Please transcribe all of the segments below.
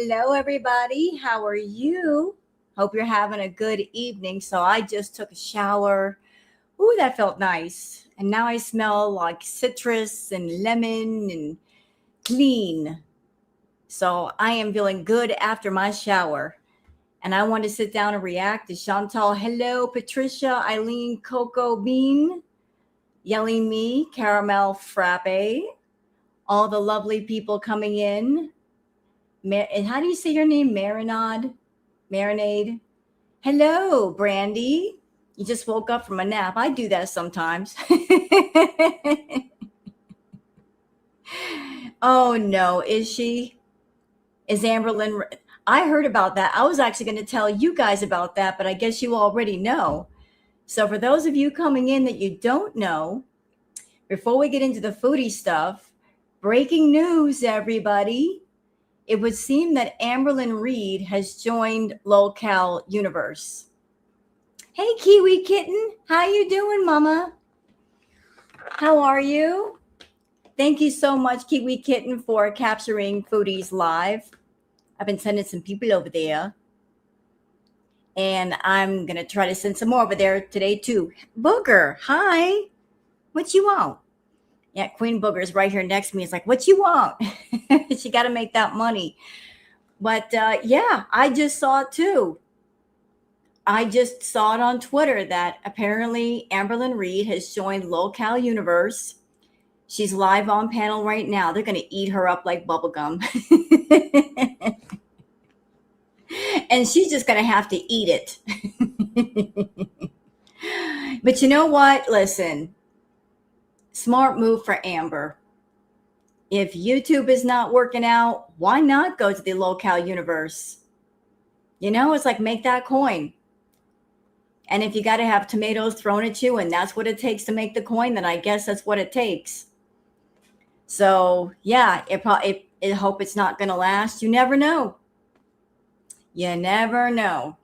hello, everybody. How are you? Hope you're having a good evening. So, I just took a shower. Ooh, that felt nice. And now I smell like citrus and lemon and clean. So, I am feeling good after my shower. And I want to sit down and react to Chantal. Hello, Patricia, Eileen, Coco Bean, Yelling Me, Caramel Frappe, all the lovely people coming in. And how do you say your name? Marinade? Marinade? Hello, Brandy. You just woke up from a nap. I do that sometimes. Oh, no. Is she? Is Amberlyn? I heard about that. I was actually going to tell you guys about that, but I guess you already know. So, for those of you coming in that you don't know, before we get into the foodie stuff, breaking news, everybody. It would seem that Amberlyn Reed has joined Locale Universe. Hey, Kiwi Kitten. How you doing, Mama? How are you? Thank you so much, Kiwi Kitten, for capturing Foodies Live. I've been sending some people over there. And I'm going to try to send some more over there today, too. Booger, hi. What you want? Yeah, Queen Booger's right here next to me. It's like, what you want? She got to make that money. But yeah, I just saw it too. I just saw it on Twitter that apparently Amberlyn Reed has joined Locale Universe. She's live on panel right now. They're going to eat her up like bubblegum. And she's just going to have to eat it. But you know what? Listen, smart move for Amber. If YouTube is not working out, why not go to the Locale Universe? You know, it's like make that coin. And if you got to have tomatoes thrown at you and that's what it takes to make the coin, then I guess that's what it takes. So, yeah, I hope it's not going to last. You never know. You never know.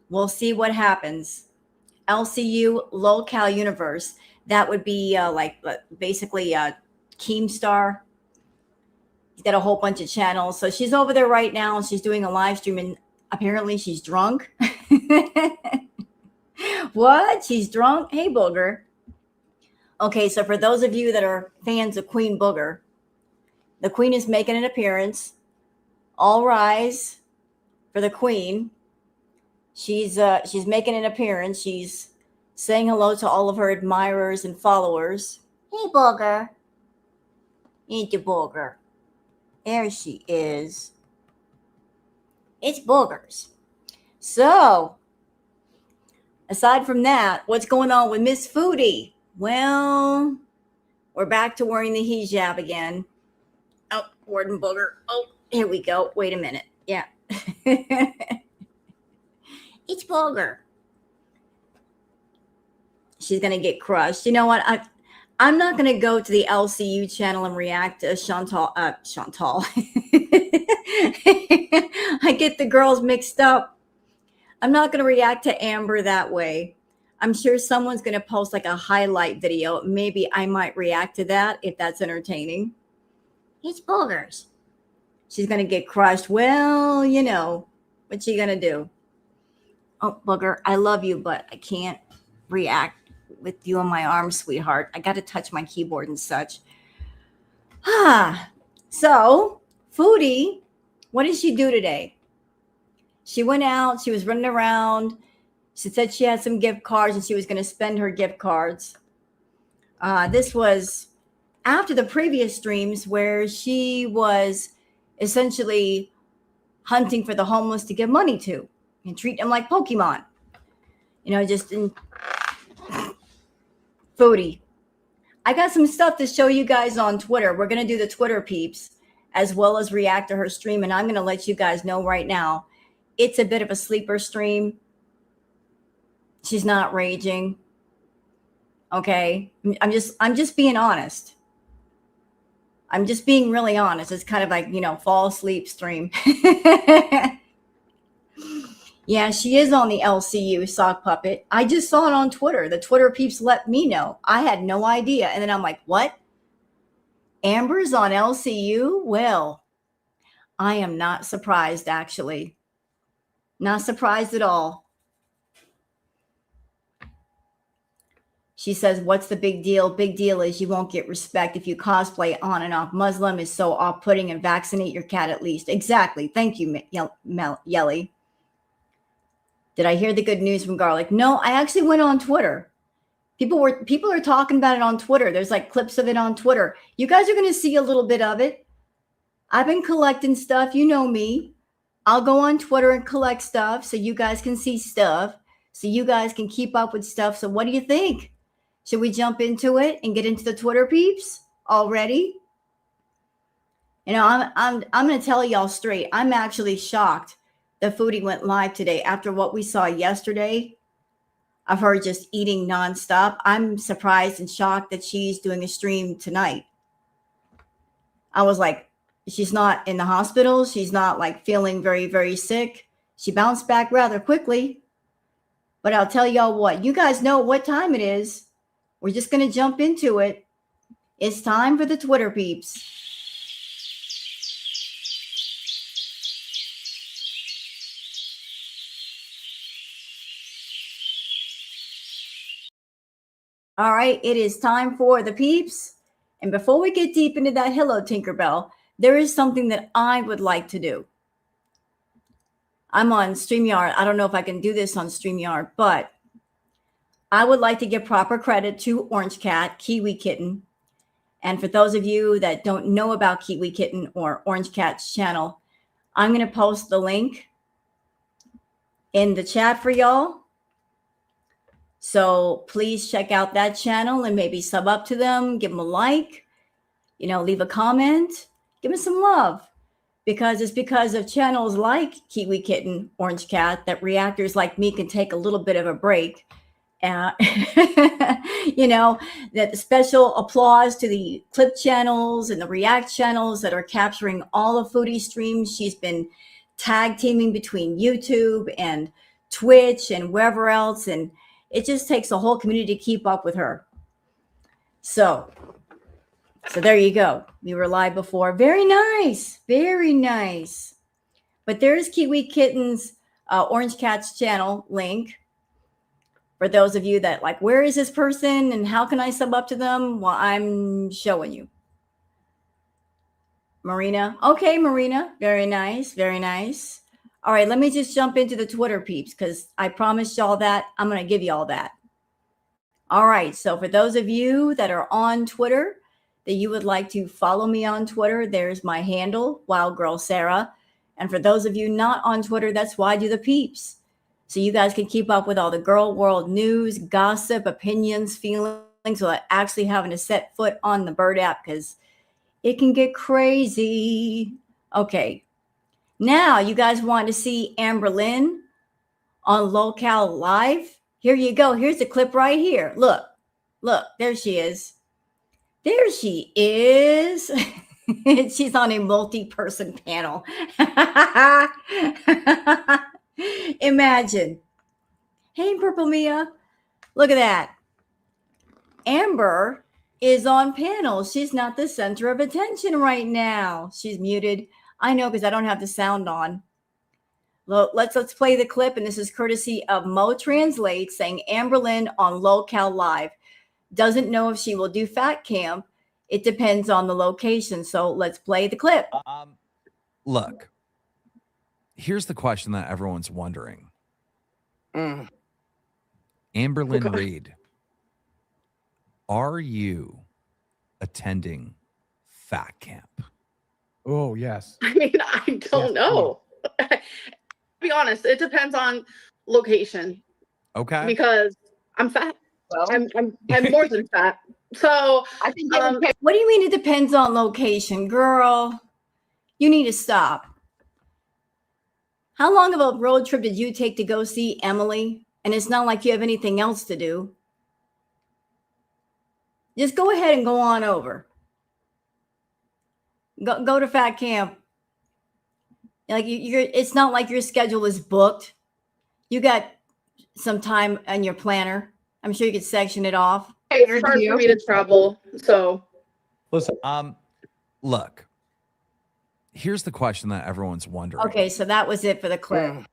We'll see what happens. LCU, Locale Universe. That would be basically Keemstar. He's got a whole bunch of channels. So she's over there right now and she's doing a live stream and apparently she's drunk. What? She's drunk? Hey, Booger. Okay, so for those of you that are fans of Queen Booger, the Queen is making an appearance. All rise for the Queen. She's making an appearance. She's saying hello to all of her admirers and followers. Hey, Booger. Ain't you, Booger? There she is. It's Boogers. So, aside from that, what's going on with Miss Foodie? Well, we're back to wearing the hijab again. Oh, Warden Booger. Oh, here we go. Wait a minute. Yeah. It's Booger. She's going to get crushed. You know what? I'm not going to go to the LCU channel and react to Chantal. I get the girls mixed up. I'm not going to react to Amber that way. I'm sure someone's going to post like a highlight video. Maybe I might react to that if that's entertaining. It's Boogers. She's going to get crushed. Well, you know, what's she going to do? Oh, Booger, I love you, but I can't react with you on my arm, sweetheart. I got to touch my keyboard and such. So, Foodie, what did she do today? She went out. She was running around. She said she had some gift cards and she was going to spend her gift cards. This was after the previous streams where she was essentially hunting for the homeless to give money to and treat them like Pokemon. You know, just in Foodie. I got some stuff to show you guys on Twitter. We're going to do the Twitter peeps as well as react to her stream. And I'm going to let you guys know right now, it's a bit of a sleeper stream. She's not raging. Okay. I'm just being honest. I'm just being really honest. It's kind of like, you know, fall asleep stream. Yeah, she is on the LCU sock puppet. I just saw it on Twitter. The Twitter peeps let me know. I had no idea. And then I'm like, what? Amber's on LCU? Well, I am not surprised, actually. Not surprised at all. She says, what's the big deal? Big deal is you won't get respect if you cosplay on and off. Muslim is so off-putting, and vaccinate your cat at least. Exactly. Thank you, Yelly. Did I hear the good news from Garlic? No, I actually went on Twitter. People are talking about it on Twitter. There's like clips of it on Twitter. You guys are going to see a little bit of it. I've been collecting stuff. You know me. I'll go on Twitter and collect stuff so you guys can see stuff, so you guys can keep up with stuff. So what do you think? Should we jump into it and get into the Twitter peeps already? You know, I'm going to tell y'all straight. I'm actually shocked that Foodie went live today after what we saw yesterday of her just eating nonstop. I'm surprised and shocked that she's doing a stream tonight. I was like, she's not in the hospital. She's not like feeling very, very sick. She bounced back rather quickly. But I'll tell y'all what, you guys know what time it is. We're just going to jump into it. It's time for the Twitter peeps. All right, it is time for the peeps. And before we get deep into that, hello, Tinkerbell, there is something that I would like to do. I'm on StreamYard. I don't know if I can do this on StreamYard, but I would like to give proper credit to Orange Cat, Kiwi Kitten. And for those of you that don't know about Kiwi Kitten or Orange Cat's channel, I'm going to post the link in the chat for y'all. So please check out that channel and maybe sub up to them, give them a like, you know, leave a comment, give them some love. Because it's because of channels like Kiwi Kitten, Orange Cat, that reactors like me can take a little bit of a break. You know, that the special applause to the clip channels and the react channels that are capturing all of Foodie streams. She's been tag teaming between YouTube and Twitch and wherever else. And it just takes a whole community to keep up with her. So there you go. We were live before. Very nice. Very nice. But there's Kiwi Kitten's Orange Cat's channel link. For those of you that like, where is this person and how can I sub up to them? Well, I'm showing you. Marina. Okay, Marina. Very nice. Very nice. All right, let me just jump into the Twitter peeps because I promised y'all that. I'm going to give you all that. All right, so for those of you that are on Twitter, that you would like to follow me on Twitter, there's my handle, Wild Girl Sarah. And for those of you not on Twitter, that's why I do the peeps. So you guys can keep up with all the girl world news, gossip, opinions, feelings without actually having to set foot on the Bird app because it can get crazy. Okay. Now you guys want to see Amber Lynn on Locale Live? Here you go. Here's the clip right here. Look, there she is. There she is. She's on a multi-person panel. Imagine. Hey, Purple Mia. Look at that. Amber is on panel. She's not the center of attention right now. She's muted. I know because I don't have the sound on. Let's play the clip. And this is courtesy of Mo Translate saying Amber Lynn on Locale Live. Doesn't know if she will do Fat Camp. It depends on the location. So let's play the clip. Look, here's the question that everyone's wondering. Amber Lynn Reed, are you attending Fat Camp? Oh, yes. I mean, I don't know. To be honest, it depends on location. Okay. Because I'm fat. Well, I'm more than fat. So I think what do you mean it depends on location? Girl, you need to stop. How long of a road trip did you take to go see Emily? And it's not like you have anything else to do. Just go ahead and go on over. Go to Fat Camp. Like it's not like your schedule is booked. You got some time on your planner. I'm sure you could section it off. it's hard for me to travel. So Listen, Look, Here's the question that everyone's wondering. Okay, so that was it for the clip.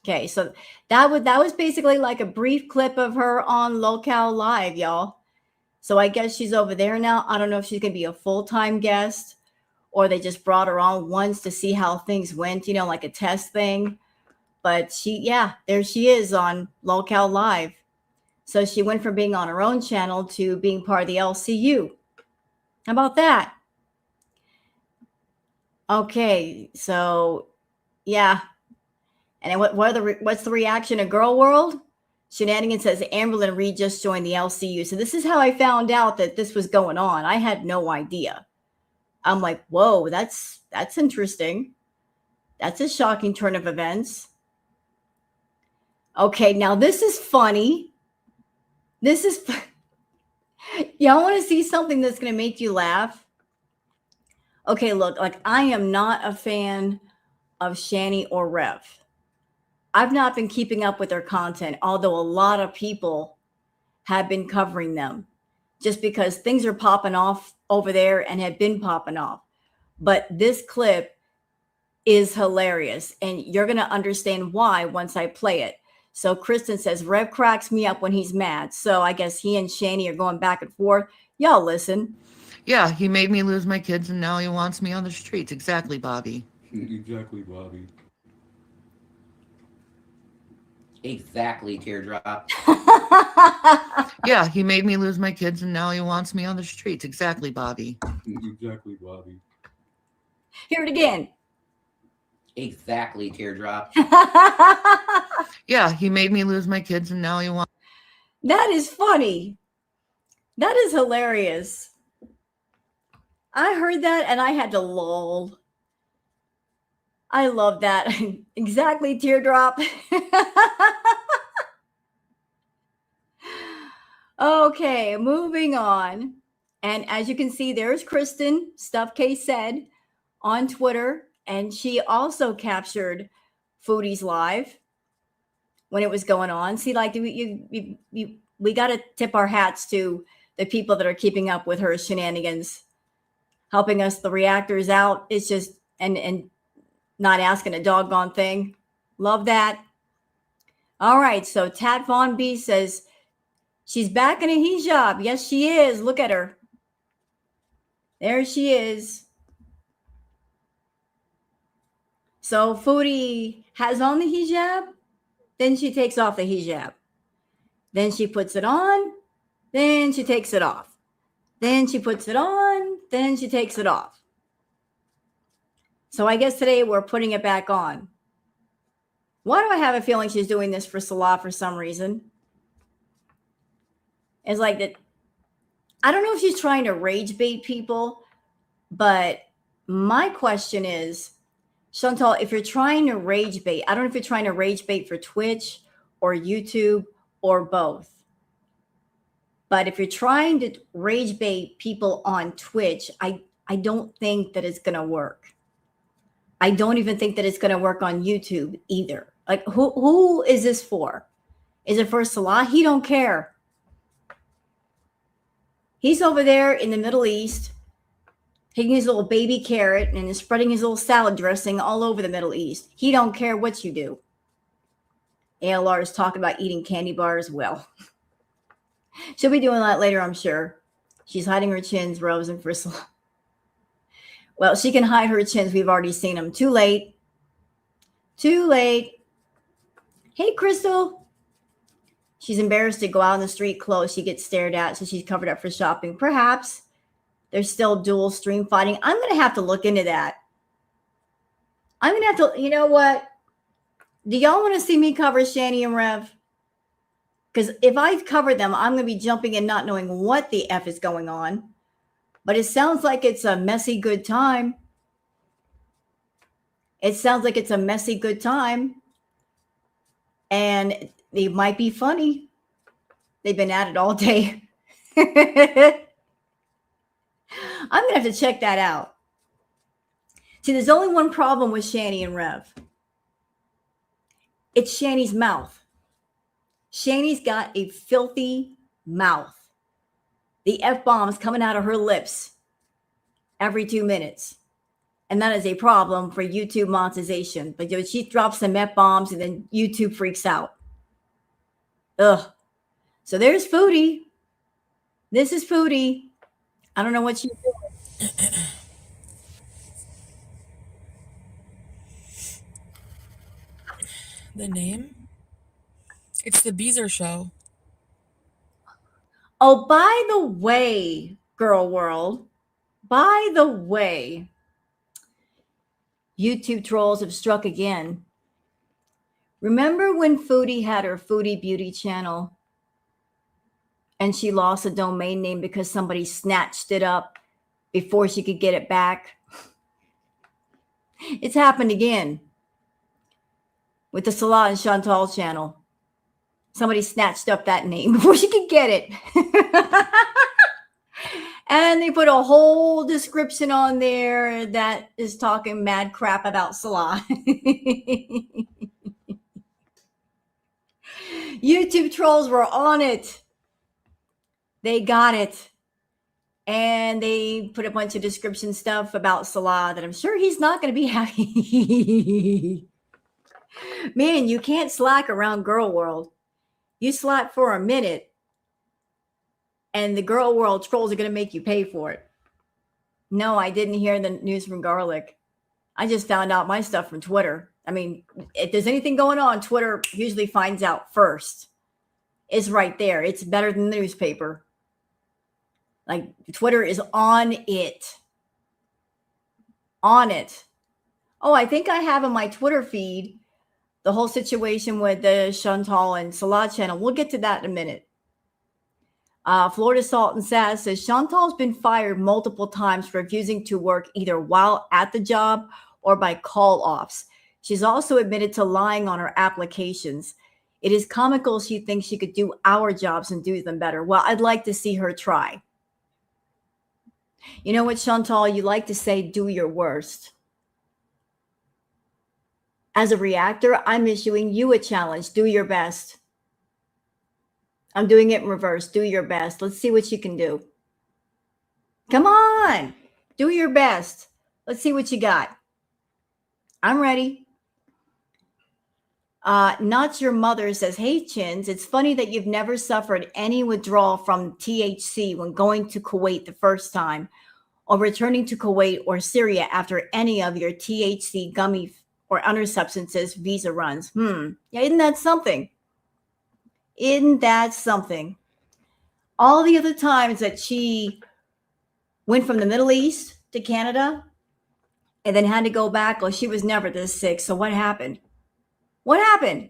Okay, so that was basically like a brief clip of her on Locale Live, y'all. So I guess she's over there now. I don't know if she's gonna be a full-time guest or they just brought her on once to see how things went, like a test thing. But there she is on Locale Live. So she went from being on her own channel to being part of the LCU. How about that? Okay, so yeah. And then what's the reaction of Girl World? Shenanigans says Amberlyn Reed just joined the LCU. So this is how I found out that this was going on. I had no idea. I'm like, whoa, that's interesting. That's a shocking turn of events. Okay, now this is funny. Y'all want to see something that's going to make you laugh? Okay, look, like I am not a fan of Shani or Rev. I've not been keeping up with their content, although a lot of people have been covering them just because things are popping off over there and have been popping off. But this clip is hilarious, and you're going to understand why once I play it. So Kristen says, Rev cracks me up when he's mad. So I guess he and Shani are going back and forth. Y'all listen. Yeah, he made me lose my kids and now he wants me on the streets. Exactly, Bobby. Exactly, Bobby. Exactly, Teardrop. Yeah, he made me lose my kids and now he wants me on the streets. Exactly, Bobby. Exactly, Bobby. Hear it again. Exactly, Teardrop. Yeah, he made me lose my kids and now he wants. That is funny. That is hilarious. I heard that and I had to lol. I love that. Exactly, Teardrop. Okay, moving on. And as you can see, there's Kristen, Stuff Case said, on Twitter. And she also captured Foodie's live when it was going on. See, like we got to tip our hats to the people that are keeping up with her shenanigans, helping us, the reactors out. It's just, and not asking a doggone thing. Love that. All right. So Tat Von B says she's back in a hijab. Yes, she is. Look at her. There she is. So Foodie has on the hijab, then she takes off the hijab. Then she puts it on, then she takes it off. Then she puts it on, then she takes it off. So I guess today we're putting it back on. Why do I have a feeling she's doing this for Salah for some reason? It's like that. I don't know if she's trying to rage bait people, but my question is, Chantal, if you're trying to rage bait, I don't know if you're trying to rage bait for Twitch or YouTube or both. But if you're trying to rage bait people on Twitch, I don't think that it's going to work. I don't even think that it's going to work on YouTube either. Like, who is this for? Is it for Salah? He don't care. He's over there in the Middle East, taking his little baby carrot and is spreading his little salad dressing all over the Middle East. He don't care what you do. ALR is talking about eating candy bars. Well, she'll be doing that later, I'm sure. She's hiding her chins, Rose and Frisla. Well, she can hide her chins. We've already seen them. Too late. Too late. Hey, Crystal. She's embarrassed to go out on the street clothes. She gets stared at, so she's covered up for shopping. Perhaps. There's still dual stream fighting. I'm going to have to look into that. I'm going to have to, you know what? Do y'all want to see me cover Shani and Rev? Because if I cover them, I'm going to be jumping in not knowing what the F is going on. But it sounds like it's a messy good time. It sounds like it's a messy good time. And they might be funny. They've been at it all day. I'm going to have to check that out. See, there's only one problem with Shani and Rev. It's Shani's mouth. Shani's got a filthy mouth. The F-bombs coming out of her lips every 2 minutes. And that is a problem for YouTube monetization. But she drops some F-bombs and then YouTube freaks out. Ugh. So there's Foodie. This is Foodie. I don't know what she's doing. The name? It's the Beezer Show. Oh, by the way, girl world, by the way, YouTube trolls have struck again. Remember when Foodie had her Foodie Beauty channel and she lost a domain name because somebody snatched it up before she could get it back? It's happened again with the Salah and Chantal channel. Somebody snatched up that name before she could get it. And they put a whole description on there that is talking mad crap about Salah. YouTube trolls were on it. They got it. And they put a bunch of description stuff about Salah that I'm sure he's not going to be happy. Man, you can't slack around girl world. You slack for a minute, and the girl world trolls are going to make you pay for it. No, I didn't hear the news from Garlic. I just found out my stuff from Twitter. I mean, if there's anything going on, Twitter usually finds out first. It's right there. It's better than the newspaper. Like, Twitter is on it. On it. Oh, I think I have in my Twitter feed the whole situation with the Chantal and Salah channel. We'll get to that in a minute. Florida Salt and Sass says Chantal's been fired multiple times for refusing to work either while at the job or by call-offs. She's also admitted to lying on her applications. It is comical she thinks she could do our jobs and do them better. Well, I'd like to see her try. You know what, Chantal? You like to say, do your worst. As a reactor, I'm issuing you a challenge. Do your best. I'm doing it in reverse. Do your best. Let's see what you can do. Come on. Do your best. Let's see what you got. I'm ready. Not Your Mother says, hey, Chins, it's funny that you've never suffered any withdrawal from THC when going to Kuwait the first time or returning to Kuwait or Syria after any of your THC gummy or other substances visa runs. Yeah, isn't that something? Isn't that something? All the other times that she went from the Middle East to Canada and then had to go back, well, she was never this sick. So what happened? What happened?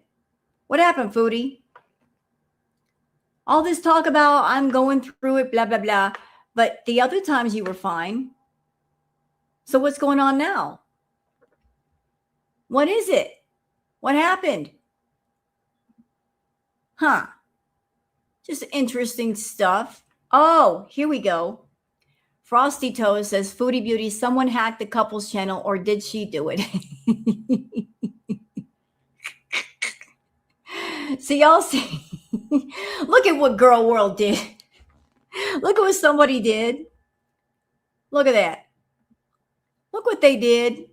What happened, Foodie? All this talk about I'm going through it, blah, blah, blah. But the other times you were fine. So what's going on now? What is it? What happened? Huh. Just interesting stuff. Oh, here we go. Frosty Toes says, Foodie Beauty, someone hacked the couple's channel, or did she do it? So y'all see, look at what Girl World did. Look at what somebody did. Look at that. Look what they did.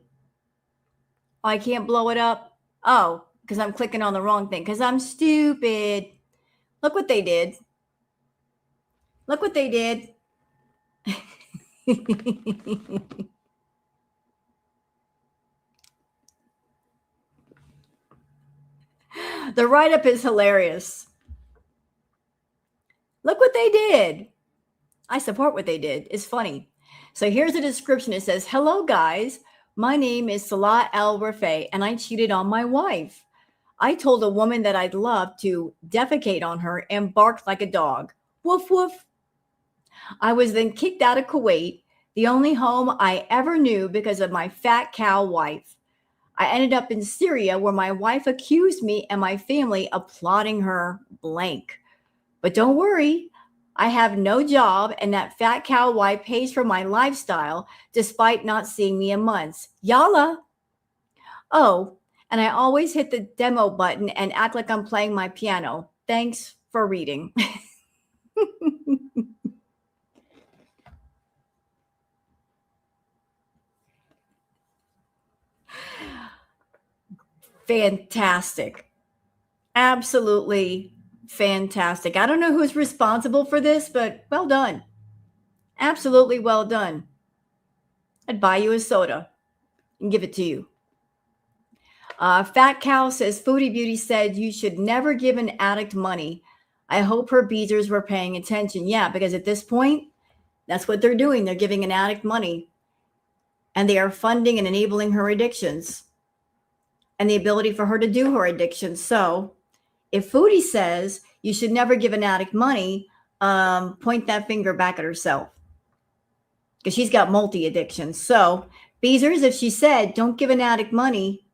Oh, I can't blow it up. Oh, because I'm clicking on the wrong thing. Because I'm stupid. Look what they did. Look what they did. The write-up is hilarious. Look what they did. I support what they did. It's funny. So here's a description. It says, hello, guys. My name is Salah El Rafay, and I cheated on my wife. I told a woman that I'd love to defecate on her and barked like a dog. Woof, woof. I was then kicked out of Kuwait, the only home I ever knew because of my fat cow wife. I ended up in Syria where my wife accused me and my family of plotting her blank. But don't worry, I have no job and that fat cow wife pays for my lifestyle despite not seeing me in months. Yalla. Oh, and I always hit the demo button and act like I'm playing my piano. Thanks for reading. Fantastic. Absolutely fantastic. I don't know who's responsible for this, but well done. Absolutely well done. I'd buy you a soda and give it to you. Fat Cow says, Foodie Beauty said you should never give an addict money. I hope her beezers were paying attention. Yeah, because at this point, that's what they're doing. They're giving an addict money, and they are funding and enabling her addictions and the ability for her to do her addictions. So if Foodie says you should never give an addict money, point that finger back at herself, because she's got multi-addictions. So Beezers, if she said don't give an addict money,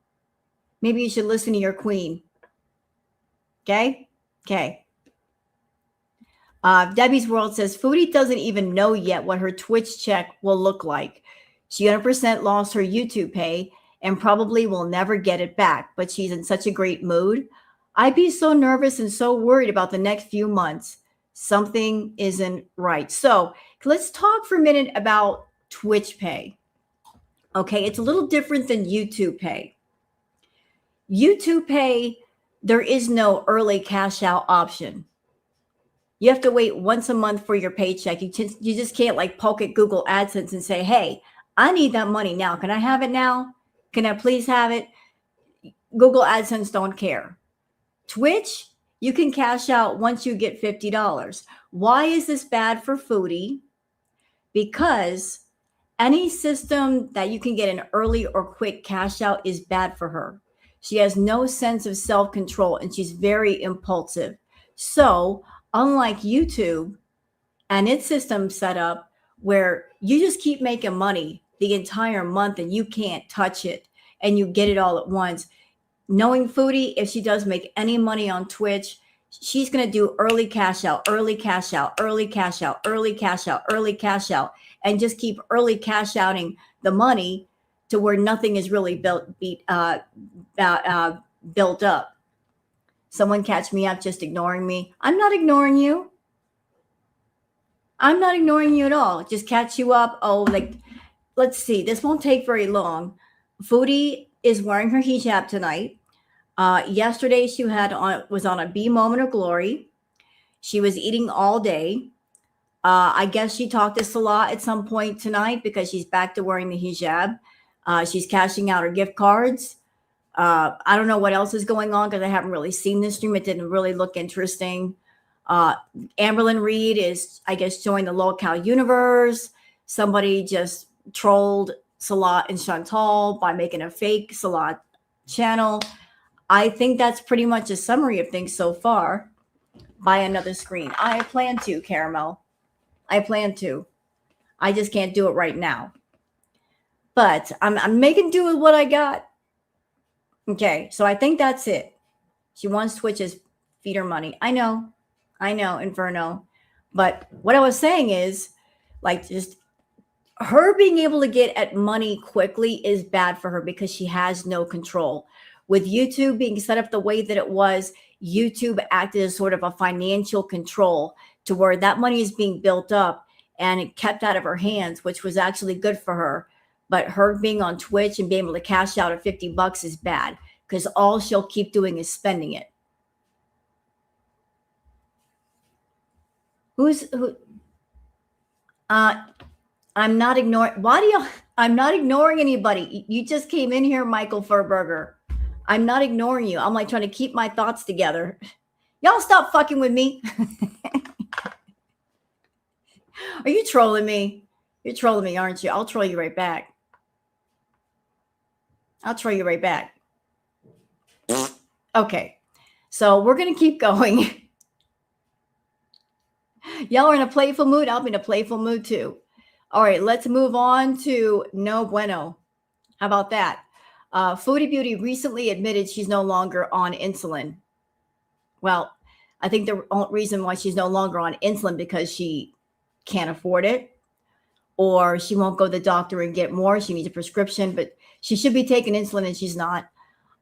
maybe you should listen to your queen. Okay? Okay. Debbie's World says, Foodie doesn't even know yet what her Twitch check will look like. She 100% lost her YouTube pay and probably will never get it back, but she's in such a great mood. I'd be so nervous and so worried about the next few months. Something isn't right. So let's talk for a minute about Twitch pay. Okay, it's a little different than YouTube pay. YouTube pay, there is no early cash out option. You have to wait once a month for your paycheck. You just can't like poke at Google AdSense and say, hey, I need that money now. Can I have it now? Can I please have it? Google AdSense don't care. Twitch, you can cash out once you get $50. Why is this bad for Foodie? Because any system that you can get an early or quick cash out is bad for her. She has no sense of self-control and she's very impulsive. So unlike YouTube and its system set up where you just keep making money the entire month and you can't touch it and you get it all at once, knowing Foodie, if she does make any money on Twitch, she's going to do early cash out, early cash out, early cash out, early cash out, early cash out, and just keep early cash outing the money to where nothing is really built up. Someone catch me up just ignoring me. I'm not ignoring you. I'm not ignoring you at all. Just catch you up. Oh, like, let's see. This won't take very long. Foodie is wearing her hijab tonight. Yesterday she was on a B moment of glory. She was eating all day. I guess she talked to Salah at some point tonight because she's back to wearing the hijab. She's cashing out her gift cards. I don't know what else is going on because I haven't really seen this stream. It didn't really look interesting. Amberlyn Reed is, I guess, joined the lolcow universe. Somebody just trolled Salah and Chantal by making a fake Salah channel. I think that's pretty much a summary of things so far. Buy another screen. I plan to, Caramel. I plan to. I just can't do it right now. But I'm making do with what I got. Okay, so I think that's it. She wants Twitch's feeder money. I know, Inferno. But what I was saying is, like, just her being able to get at money quickly is bad for her because she has no control. With YouTube being set up the way that it was, YouTube acted as sort of a financial control to where that money is being built up and it kept out of her hands, which was actually good for her. But her being on Twitch and being able to cash out at $50 is bad because all she'll keep doing is spending it. Who? I'm not ignoring. I'm not ignoring anybody. You just came in here, Michael Furberger. I'm not ignoring you. I'm like trying to keep my thoughts together. Y'all stop fucking with me. Are you trolling me? You're trolling me, aren't you? I'll troll you right back. Okay. So we're going to keep going. Y'all are in a playful mood. I'll be in a playful mood too. All right. Let's move on to No Bueno. How about that? Foodie Beauty recently admitted she's no longer on insulin. Well, I think the reason why she's no longer on insulin because she can't afford it, or she won't go to the doctor and get more. She needs a prescription, but she should be taking insulin and she's not.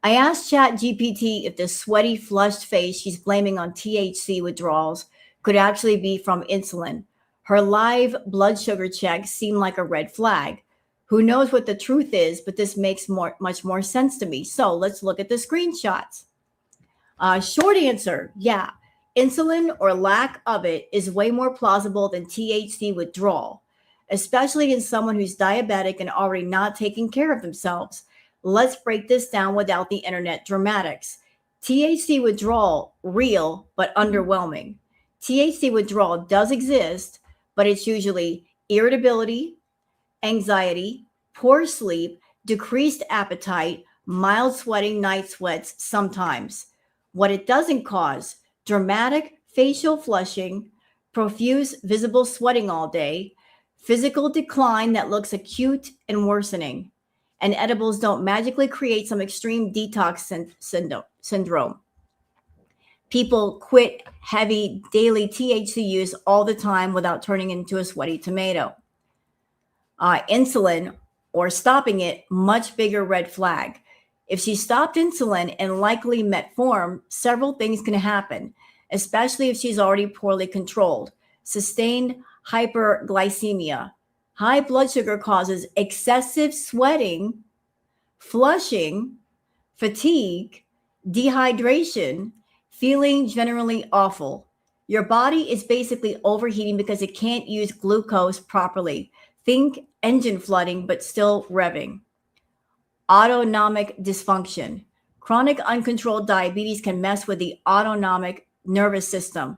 I asked ChatGPT if the sweaty, flushed face she's blaming on THC withdrawals could actually be from insulin. Her live blood sugar check seemed like a red flag. Who knows what the truth is, but this makes much more sense to me. So let's look at the screenshots. Short answer, yeah. Insulin or lack of it is way more plausible than THC withdrawal, especially in someone who's diabetic and already not taking care of themselves. Let's break this down without the internet dramatics. THC withdrawal, real but underwhelming. THC withdrawal does exist, but it's usually irritability, anxiety, poor sleep, decreased appetite, mild sweating, night sweats sometimes. What it doesn't cause: dramatic facial flushing, profuse visible sweating all day, physical decline that looks acute and worsening. And edibles don't magically create some extreme detox syndrome. People quit heavy daily THC use all the time without turning into a sweaty tomato. Insulin or stopping it, much bigger red flag. If she stopped insulin and likely metformin, several things can happen, especially if she's already poorly controlled. Sustained hyperglycemia. High blood sugar causes excessive sweating, flushing, fatigue, dehydration, feeling generally awful. Your body is basically overheating because it can't use glucose properly. Think engine flooding, but still revving. Autonomic dysfunction. Chronic uncontrolled diabetes can mess with the autonomic nervous system.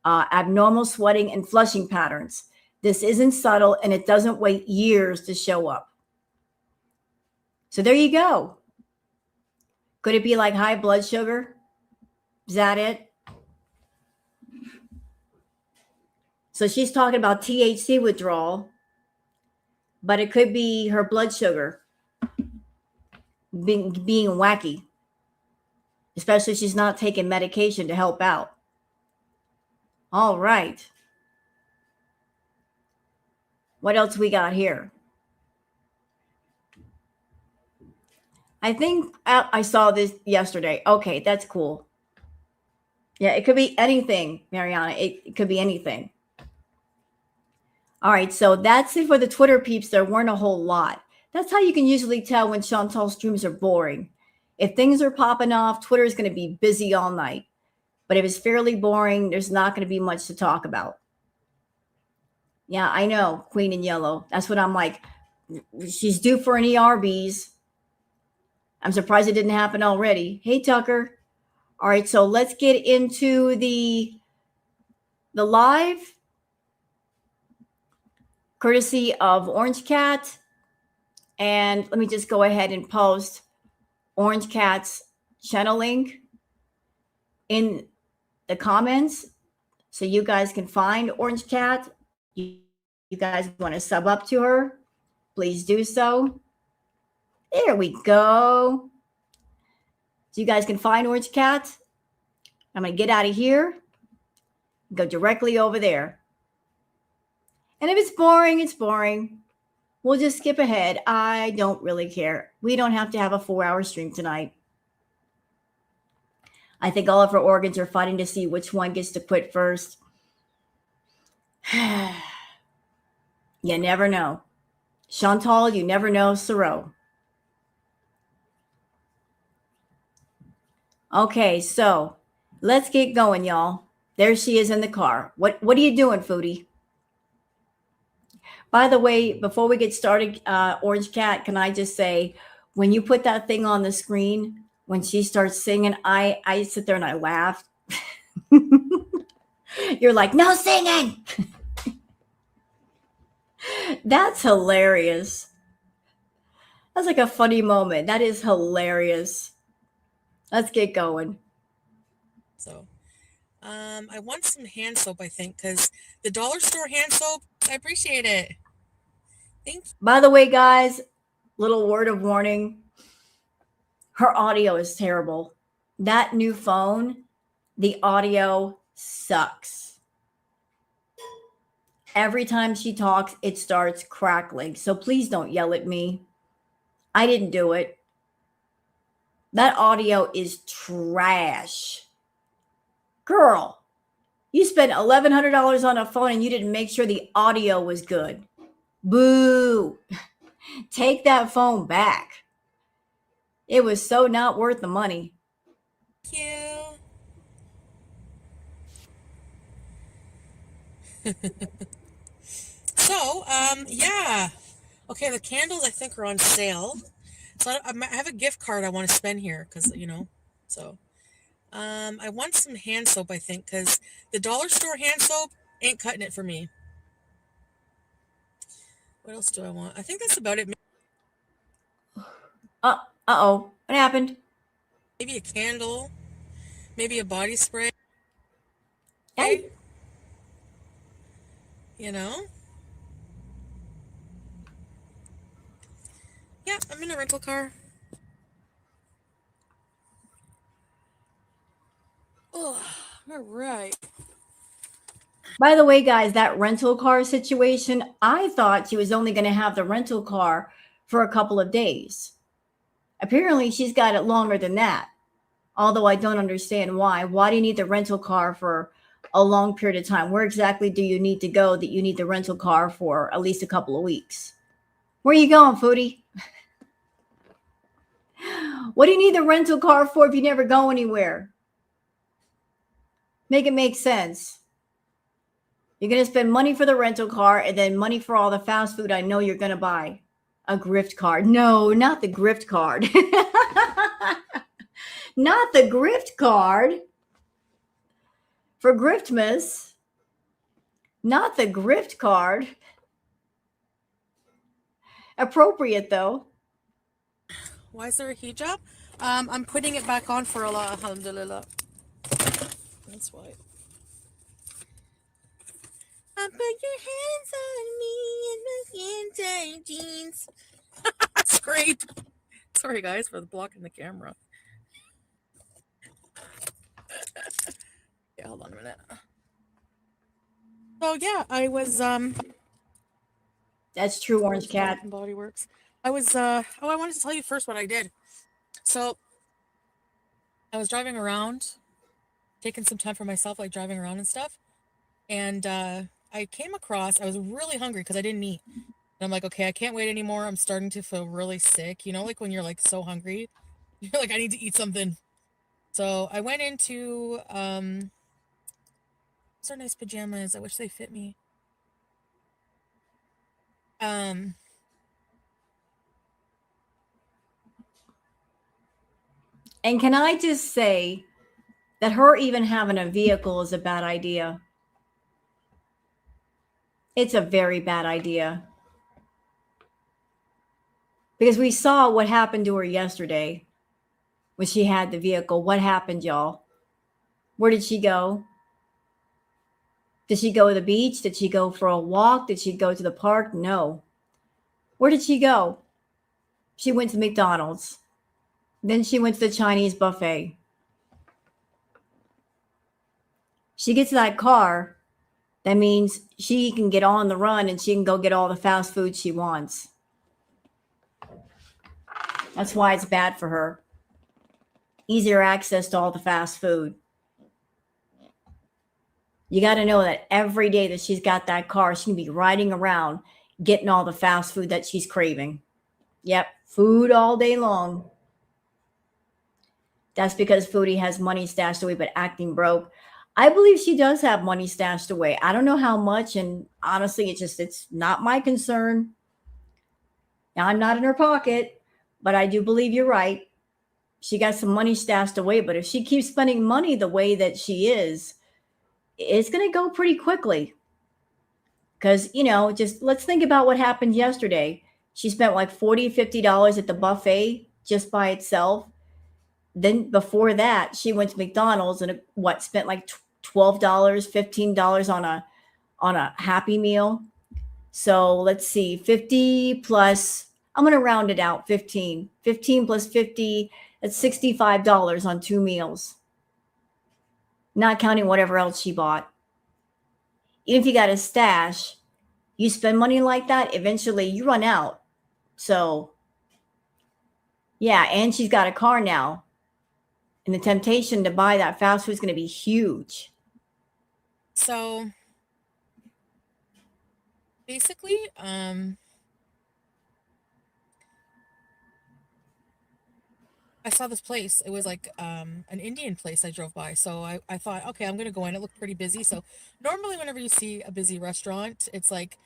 Abnormal sweating and flushing patterns. This isn't subtle and it doesn't wait years to show up. So there you go. Could it be like high blood sugar? Is that it? So she's talking about THC withdrawal, but it could be her blood sugar being wacky, especially if she's not taking medication to help out. All right. What else we got here? I think I saw this yesterday. Okay, that's cool. Yeah, it could be anything, Mariana. It could be anything. All right, so that's it for the Twitter peeps. There weren't a whole lot. That's how you can usually tell when Chantal streams are boring. If things are popping off, Twitter is going to be busy all night. But if it's fairly boring, there's not going to be much to talk about. Yeah, I know, Queen in Yellow. That's what I'm like. She's due for an ERBs. I'm surprised it didn't happen already. Hey, Tucker. All right, so let's get into the live, courtesy of Orange Cat. And let me just go ahead and post Orange Cat's channel link in the comments so you guys can find Orange Cat. You guys want to sub up to her, please do so. There we go. So you guys can find Orange Cat. I'm going to get out of here, go directly over there. And if it's boring, it's boring. We'll just skip ahead. I don't really care. We don't have to have a 4-hour stream tonight. I think all of our organs are fighting to see which one gets to quit first. You never know. Chantal, you never know. Siro. Okay, so let's get going, y'all. There she is in the car. What are you doing, Foodie? By the way, before we get started, Orange Cat, can I just say, when you put that thing on the screen, when she starts singing, I sit there and I laugh. You're like, no singing. That's hilarious. That's like a funny moment. That is hilarious. Let's get going. So, I want some hand soap, I think, because the dollar store hand soap, I appreciate it. Thanks. By the way, guys, little word of warning. Her audio is terrible. That new phone, the audio sucks. Every time she talks, it starts crackling. So please don't yell at me. I didn't do it. That audio is trash. Girl, you spent $1,100 on a phone and you didn't make sure the audio was good. Boo. Take that phone back. It was so not worth the money. Thank you. So, yeah. Okay, the candles I think are on sale. So I have a gift card I want to spend here because, so. I want some hand soap, I think, because the dollar store hand soap ain't cutting it for me. What else do I want? I think that's about it. Uh-oh. What happened? Maybe a candle, maybe a body spray. Hey. You know? Yeah, I'm in a rental car. Oh, all right. By the way, guys, that rental car situation, I thought she was only going to have the rental car for a couple of days. Apparently, she's got it longer than that. Although I don't understand why. Why do you need the rental car for a long period of time? Where exactly do you need to go that you need the rental car for at least a couple of weeks? Where are you going, Foodie? What do you need the rental car for if you never go anywhere? Make it make sense. You're going to spend money for the rental car and then money for all the fast food I know you're going to buy. A grift card. No, not the grift card. Not the grift card. For Griftmas. Not the grift card. Appropriate, though. Why is there a hijab? I'm putting it back on for Allah, alhamdulillah. That's why. I put your hands on me and the skin-tight jeans. That's great. Sorry, guys, for blocking the camera. Yeah, hold on a minute. So yeah, I was That's true, Orange Cat. Body Works. I was I wanted to tell you first what I did. So I was driving around, taking some time for myself, like driving around and stuff. And I came across, I was really hungry because I didn't eat. And I'm like, okay, I can't wait anymore. I'm starting to feel really sick. You know, like when you're like so hungry, you're like, I need to eat something. So I went into these are nice pajamas. I wish they fit me. And can I just say that her even having a vehicle is a bad idea? It's a very bad idea. Because we saw what happened to her yesterday when she had the vehicle. What happened, y'all? Where did she go? Did she go to the beach? Did she go for a walk? Did she go to the park? No. Where did she go? She went to McDonald's. Then she went to the Chinese buffet. She gets that car. That means she can get on the run and she can go get all the fast food she wants. That's why it's bad for her. Easier access to all the fast food. You got to know that every day that she's got that car, she can be riding around getting all the fast food that she's craving. Yep, food all day long. That's because Foodie has money stashed away but acting broke. I believe she does have money stashed away. I don't know how much, and honestly, it's not my concern. Now, I'm not in her pocket, but I do believe you're right. She got some money stashed away, but if she keeps spending money the way that she is, it's going to go pretty quickly. Because, just let's think about what happened yesterday. She spent like $40, $50 at the buffet just by itself. Then before that, she went to McDonald's and spent like $12, $15 on a Happy Meal. So let's see, 50 plus, I'm going to round it out, 15 plus 50, that's $65 on 2 meals. Not counting whatever else she bought. Even if you got a stash, you spend money like that, eventually you run out. So yeah, and she's got a car now. And the temptation to buy that fast food is going to be huge. So basically, I saw this place. It was like an Indian place I drove by. So I thought, okay, I'm gonna go in. It looked pretty busy. So normally whenever you see a busy restaurant, it's like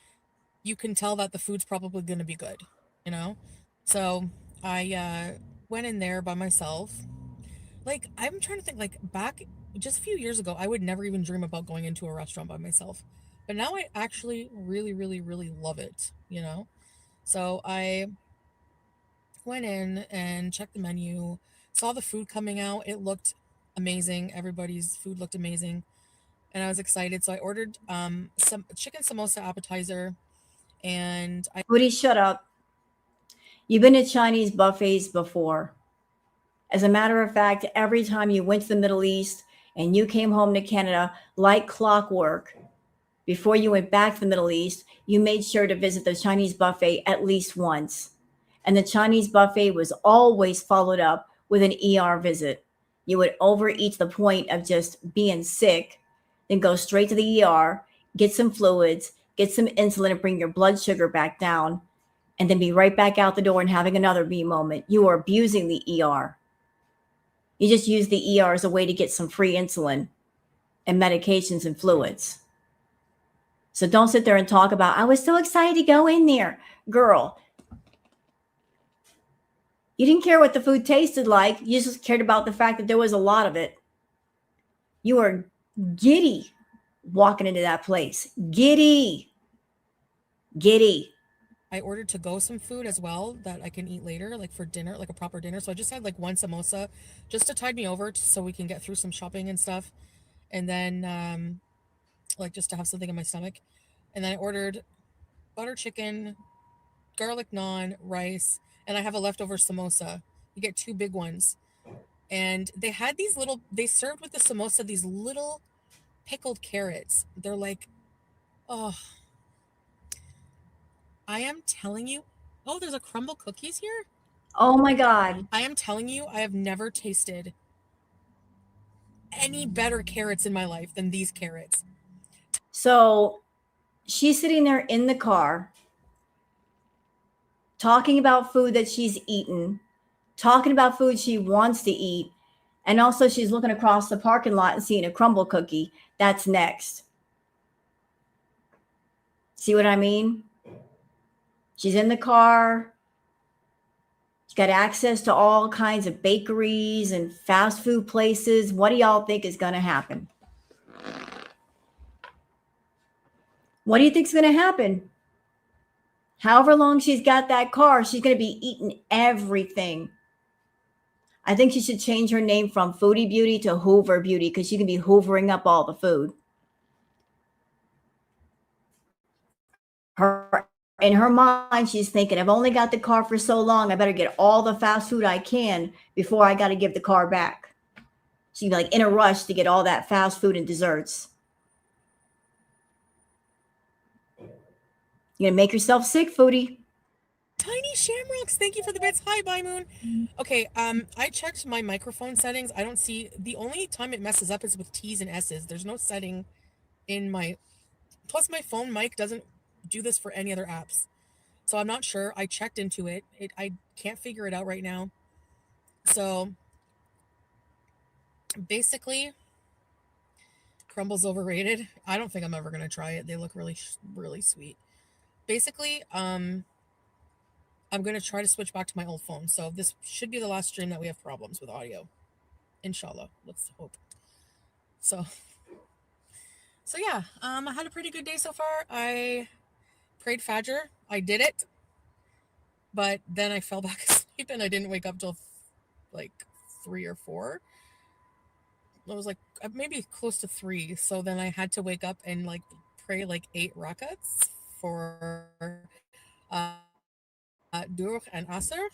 you can tell that the food's probably gonna be good, you know? So I went in there by myself. Like, I'm trying to think, like, back just a few years ago, I would never even dream about going into a restaurant by myself. But now I actually really, really, really love it, you know? So I went in and checked the menu, saw the food coming out. It looked amazing. Everybody's food looked amazing. And I was excited. So I ordered some chicken samosa appetizer, and I Foodie, shut up. You've been to Chinese buffets before. As a matter of fact, every time you went to the Middle East and you came home to Canada, like clockwork, before you went back to the Middle East, you made sure to visit the Chinese buffet at least once. And the Chinese buffet was always followed up with an ER visit. You would overeat to the point of just being sick, then go straight to the ER, get some fluids, get some insulin, and bring your blood sugar back down, and then be right back out the door and having another B moment. You are abusing the ER. You just use the ER as a way to get some free insulin and medications and fluids. So don't sit there and talk about, I was so excited to go in there. Girl, you didn't care what the food tasted like. You just cared about the fact that there was a lot of it. You were giddy walking into that place. Giddy. I ordered to go some food as well that I can eat later, like for dinner, like a proper dinner. So I just had like one samosa just to tide me over so we can get through some shopping and stuff. And then like just to have something in my stomach. And then I ordered butter chicken, garlic naan, rice, and I have a leftover samosa. You get 2 big ones. And they had they served with the samosa these little pickled carrots. They're like, oh, I am telling you. Oh, there's a crumble cookies here? Oh my God. I am telling you, I have never tasted any better carrots in my life than these carrots. So she's sitting there in the car talking about food that she's eaten, talking about food she wants to eat, and also she's looking across the parking lot and seeing a crumble cookie. That's next. See what I mean? She's in the car. She's got access to all kinds of bakeries and fast food places. What do y'all think is going to happen? What do you think is going to happen? However long she's got that car, she's going to be eating everything. I think she should change her name from Foodie Beauty to Hoover Beauty because she can be hoovering up all the food. In her mind, she's thinking, I've only got the car for so long. I better get all the fast food I can before I got to give the car back. She'd be like in a rush to get all that fast food and desserts. You're going to make yourself sick, Foodie. Tiny Shamrocks, thank you for the bits. Hi, Bye Moon. Okay, I checked my microphone settings. I don't see, the only time it messes up is with T's and S's. There's no setting in my, plus my phone mic doesn't do this for any other apps. So I'm not sure. I checked into it. I can't figure it out right now. So basically, crumbles overrated. I don't think I'm ever going to try it. They look really, really sweet. Basically, I'm going to try to switch back to my old phone. So this should be the last stream that we have problems with audio. Inshallah. Let's hope. So yeah, I had a pretty good day so far. I prayed Fajr. I did it. But then I fell back asleep and I didn't wake up till like 3 or 4. It was like maybe close to 3. So then I had to wake up and like pray like 8 rakats for Duhr and Asr.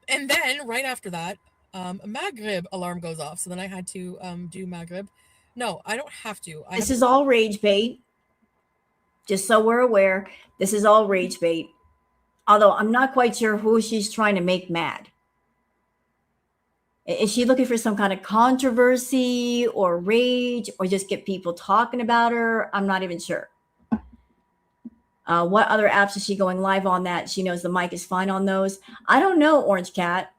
And then right after that, Maghrib alarm goes off. So then I had to do Maghrib. No, I don't have to. This is all rage bait. Just so we're aware, this is all rage bait. Although I'm not quite sure who she's trying to make mad. Is she looking for some kind of controversy or rage or just get people talking about her? I'm not even sure. What other apps is she going live on that she knows the mic is fine on those? I don't know, Orange Cat.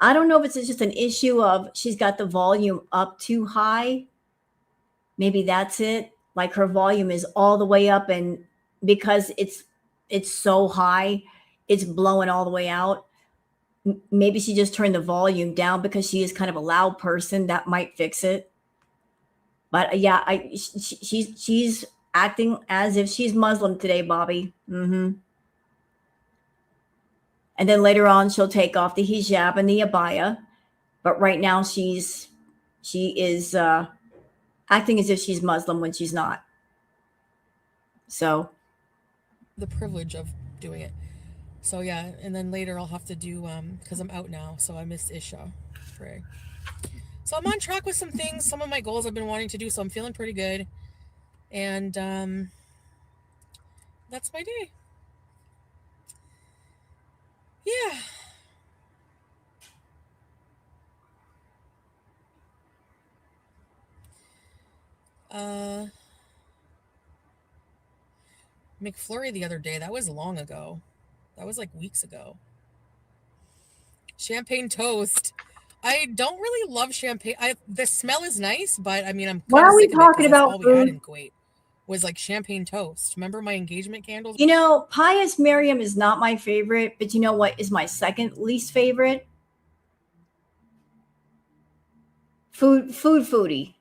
I don't know if it's just an issue of she's got the volume up too high. Maybe that's it. Like her volume is all the way up, and because it's so high, it's blowing all the way out. Maybe she just turned the volume down because she is kind of a loud person. That might fix it. But yeah, she's acting as if she's Muslim today, Bobby. And then later on, she'll take off the hijab and the abaya. But right now, she is acting as if she's Muslim when she's not. So The privilege of doing it. So yeah, and then later I'll have to do because I'm out now, so I missed Isha. Right. So I'm on track with some things, some of my goals I've been wanting to do, so I'm feeling pretty good. And that's my day. Yeah. McFlurry the other day, that was long ago. That was like weeks ago. Champagne toast. I don't really love champagne. The smell is nice, but I mean, I'm why kind of are we sick of it 'cause talking that's about all we had food? in Kuwait was like champagne toast. Remember my engagement candles? You know, Pious Miriam is not my favorite, but you know what is my second least favorite? Foodie.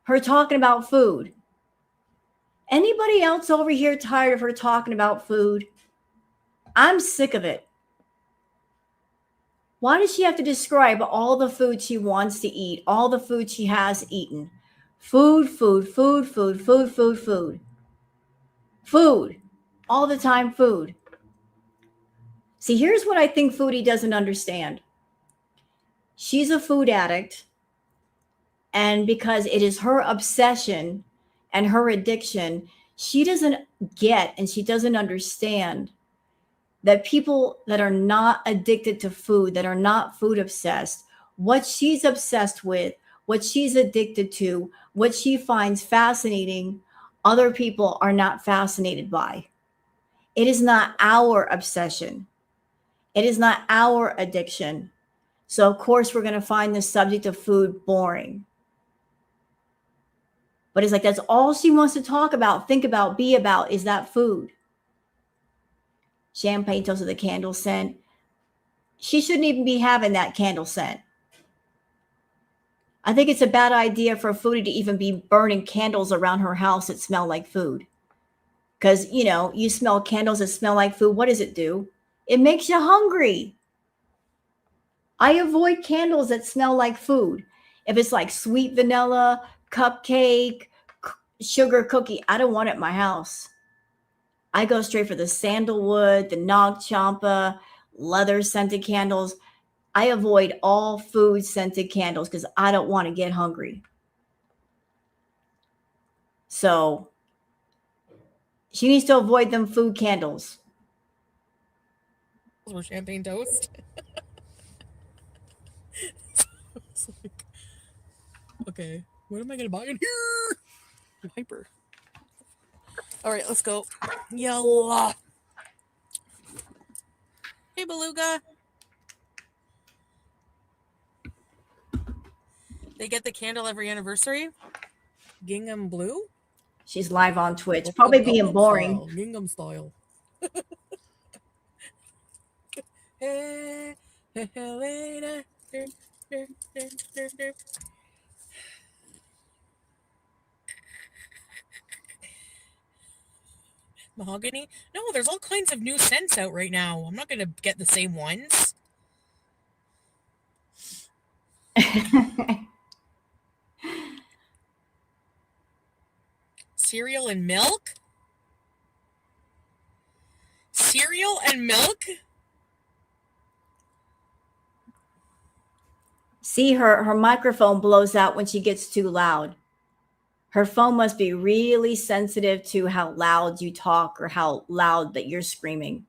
Her talking about food. Anybody else over here tired of her talking about food? I'm sick of it. Why does she have to describe all the food she wants to eat, all the food she has eaten? Food, food, food, food, food, food, food. Food. All the time, food. See, here's what I think Foodie doesn't understand. She's a food addict. And because it is her obsession and her addiction, she doesn't get and she doesn't understand that people that are not addicted to food, that are not food obsessed, what she's obsessed with, what she's addicted to, what she finds fascinating, other people are not fascinated by. It is not our obsession. It is not our addiction. So, of course, we're going to find the subject of food boring. But it's like that's all she wants to talk about, think about, be about is that food. Champagne toast with a candle scent. She shouldn't even be having that candle scent. I think it's a bad idea for a foodie to even be burning candles around her house that smell like food. Because, you know, you smell candles that smell like food. What does it do? It makes you hungry. I avoid candles that smell like food. If it's like sweet vanilla, cupcake, sugar cookie, I don't want it in my house. I go straight for the sandalwood, the Nag Champa, leather scented candles. I avoid all food scented candles because I don't want to get hungry. So she needs to avoid them food candles. Or champagne toast. It's like, okay, what am I gonna buy in here? I'm hyper. All right, let's go. Yalla. Hey, Beluga. They get the candle every anniversary. Gingham blue. She's live on Twitch, probably being boring. Style. Gingham style. Hey, later. Mahogany? No, there's all kinds of new scents out right now. I'm not going to get the same ones. Cereal and milk? Cereal and milk? See, her microphone blows out when she gets too loud. Her phone must be really sensitive to how loud you talk or how loud that you're screaming.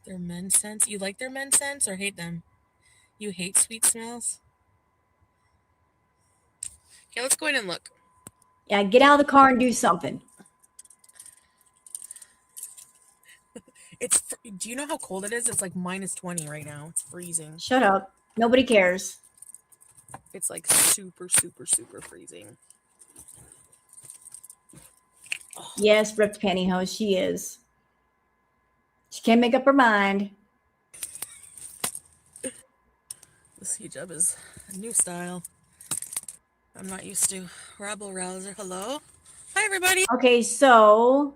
Their men's scents? You like their men's scents or hate them? You hate sweet smells? Okay, let's go in and look. Yeah, get out of the car and do something. Do you know how cold it is? It's like -20 right now. It's freezing. Shut up. Nobody cares. It's like super, super, super freezing. Oh, Yes, ripped pantyhose, she is. She can't make up her mind. this hijab is a new style. I'm not used to. Rabble rouser. Hello. Hi, everybody. Okay, so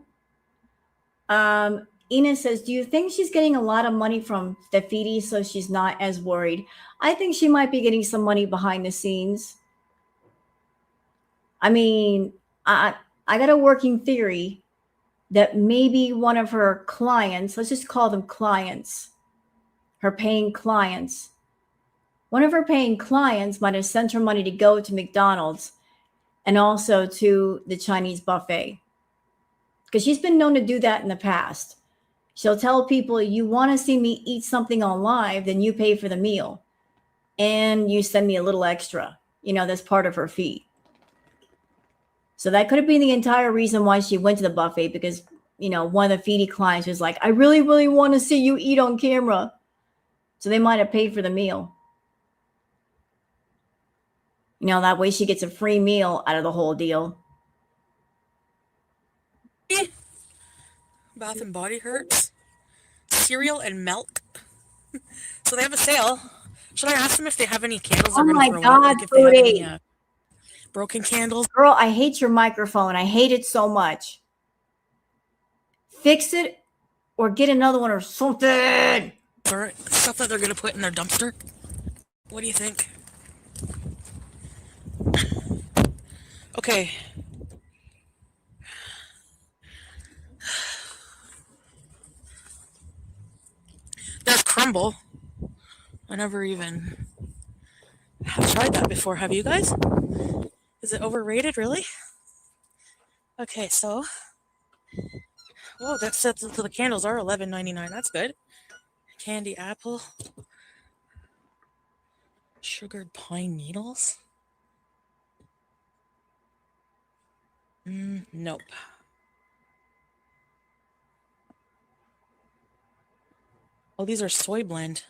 Ina says, do you think she's getting a lot of money from the Foodie so she's not as worried? I think she might be getting some money behind the scenes. I mean, I got a working theory that maybe one of her clients, let's just call them clients, her paying clients, one of her paying clients might have sent her money to go to McDonald's and also to the Chinese buffet. Because she's been known to do that in the past. She'll tell people, you want to see me eat something on live, then you pay for the meal. And you send me a little extra. You know, that's part of her fee. So that could have been the entire reason why she went to the buffet, because, you know, one of the Foodie clients was like, I really, really want to see you eat on camera. So they might have paid for the meal. You know, that way she gets a free meal out of the whole deal. Bath and Body Hurts. Cereal and milk. So they have a sale. Should I ask them if they have any candles Oh they're my going to throw out? God, Like if they have any Foodie. broken candles? Girl, I hate your microphone. I hate it so much. Fix it or get another one or something. Or stuff that they're going to put in their dumpster? What do you think? Okay. There's crumble. I never even have tried that before. Have you guys? Is it overrated, really? Okay, so. Whoa, that's so the candles are $11.99. That's good. Candy apple. Sugared pine needles. Nope. Oh, these are soy blend.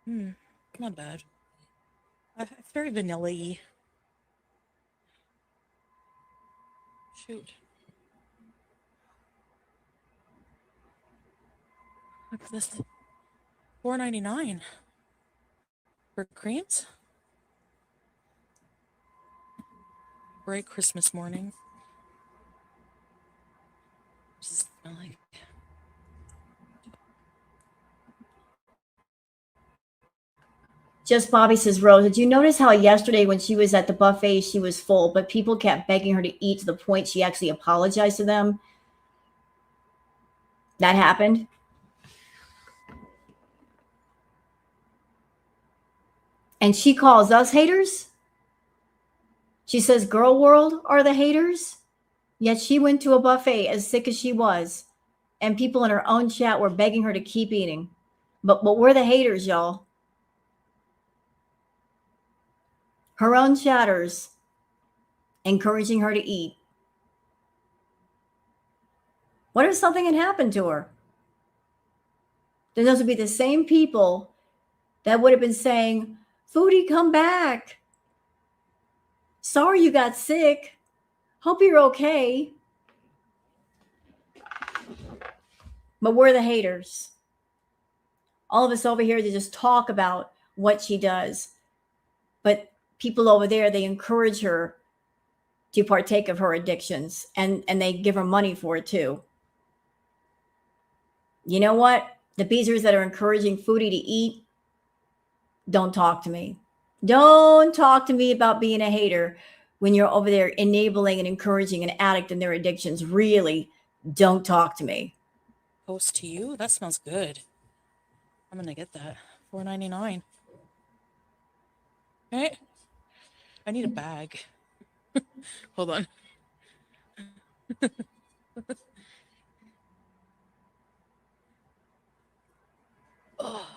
Not bad. It's very vanilla-y. Shoot. What's this? $4.99 for creams. Bright Christmas morning. What does it smell like? Just Bobby says, Rose, did you notice how yesterday when she was at the buffet, she was full, but people kept begging her to eat to the point she actually apologized to them? That happened. And she calls us haters. She says, girl world are the haters. Yet she went to a buffet as sick as she was. And people in her own chat were begging her to keep eating. But we're the haters, y'all. Her own chatters encouraging her to eat. What if something had happened to her? Then those would be the same people that would have been saying, Foodie, come back. Sorry you got sick. Hope you're okay. But we're the haters. All of us over here to just talk about what she does. But people over there, they encourage her to partake of her addictions, and they give her money for it too. You know what? The beezers that are encouraging Foodie to eat, don't talk to me. Don't talk to me about being a hater when you're over there enabling and encouraging an addict in their addictions. Really, don't talk to me. Post to you? That smells good. I'm gonna get that. $4.99. Right? I need a bag. Hold on. Oh.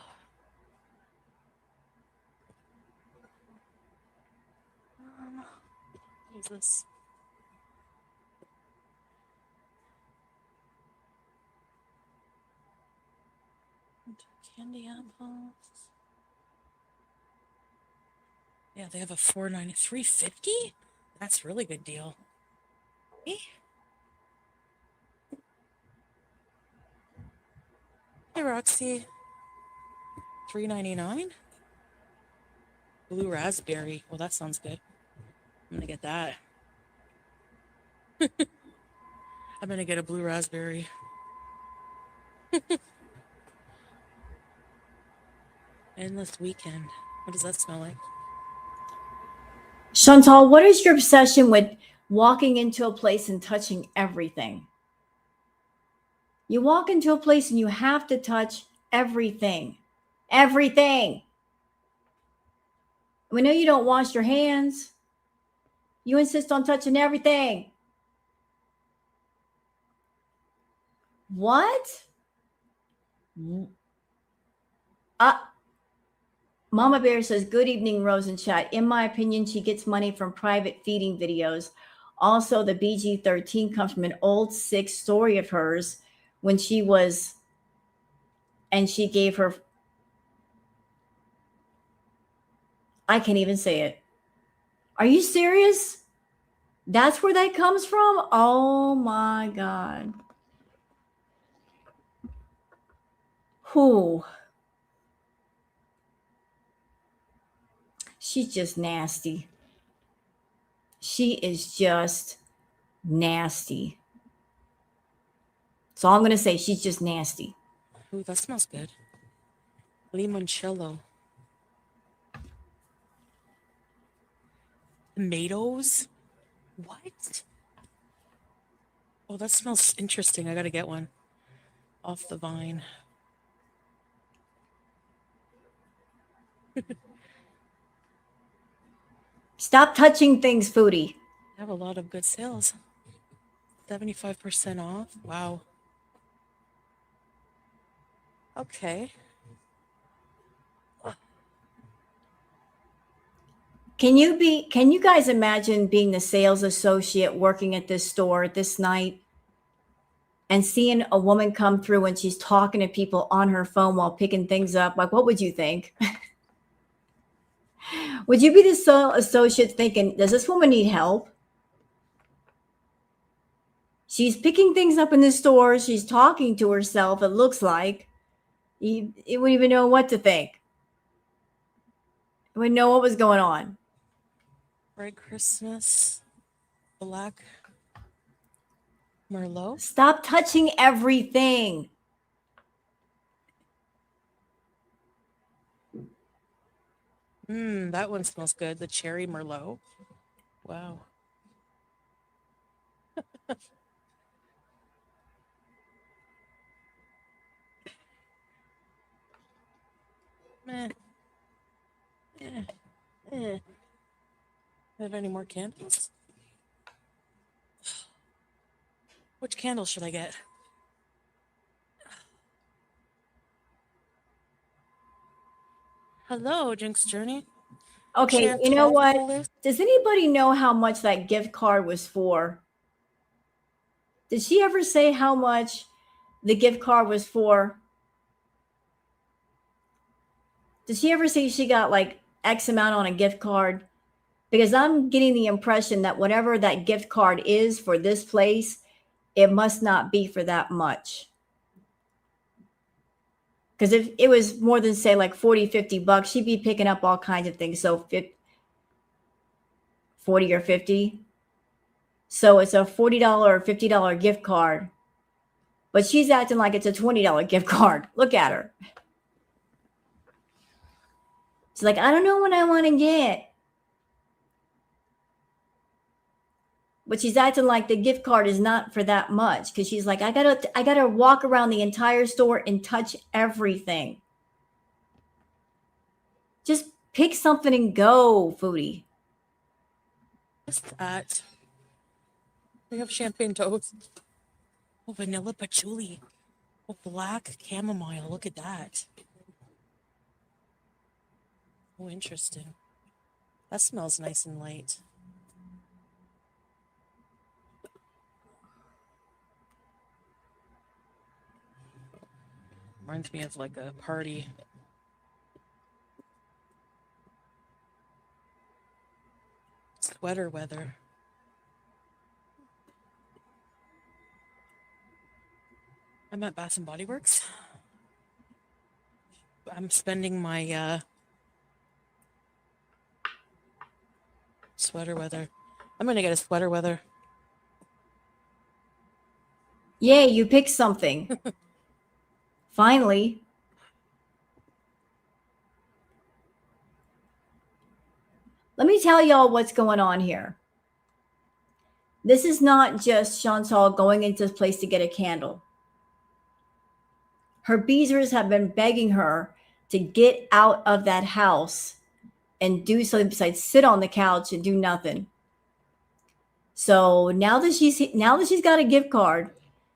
What is this? Candy apples. Yeah, they have a $4.90, $3.50. That's a really good deal. Eh? Hey, Roxy. $3.99. Blue raspberry. Well, that sounds good. I'm gonna get that. I'm gonna get a blue raspberry. Endless weekend. What does that smell like? Chantal, what is your obsession with walking into a place and touching everything? You walk into a place and you have to touch everything. Everything. We know you don't wash your hands. You insist on touching everything. What? Mama Bear says, good evening, Rose and Chat. In my opinion, she gets money from private feeding videos. Also, the BG-13 comes from an old sick story of hers when she was, and she gave her, I can't even say it. Are you serious? That's where that comes from? Oh my God. Who? She's just nasty. She is just nasty. So I'm going to say she's just nasty. Ooh, that smells good. Limoncello. Tomatoes? What? Oh, that smells interesting. I gotta get one. Off the vine. Stop touching things, Foodie. I have a lot of good sales. 75% off. Wow. Okay. Can you guys imagine being the sales associate working at this store this night and seeing a woman come through and she's talking to people on her phone while picking things up? Like, what would you think? Would you be the sales associate thinking, does this woman need help? She's picking things up in the store. She's talking to herself, it looks like. You wouldn't even know what to think. You wouldn't know what was going on. Red Christmas. Black Merlot. Stop touching everything. That one smells good. The cherry Merlot. Wow. Meh. Have any more candles? Which candle should I get? Hello, Jinx Journey. Okay, Share you know 12 what? coolers. Does anybody know how much that gift card was for? Did she ever say how much the gift card was for? Did she ever say she got like X amount on a gift card? Because I'm getting the impression that whatever that gift card is for this place, it must not be for that much. Because if it was more than, say, like 40, 50 bucks, she'd be picking up all kinds of things. So 40 or 50. So it's a $40 or $50 gift card. But she's acting like it's a $20 gift card. Look at her. She's like, I don't know what I want to get. But she's acting like the gift card is not for that much. Because she's like, I gotta walk around the entire store and touch everything. Just pick something and go, Foodie. What's that? They have champagne toast. Oh, vanilla patchouli. Oh, black chamomile. Look at that. Oh, interesting. That smells nice and light. Reminds me of like a party. Sweater weather. I'm at Bath and Body Works. I'm spending my sweater weather. I'm gonna get a sweater weather. Yay, you picked something. Finally. Let me tell y'all what's going on here. This is not just Chantal going into this place to get a candle. Her beezers have been begging her to get out of that house and do something besides sit on the couch and do nothing. So now that she's got a gift card,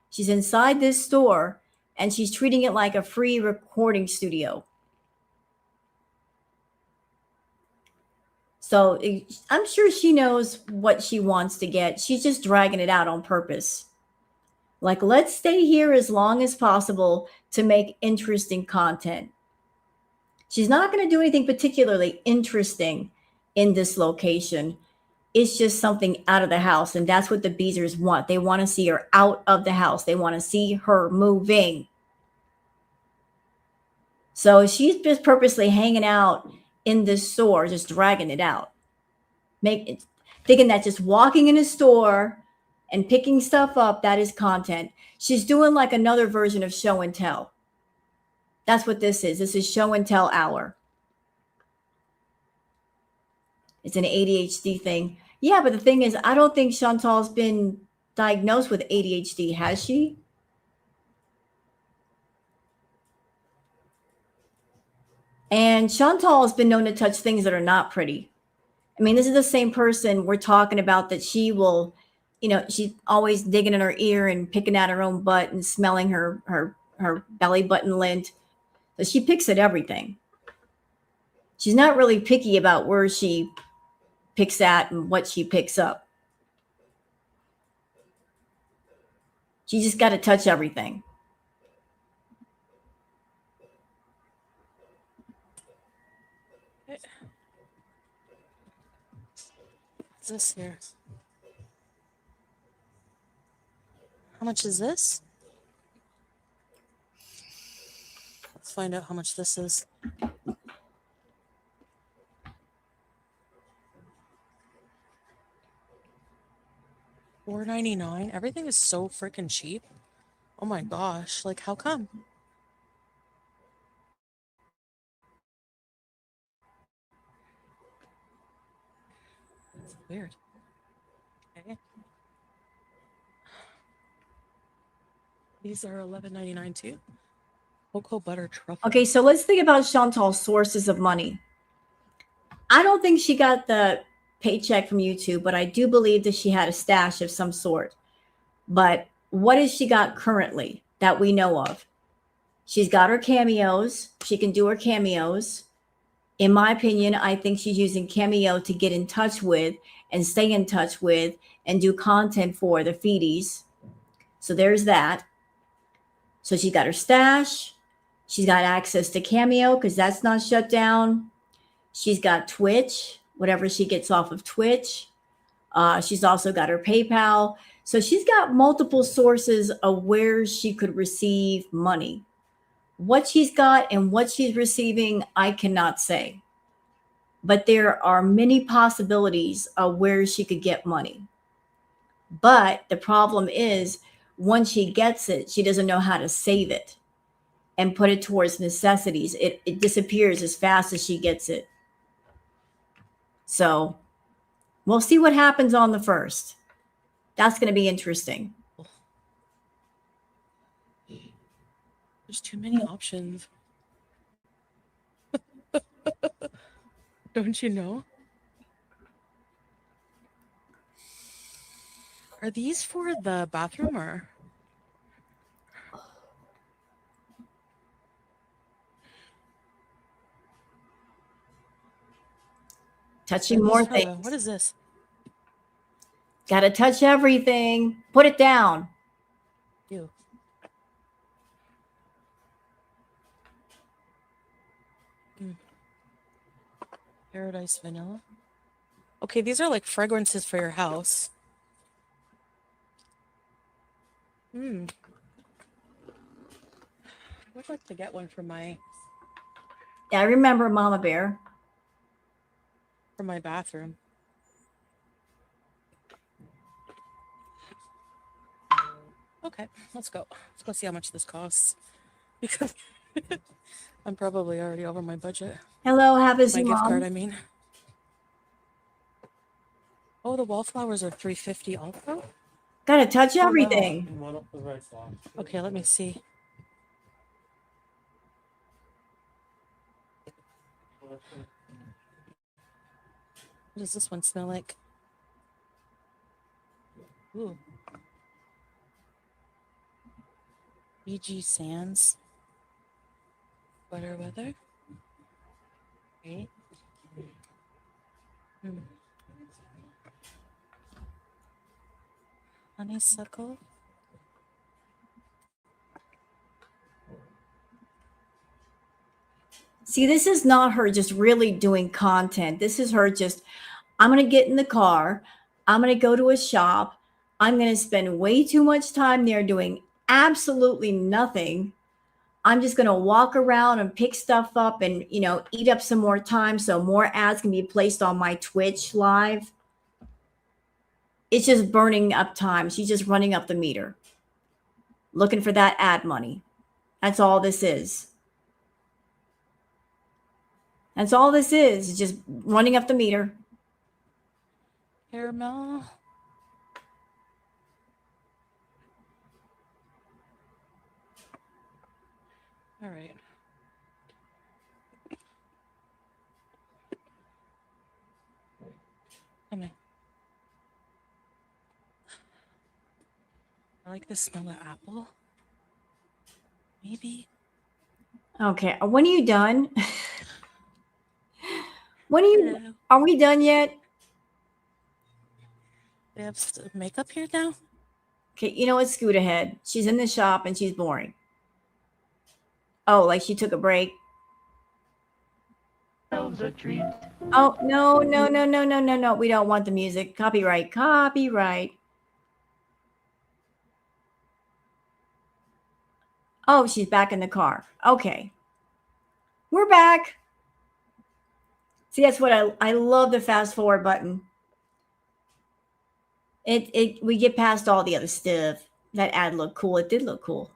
she's inside this store and she's treating it like a free recording studio. So I'm sure she knows what she wants to get. She's just dragging it out on purpose. Like, let's stay here as long as possible to make interesting content. She's not going to do anything particularly interesting in this location. It's just something out of the house. And that's what the Beezers want. They want to see her out of the house. They want to see her moving. So she's just purposely hanging out in this store, just dragging it out. Thinking that just walking in a store and picking stuff up, that is content. She's doing like another version of show and tell. That's what this is. This is show and tell hour. It's an ADHD thing. Yeah, but the thing is, I don't think Chantal's been diagnosed with ADHD, has she? And Chantal has been known to touch things that are not pretty. I mean, this is the same person we're talking about that she will, she's always digging in her ear and picking at her own butt and smelling her belly button lint. So she picks at everything. She's not really picky about where she picks at and what she picks up. She just got to touch everything. What's this here? How much is this? Let's find out how much this is. $4.99. Everything is so freaking cheap. Oh my gosh! Like, how come? It's weird. Okay. These are $11.99 too. Cocoa butter truffle. Okay, so let's think about Chantal's sources of money. I don't think she got the paycheck from YouTube, but I do believe that she had a stash of some sort. But what has she got currently that we know of? She's got her cameos. She can do her cameos. In my opinion, I think she's using Cameo to get in touch with and stay in touch with and do content for the feedies. So there's that. So she's got her stash. She's got access to Cameo because that's not shut down. She's got Twitch, whatever she gets off of Twitch. She's also got her PayPal. So she's got multiple sources of where she could receive money. What she's got and what she's receiving, I cannot say. But there are many possibilities of where she could get money. But the problem is, once she gets it, she doesn't know how to save it and put it towards necessities. It disappears as fast as she gets it. So we'll see what happens on the 1st. That's going to be interesting. There's too many options. Don't you know? Are these for the bathroom or? Touching more What things. is this? Got to touch everything. Put it down. Ew. Paradise vanilla. Okay, these are like fragrances for your house. I would like to get one for my Yeah, I remember Mama Bear. bathroom. Okay, let's go. Let's go see how much this costs. Because I'm probably already over my budget. Hello, how is My you, gift card, Mom? I mean. Oh, the wallflowers are $3.50 also? Gotta touch Oh, wow. everything. Okay, let me see. What does this one smell like? Ooh. BG Sands. Butter weather. Okay. Honeysuckle. See, this is not her just really doing content. This is her just, I'm going to get in the car. I'm going to go to a shop. I'm going to spend way too much time there doing absolutely nothing. I'm just going to walk around and pick stuff up and, eat up some more time so more ads can be placed on my Twitch live. It's just burning up time. She's just running up the meter, looking for that ad money. That's all this is. That's all this is just running up the meter. Caramel. All right. Come on. I like the smell of apple. Maybe. Okay. When are you done? Are we done yet? They have makeup here now? Okay. You know what? Scoot ahead. She's in the shop and she's boring. Oh, like she took a break. Oh, no. We don't want the music. Copyright. Oh, she's back in the car. Okay. We're back. See, that's what I love the fast forward button. We get past all the other stuff. That ad looked cool. It did look cool.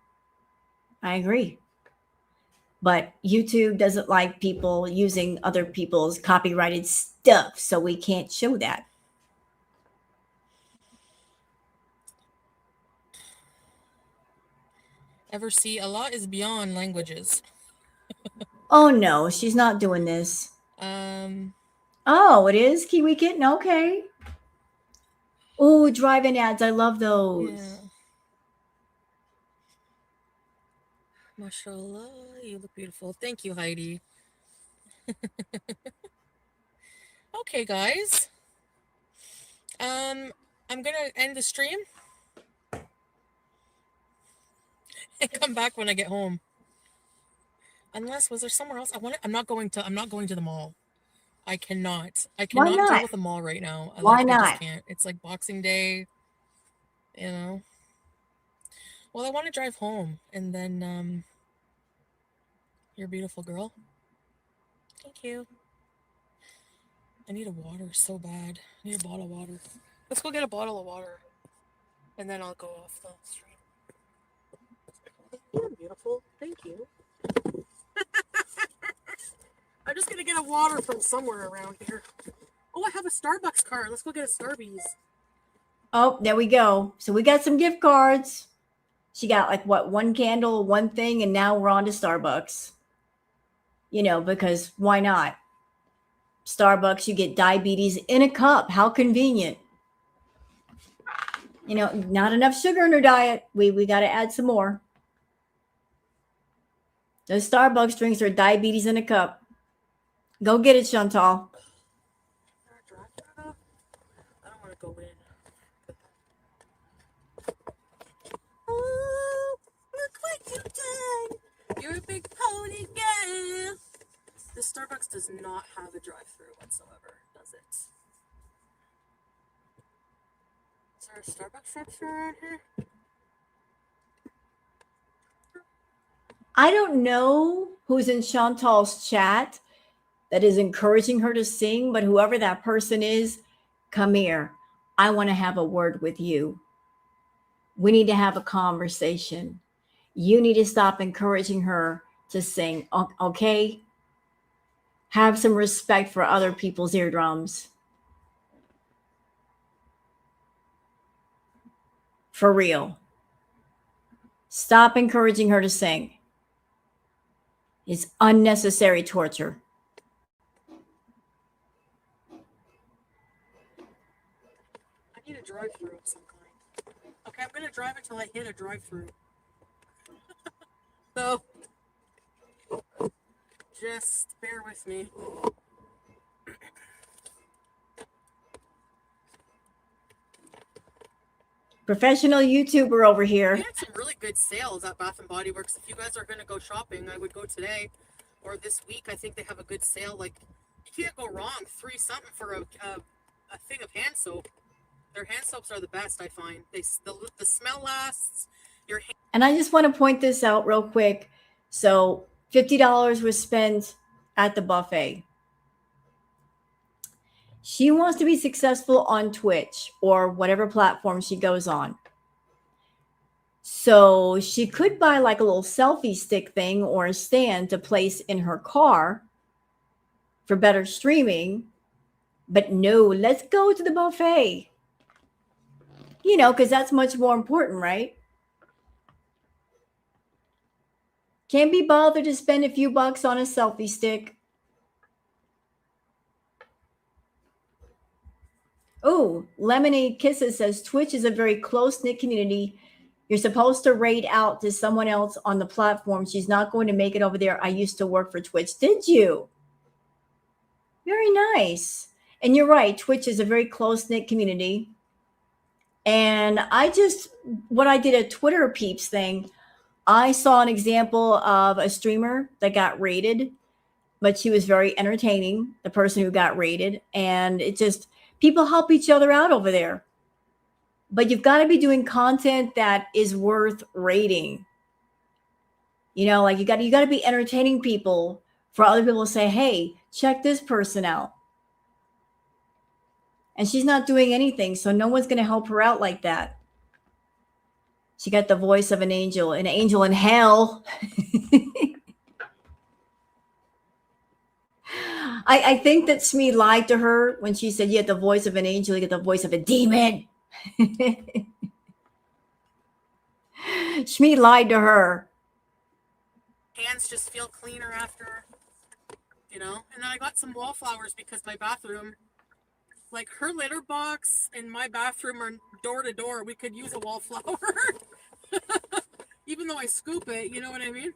I agree. But YouTube doesn't like people using other people's copyrighted stuff, so we can't show that. Ever see a lot is beyond languages. Oh no, she's not doing this. Oh, it is Kiwi Kitten. Okay. Oh, drive-in ads. I love those. Yeah. Mashallah, you look beautiful. Thank you, Heidi. Okay, guys. I'm gonna end the stream and come back when I get home. Unless, was there somewhere else? I'm not going to the mall. I cannot Why not? deal with the mall right now. Why I not? just can't. It's like Boxing Day, Well, I want to drive home and then you're a beautiful girl. Thank you. I need a water so bad. I need a bottle of water. Let's go get a bottle of water. And then I'll go off the stream. You're beautiful. Thank you. I'm just gonna get a water from somewhere around here. Oh, I have a Starbucks card. Let's go get a Starbies. Oh, there we go. So we got some gift cards. She got like what, one candle, one thing, and now we're on to Starbucks. Because why not? Starbucks, you get diabetes in a cup. How convenient. Not enough sugar in her diet. We got to add some more. Those Starbucks drinks are diabetes in a cup. Go get it, Chantal. I don't want to go in. Oh, look what you've done. You're a big pony girl. This Starbucks does not have a drive-through whatsoever, does it? Is there a Starbucks drive-through around here? I don't know who's in Chantal's chat that is encouraging her to sing, but whoever that person is, come here. I want to have a word with you. We need to have a conversation. You need to stop encouraging her to sing, okay? Have some respect for other people's eardrums. For real. Stop encouraging her to sing. It's unnecessary torture. I need a drive-through of some kind. Okay, I'm gonna drive until I hit a drive-through. So, just bear with me. Professional YouTuber over We here. had some really good sales at Bath and Body Works. If you guys are gonna go shopping, I would go today or this week. I think they have a good sale. Like, you can't go wrong. $3 something for a thing of hand soap. Their hand soaps are the best, I find. The smell lasts. Your hand. And I just want to point this out real quick. So $50 was spent at the buffet. She wants to be successful on Twitch or whatever platform she goes on. So she could buy like a little selfie stick thing or a stand to place in her car for better streaming. But no, let's go to the buffet. You know, because that's much more important, right? Can't be bothered to spend a few bucks on a selfie stick. Oh, Lemonade Kisses says Twitch is a very close-knit community. You're supposed to raid out to someone else on the platform. She's not going to make it over there. I used to work for Twitch. Did you? Very nice. And you're right. Twitch is a very close-knit community. And when I did a Twitter peeps thing, I saw an example of a streamer that got raided, but she was very entertaining, the person who got raided. And it just, people help each other out over there. But you've got to be doing content that is worth rating. You know, like you got to be entertaining people for other people to say, hey, check this person out. And she's not doing anything, so no one's going to help her out like that. She got the voice of an angel in hell. I think that Smee lied to her when she said you had the voice of an angel, you get the voice of a demon. Smee lied to her. Hands just feel cleaner after, you know. And then I got some wallflowers because my bathroom, like her litter box and my bathroom are door to door. We could use a wallflower. Even though I scoop it, you know what I mean?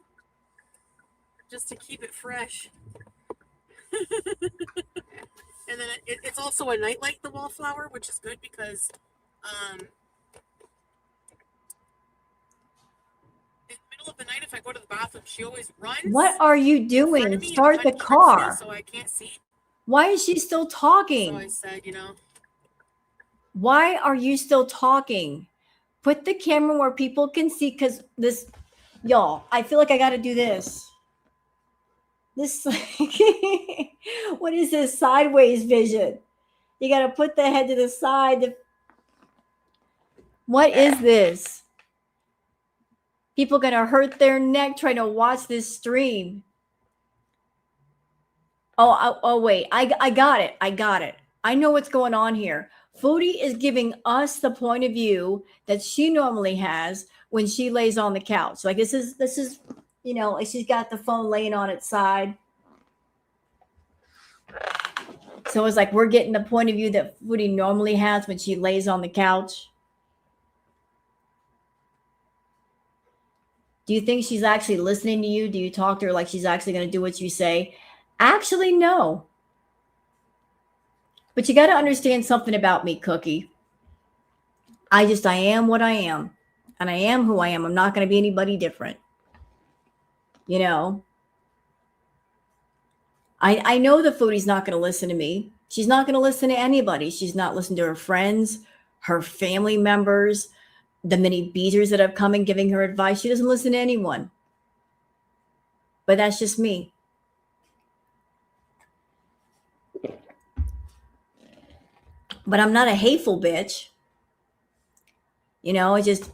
Just to keep it fresh. And then it's also a nightlight, the wallflower, which is good because in the middle of the night, if I go to the bathroom, she always runs. What are you doing? Start the car. So I can't see. Why is she still talking? So I said, you know. Why are you still talking? Put the camera where people can see, because this, y'all, I feel like I got to do this. This, what is this sideways vision? You got to put the head to the side. What is this? People going to hurt their neck trying to watch this stream. Oh, wait. I got it. I know what's going on here. Foodie is giving us the point of view that she normally has when she lays on the couch. Like this is, you know, like she's got the phone laying on its side. So it's like we're getting the point of view that Foodie normally has when she lays on the couch. Do you think she's actually listening to you? Do you talk to her like she's actually going to do what you say? Actually, no. But you got to understand something about me, Cookie. I am what I am. And I am who I am. I'm not going to be anybody different. You know? I know the foodie's not going to listen to me. She's not going to listen to anybody. She's not listening to her friends, her family members, the many beaters that have come and giving her advice. She doesn't listen to anyone. But that's just me. But I'm not a hateful bitch. You know, it's just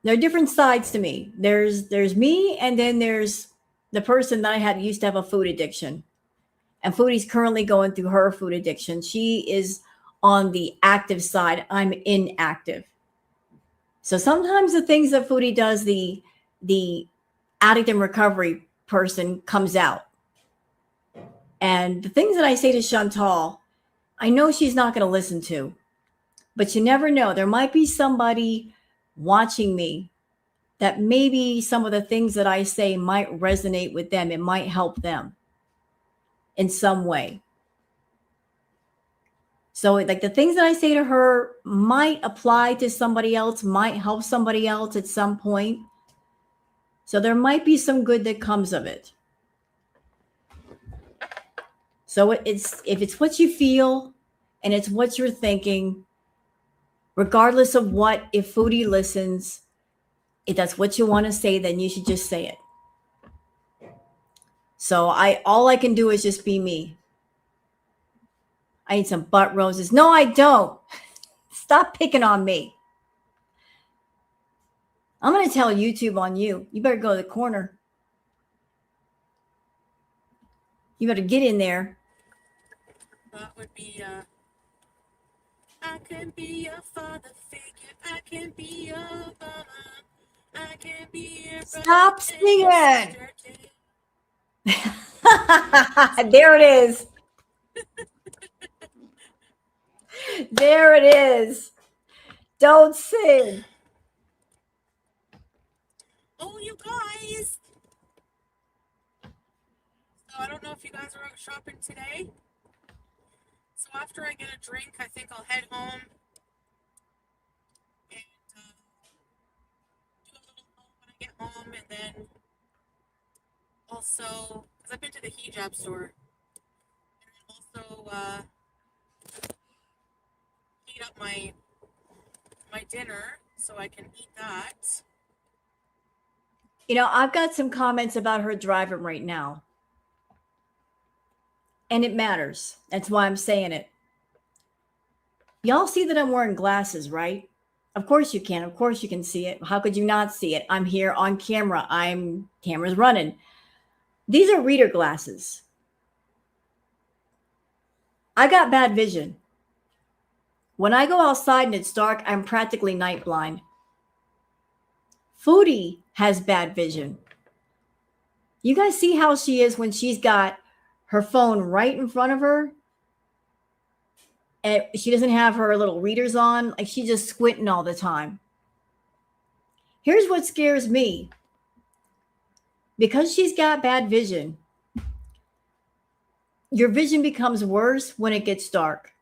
there are different sides to me. There's me, and then there's the person that I had used to have a food addiction. And Foodie's currently going through her food addiction. She is on the active side. I'm inactive. So sometimes the things that Foodie does, the addict and recovery person comes out. And the things that I say to Chantal, I know she's not going to listen to, but you never know. There might be somebody watching me that maybe some of the things that I say might resonate with them. It might help them in some way. So like the things that I say to her might apply to somebody else, might help somebody else at some point. So there might be some good that comes of it. So it's if it's what you feel and it's what you're thinking, regardless of what, if Foodie listens, if that's what you want to say, then you should just say it. So all I can do is just be me. I need some butt roses. No, I don't. Stop picking on me. I'm going to tell YouTube on you. You better go to the corner. You better get in there. That would be, I can be your father figure. I can be your mama. I can be your Stop brother and singing. your sister too. There it is. There it is. Don't sing. Oh, you guys. So I don't know if you guys are out shopping today. So after I get a drink, I think I'll head home and do a little haul when I get home, and then also, because I've been to the hijab store, and then also heat up my dinner so I can eat that. You know, I've got some comments about her driving right now. And it matters. That's why I'm saying it. Y'all see that I'm wearing glasses, right? Of course you can. Of course you can see it. How could you not see it? I'm here on camera. Camera's running. These are reader glasses. I got bad vision. When I go outside and it's dark, I'm practically night blind. Foodie has bad vision. You guys see how she is when she's got her phone right in front of her and she doesn't have her little readers on, like she's just squinting all the time. Here's what scares me. Because she's got bad vision, your vision becomes worse when it gets dark.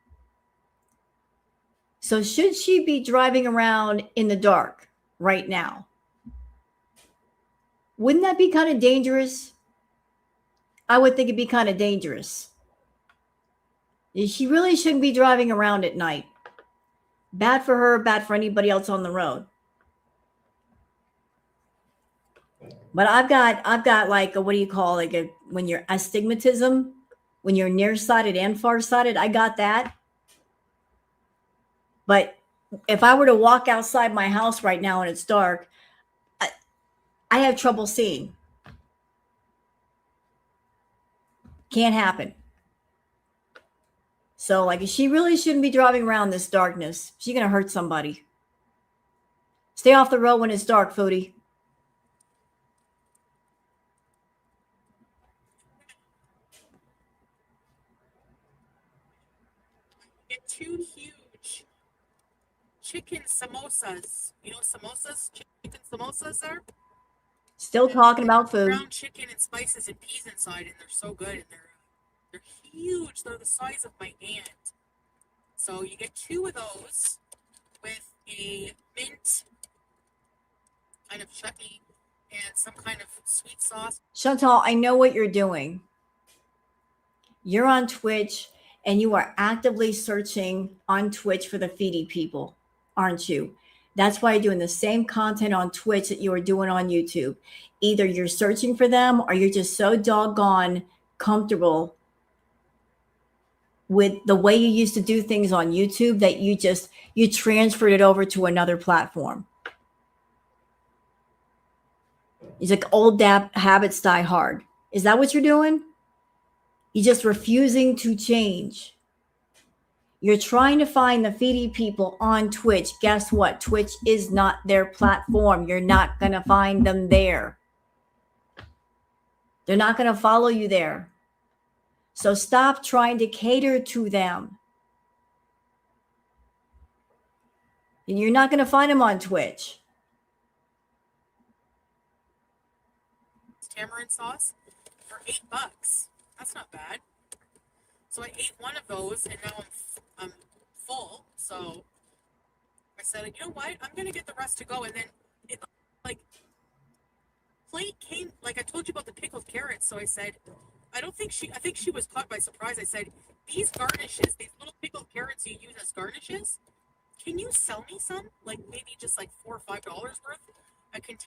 So should she be driving around in the dark right now? Wouldn't that be kind of dangerous? I would think it'd be kind of dangerous. She really shouldn't be driving around at night. Bad for her, bad for anybody else on the road. But I've got like a, what do you call like a, when you're astigmatism, when you're nearsighted and farsighted, I got that. But if I were to walk outside my house right now and it's dark, I have trouble seeing. Can't happen. So like she really shouldn't be driving around this darkness. She's going to hurt somebody. Stay off the road when it's dark, Foodie. Get 2 huge chicken samosas. You know samosas? Chicken samosas are? Still talking about food. Ground chicken and spices and peas inside, and they're so good. And they're huge. They're the size of my hand. So you get 2 of those with a mint kind of chutney and some kind of sweet sauce. Chantal, I know what you're doing. You're on Twitch and you are actively searching on Twitch for the Foodie people, aren't you? That's why you're doing the same content on Twitch that you are doing on YouTube. Either you're searching for them or you're just so doggone comfortable with the way you used to do things on YouTube that you transferred it over to another platform. It's like old habits die hard. Is that what you're doing? You're just refusing to change. You're trying to find the Foodie people on Twitch. Guess what? Twitch is not their platform. You're not going to find them there. They're not going to follow you there. So stop trying to cater to them. And you're not going to find them on Twitch. Tamarind sauce for $8. That's not bad. So I ate one of those, and now I'm full. So I said, you know what? I'm gonna get the rest to go. And then it like plate came, like I told you about the pickled carrots. So I said, I think she was caught by surprise. I said, these garnishes, these little pickled carrots you use as garnishes, can you sell me some? Like maybe just like $4 or $5 worth.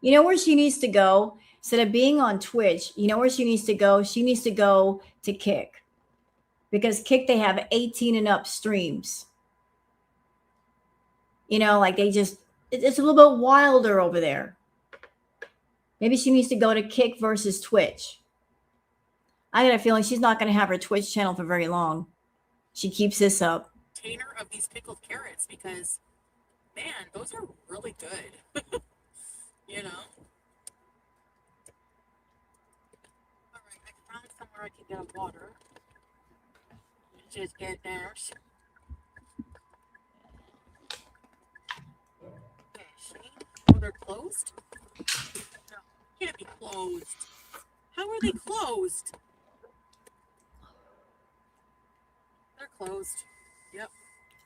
You know where she needs to go? Instead of being on Twitch, you know where she needs to go? She needs to go to Kick. Because Kick, they have 18 and up streams. You know, like it's a little bit wilder over there. Maybe she needs to go to Kick versus Twitch. I got a feeling she's not going to have her Twitch channel for very long. She keeps this up. Container of these pickled carrots because, man, those are really good. You know? All right, I found somewhere I can get a water. Just get there. Okay, oh, they're closed? No, can't be closed. How are they closed? They're closed. Yep.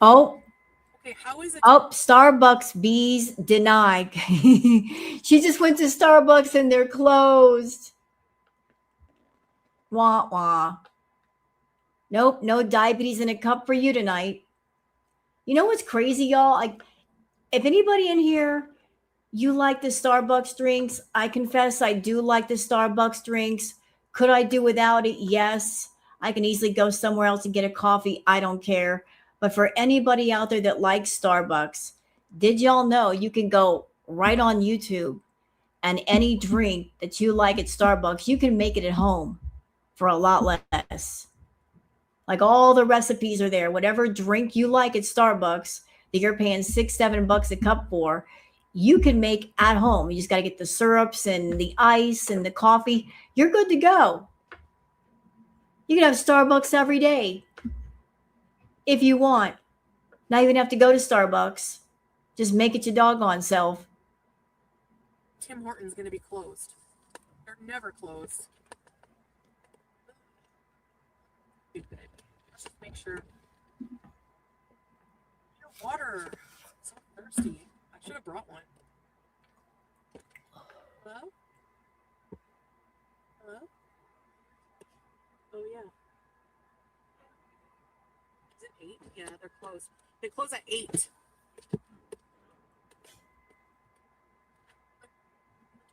Oh. Okay, how is it? Oh, Starbucks bees denied. She just went to Starbucks and they're closed. Wah, wah. Nope, no diabetes in a cup for you tonight. You know what's crazy, y'all? Like, if anybody in here, you like the Starbucks drinks, I confess I do like the Starbucks drinks. Could I do without it? Yes. I can easily go somewhere else and get a coffee. I don't care. But for anybody out there that likes Starbucks, did y'all know you can go right on YouTube and any drink that you like at Starbucks, you can make it at home for a lot less. Like all the recipes are there. Whatever drink you like at Starbucks that you're paying $6-7 a cup for, you can make at home. You just got to get the syrups and the ice and the coffee. You're good to go. You can have Starbucks every day if you want. Not even have to go to Starbucks. Just make it your doggone self. Tim Hortons going to be closed. They're never closed. Stupid. Let's just make sure. Your water. I'm so thirsty. I should have brought one. Hello? Hello? Oh, yeah. Is it 8? Yeah, they're closed. They close at 8. The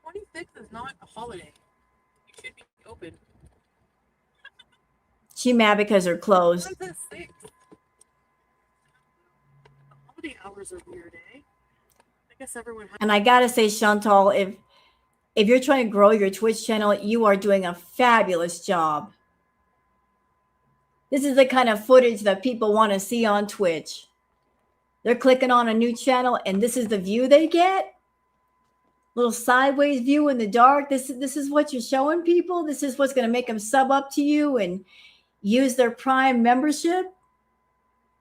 26th is not a holiday. You should be open. She mad because they're closed. When's the 6th? The holiday hours are weird, eh? I guess everyone has. And I gotta say, Chantal, if you're trying to grow your Twitch channel, you are doing a fabulous job. This is the kind of footage that people want to see on Twitch. They're clicking on a new channel, and this is the view they get. Little sideways view in the dark. This is what you're showing people. This is what's going to make them sub up to you and use their Prime membership.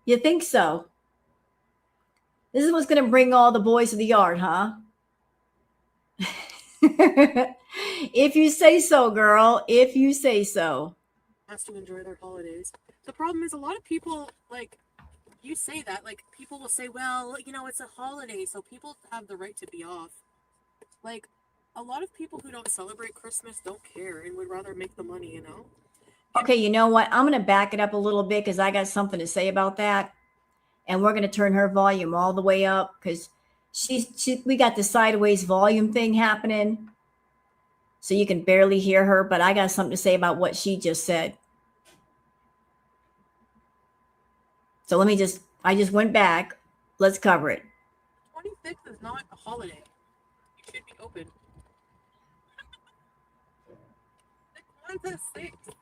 You think so? This is what's going to bring all the boys to the yard, huh? If you say so, girl. If you say so. Has to enjoy their holidays. The problem is a lot of people, like, you say that, like, people will say, well, you know, it's a holiday, so people have the right to be off. Like, a lot of people who don't celebrate Christmas don't care and would rather make the money, you know? Okay, you know what? I'm going to back it up a little bit because I got something to say about that. And we're going to turn her volume all the way up because we got the sideways volume thing happening. So you can barely hear her, but I got something to say about what she just said. So I just went back. Let's cover it. 25th is not a holiday. You should be open. When's the 6th?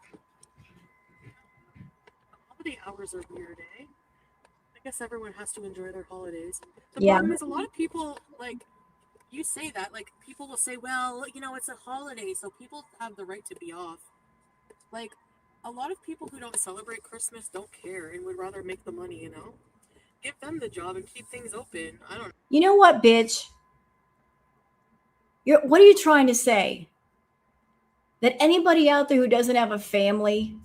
Holiday hours are weird, eh? I guess everyone has to enjoy their holidays. The problem is a lot of people, like, you say that, like, people will say, well, you know, it's a holiday, so people have the right to be off. Like, a lot of people who don't celebrate Christmas don't care and would rather make the money, you know? Give them the job and keep things open. I don't know. You know what, bitch? What are you trying to say? That anybody out there who doesn't have a family,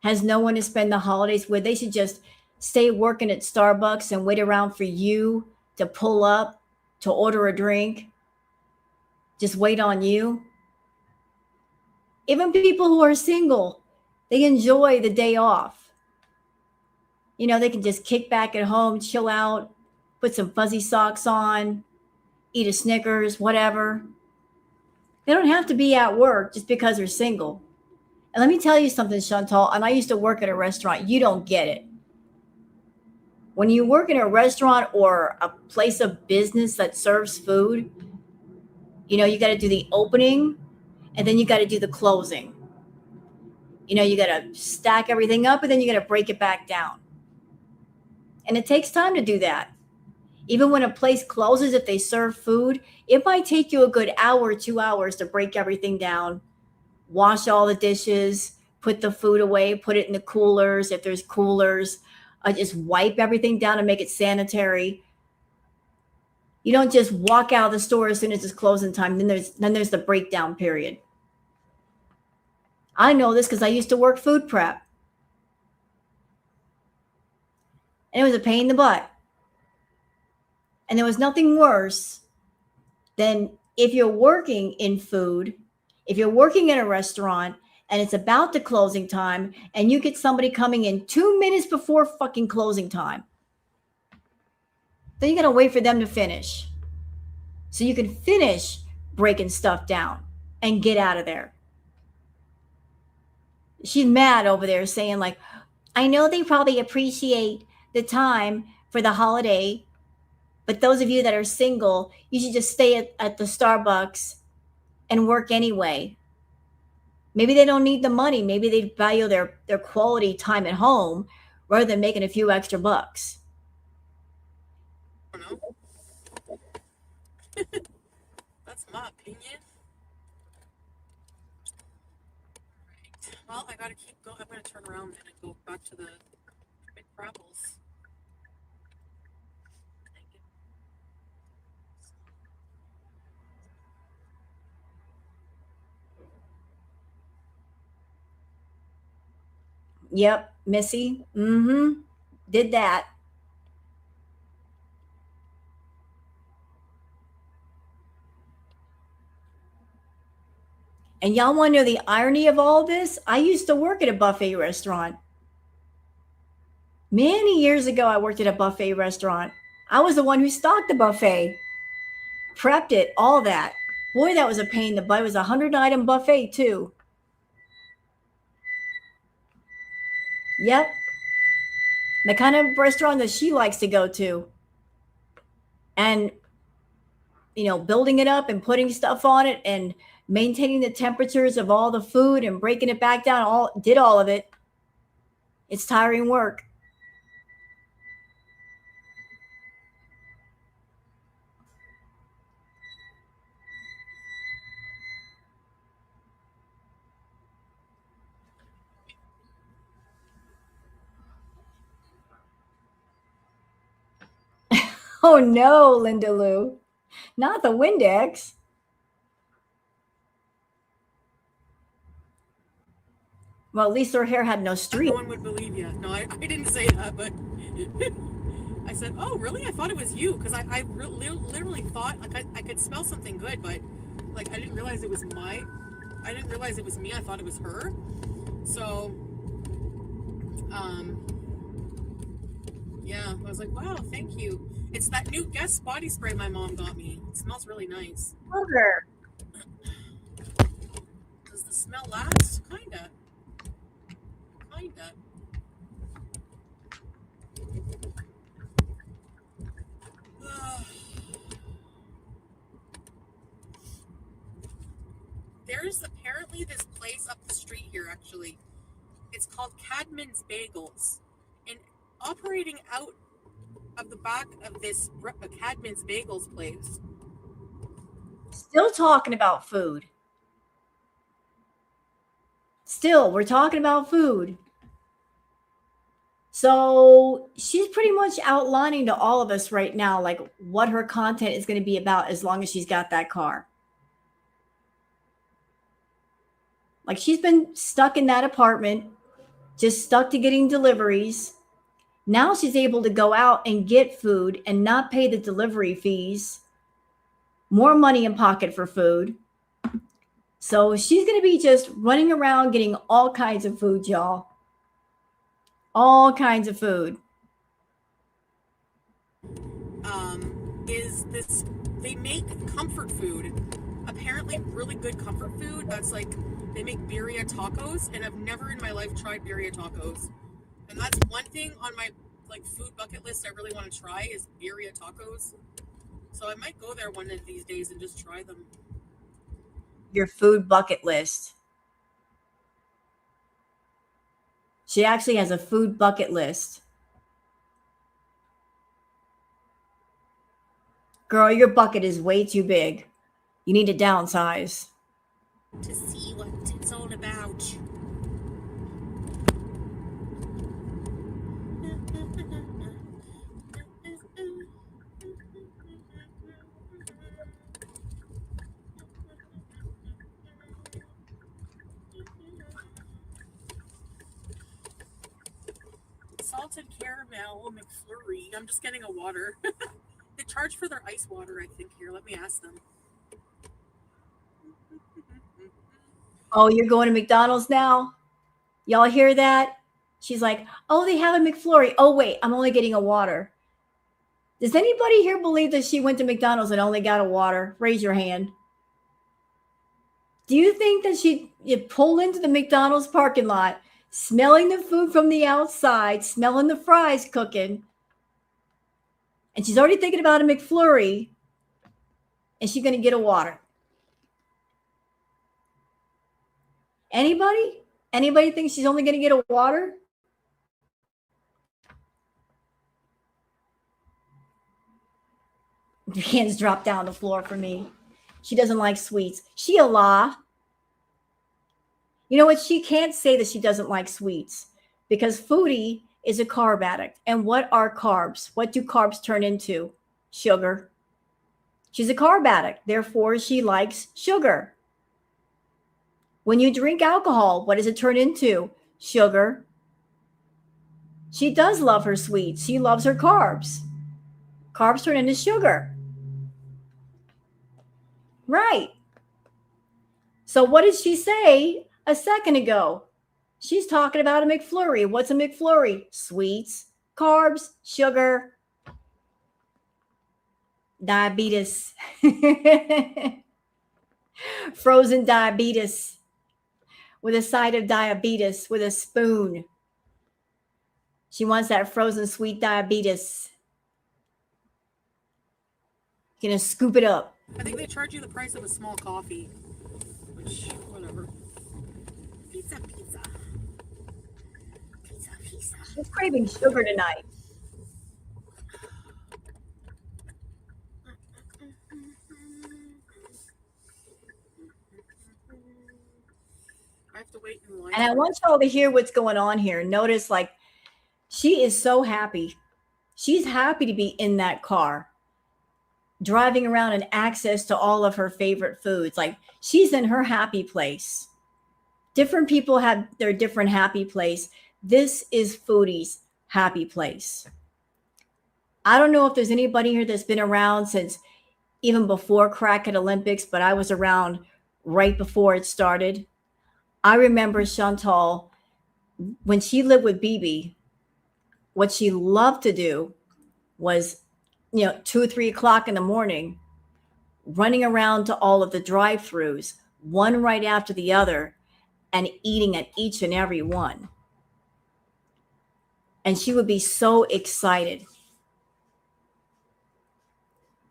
has no one to spend the holidays with, they should just stay working at Starbucks and wait around for you to pull up, to order a drink, just wait on you. Even people who are single, they enjoy the day off. You know, they can just kick back at home, chill out, put some fuzzy socks on, eat a Snickers, whatever. They don't have to be at work just because they're single. And let me tell you something, Chantal, and I used to work at a restaurant. You don't get it. When you work in a restaurant or a place of business that serves food, you know, you got to do the opening and then you got to do the closing. You know, you got to stack everything up and then you got to break it back down. And it takes time to do that. Even when a place closes, if they serve food, it might take you a good hour or 2 hours to break everything down, wash all the dishes, put the food away, put it in the coolers if there's coolers, just wipe everything down and make it sanitary. You don't just walk out of the store as soon as it's closing time. Then there's the breakdown period. I know this because I used to work food prep. And it was a pain in the butt. And there was nothing worse than if you're working in food, if you're working in a restaurant and it's about the closing time and you get somebody coming in 2 minutes before fucking closing time. Then you got to wait for them to finish. So you can finish breaking stuff down and get out of there. She's mad over there saying like, I know they probably appreciate the time for the holiday, but those of you that are single, you should just stay at the Starbucks and work anyway. Maybe they don't need the money. Maybe they value their quality time at home rather than making a few extra bucks. I don't know. That's my opinion. Right. Well, I gotta keep going. I'm gonna turn around and go back to the McFrapples. Yep, Missy. Did that. And y'all want to know the irony of all this? I used to work at a buffet restaurant. Many years ago, I worked at a buffet restaurant. I was the one who stocked the buffet, prepped it, all that. Boy, that was a pain in the butt. It was a 100-item buffet, too. Yep. The kind of restaurant that she likes to go to. And, you know, building it up and putting stuff on it and maintaining the temperatures of all the food and breaking it back down, did all of it. It's tiring work. Oh no, Linda Lou. Not the Windex. Well, at least her hair had no streak. No one would believe you. No, I didn't say that, but I said, oh, really? I thought it was you because I literally thought like I could smell something good, but like I didn't realize it was me. I thought it was her. So, yeah, I was like, wow, thank you. It's that new Guess body spray my mom got me. It smells really nice. Sugar. Does the smell last? Kinda. There's apparently this place up the street here, actually. It's called Cadman's Bagels. And operating out of the back of this Cadman's Bagels place. Still talking about food. Still, we're talking about food. So she's pretty much outlining to all of us right now, like what her content is going to be about as long as she's got that car. Like she's been stuck in that apartment, just stuck to getting deliveries. Now she's able to go out and get food and not pay the delivery fees. More money in pocket for food. So she's going to be just running around getting all kinds of food, y'all. All kinds of food. Is this, they make comfort food. Apparently really good comfort food. That's like, they make birria tacos, and I've never in my life tried birria tacos. And that's one thing on my like food bucket list I really want to try is birria tacos. So I might go there one of these days and just try them. Your food bucket list. She actually has a food bucket list. Girl, your bucket is way too big. You need to downsize. To see what it's all about. Salted caramel McFlurry. I'm just getting a water. They charge for their ice water, I think. Here, let me ask them. Oh, you're going to McDonald's now? Y'all hear that? She's like, oh, they have a McFlurry. Oh, wait, I'm only getting a water. Does anybody here believe that she went to McDonald's and only got a water? Raise your hand. Do you think that you pull into the McDonald's parking lot, smelling the food from the outside, smelling the fries cooking, and she's already thinking about a McFlurry, and she's going to get a water? Anybody? Anybody think she's only going to get a water? The hands drop down the floor for me. She doesn't like sweets. She a lie. You know what? She can't say that she doesn't like sweets because Foodie is a carb addict. And what are carbs? What do carbs turn into? Sugar. She's a carb addict. Therefore, she likes sugar. When you drink alcohol, what does it turn into? Sugar. She does love her sweets. She loves her carbs. Carbs turn into sugar. Right. So what did she say a second ago? She's talking about a McFlurry. What's a McFlurry? Sweets, carbs, sugar, diabetes, frozen diabetes with a side of diabetes with a spoon. She wants that frozen sweet diabetes. Gonna scoop it up. I think they charge you the price of a small coffee. Which, whatever. Pizza. She's craving sugar tonight. I have to wait in line. And I want y'all to hear what's going on here. Notice, like, she is so happy. She's happy to be in that car, driving around and access to all of her favorite foods. Like, she's in her happy place. Different people have their different happy place. This is Foodie's happy place. I don't know if there's anybody here that's been around since even before Crackhead Olympics, but I was around right before it started. I remember Chantal when she lived with BB, what she loved to do was, 2 or 3 o'clock in the morning, running around to all of the drive-throughs, one right after the other, and eating at each and every one. And she would be so excited.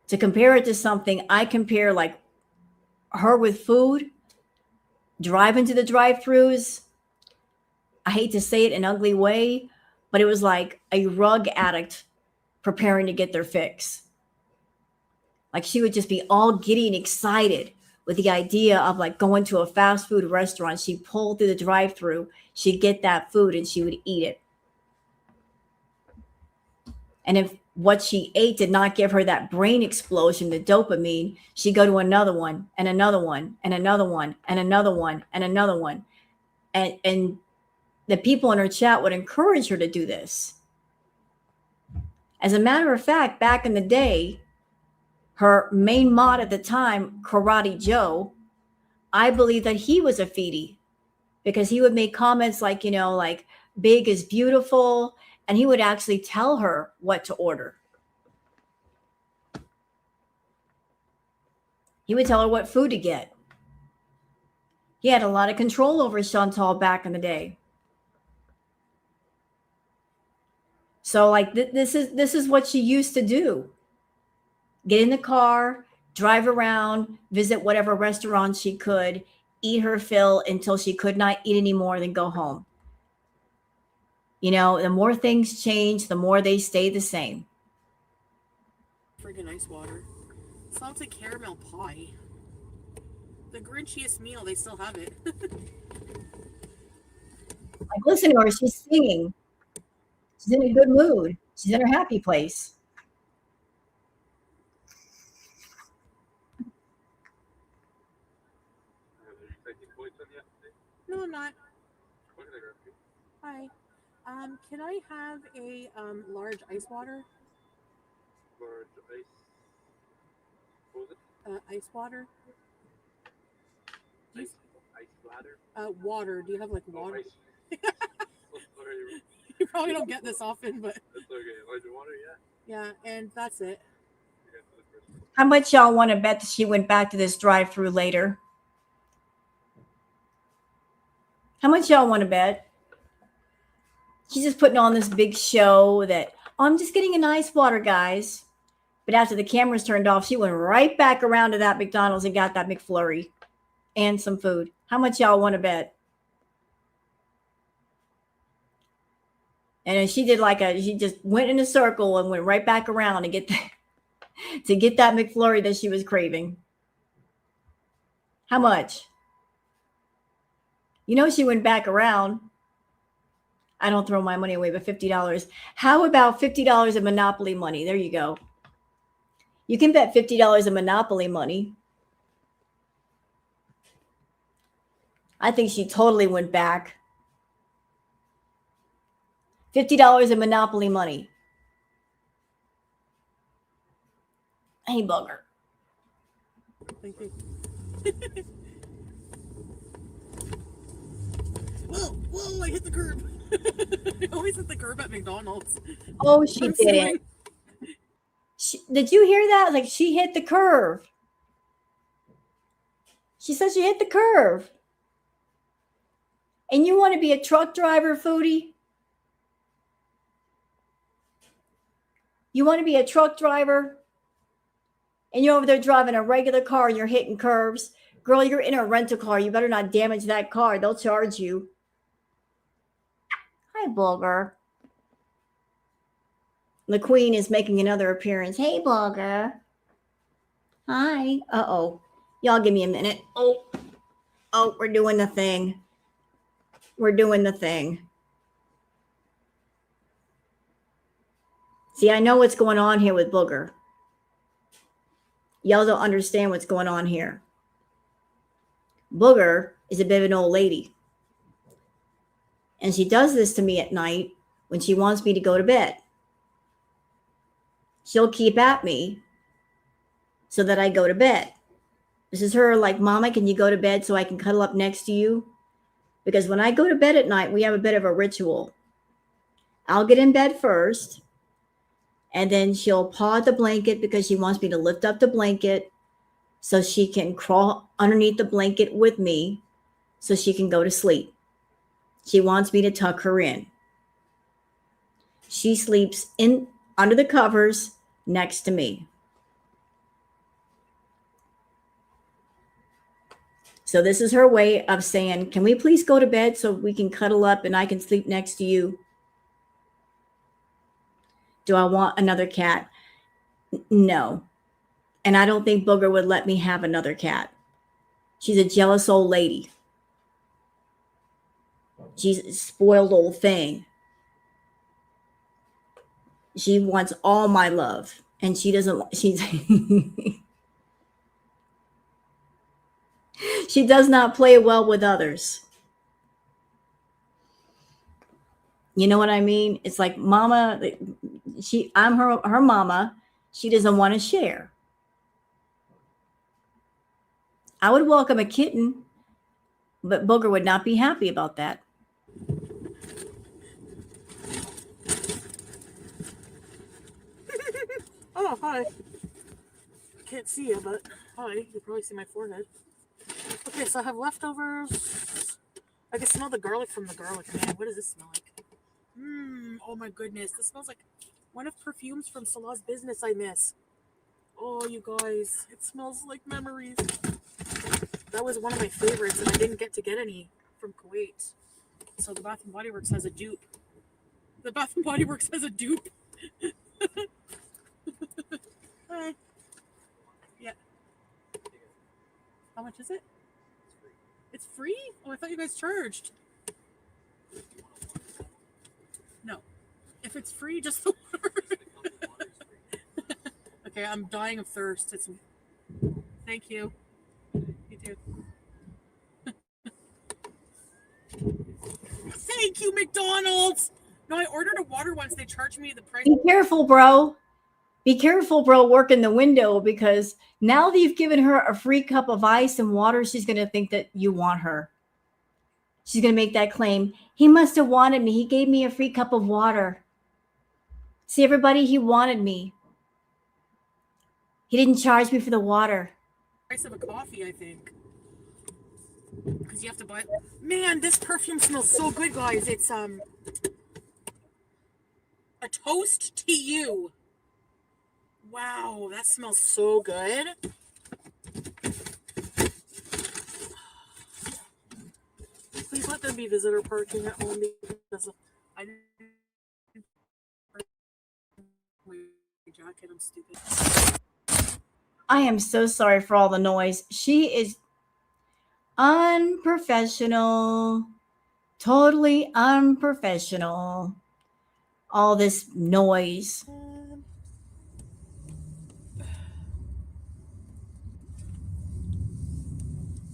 To compare it to something, I compare like her with food, driving to the drive-throughs. I hate to say it in an ugly way, but it was like a rug addict preparing to get their fix. Like she would just be all giddy and excited with the idea of like going to a fast food restaurant. She'd pull through the drive-through, she'd get that food and she would eat it. And if what she ate did not give her that brain explosion, the dopamine, she'd go to another one and another one and another one and another one and another one. And the people in her chat would encourage her to do this. As a matter of fact, back in the day, her main mod at the time, Karate Joe, I believe that he was a feedie because he would make comments like, like big is beautiful. And he would actually tell her what to order. He would tell her what food to get. He had a lot of control over Chantal back in the day. So like this is what she used to do. Get in the car, drive around, visit whatever restaurant she could, eat her fill until she could not eat anymore, then go home. The more things change, the more they stay the same. Friggin' ice water. Sounds like caramel pie. The Grinchiest meal, they still have it. Like, listen to her, she's singing. She's in a good mood. She's in her happy place. No, I'm not. Hi. Can I have a large ice water? Large ice. What was it? Ice water. Ice bladder. Water. Do you have like water? Ice. You probably don't get this often, but That's okay. Large water, yeah. yeah, and that's it. How much y'all want to bet that she went back to this drive-through later? How much y'all want to bet? She's just putting on this big show that, I'm just getting an ice water, guys. But after the cameras turned off, she went right back around to that McDonald's and got that McFlurry and some food. How much y'all want to bet? And then she did she just went in a circle and went right back around to get that McFlurry that she was craving. How much? She went back around. I don't throw my money away, but $50. How about $50 of Monopoly money? There you go. You can bet $50 of Monopoly money. I think she totally went back. $50 of Monopoly money. Hey, bugger. Thank you. Whoa, I hit the curb. I always hit the curb at McDonald's. Oh, she I'm didn't. Did you hear that? Like, she hit the curve. She said she hit the curve. And you want to be a truck driver, Foodie? You want to be a truck driver? And you're over there driving a regular car and you're hitting curves? Girl, you're in a rental car. You better not damage that car. They'll charge you. Hi, Bulger. The Queen is making another appearance. Hey, Bulger. Hi. Uh-oh. Y'all give me a minute. Oh, we're doing the thing. We're doing the thing. See, I know what's going on here with Booger. Y'all don't understand what's going on here. Booger is a bit of an old lady. And she does this to me at night when she wants me to go to bed. She'll keep at me so that I go to bed. This is her like, Mama, can you go to bed so I can cuddle up next to you? Because when I go to bed at night, we have a bit of a ritual. I'll get in bed first, and then she'll paw at the blanket because she wants me to lift up the blanket so she can crawl underneath the blanket with me so she can go to sleep. She wants me to tuck her in. She sleeps in under the covers next to me. So this is her way of saying, can we please go to bed so we can cuddle up and I can sleep next to you? Do I want another cat? No. And I don't think Booger would let me have another cat. She's a jealous old lady. She's a spoiled old thing. She wants all my love. And she doesn't, she's, she does not play well with others. You know what I mean? It's like mama, I'm her mama. She doesn't want to share. I would welcome a kitten, but Booger would not be happy about that. Oh, hi. Can't see you, but hi. You can probably see my forehead. Okay, so I have leftovers. I can smell the garlic from the garlic. Man, what does this smell like? Oh my goodness. This smells like one of perfumes from Salah's Business I miss. Oh, you guys. It smells like memories. That was one of my favorites, and I didn't get to get any from Kuwait. So the Bath & Body Works has a dupe. The Bath & Body Works has a dupe. Hi. Yeah. How much is it? It's free? Oh, I thought you guys charged. No. If it's free, just the water. Okay, I'm dying of thirst. Thank you. You too. Thank you, McDonald's. No, I ordered a water once. They charged me the price. Be careful, bro. Be careful, bro, working the window, because now that you've given her a free cup of ice and water, she's going to think that you want her. She's going to make that claim. He must have wanted me. He gave me a free cup of water. See, everybody, he wanted me. He didn't charge me for the water. Price of a coffee, I think. Because you have to buy. Man, this perfume smells so good, guys. It's a toast to you. Wow, that smells so good. Please let there be visitor parking at home because I didn't wear my jacket. I'm stupid. I am so sorry for all the noise. She is unprofessional. Totally unprofessional. All this noise.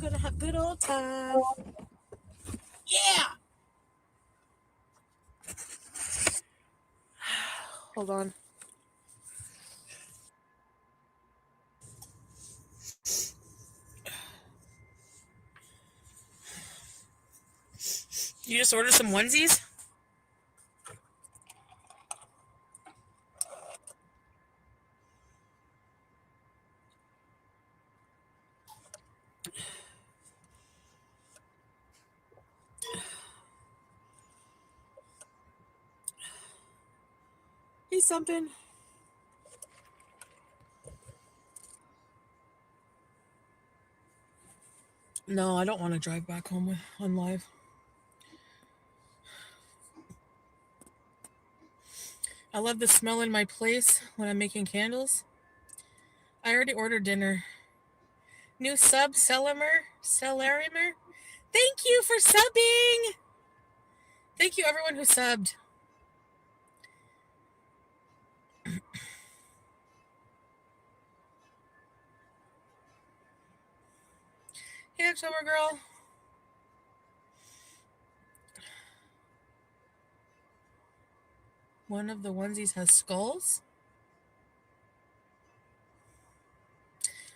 Gonna have good old time. Yeah. Hold on. You just ordered some onesies? Hey, something. No, I don't want to drive back home on live. I love the smell in my place when I'm making candles. I already ordered dinner. New sub, Celarimer. Thank you for subbing. Thank you, everyone who subbed. Hey, October girl. One of the onesies has skulls.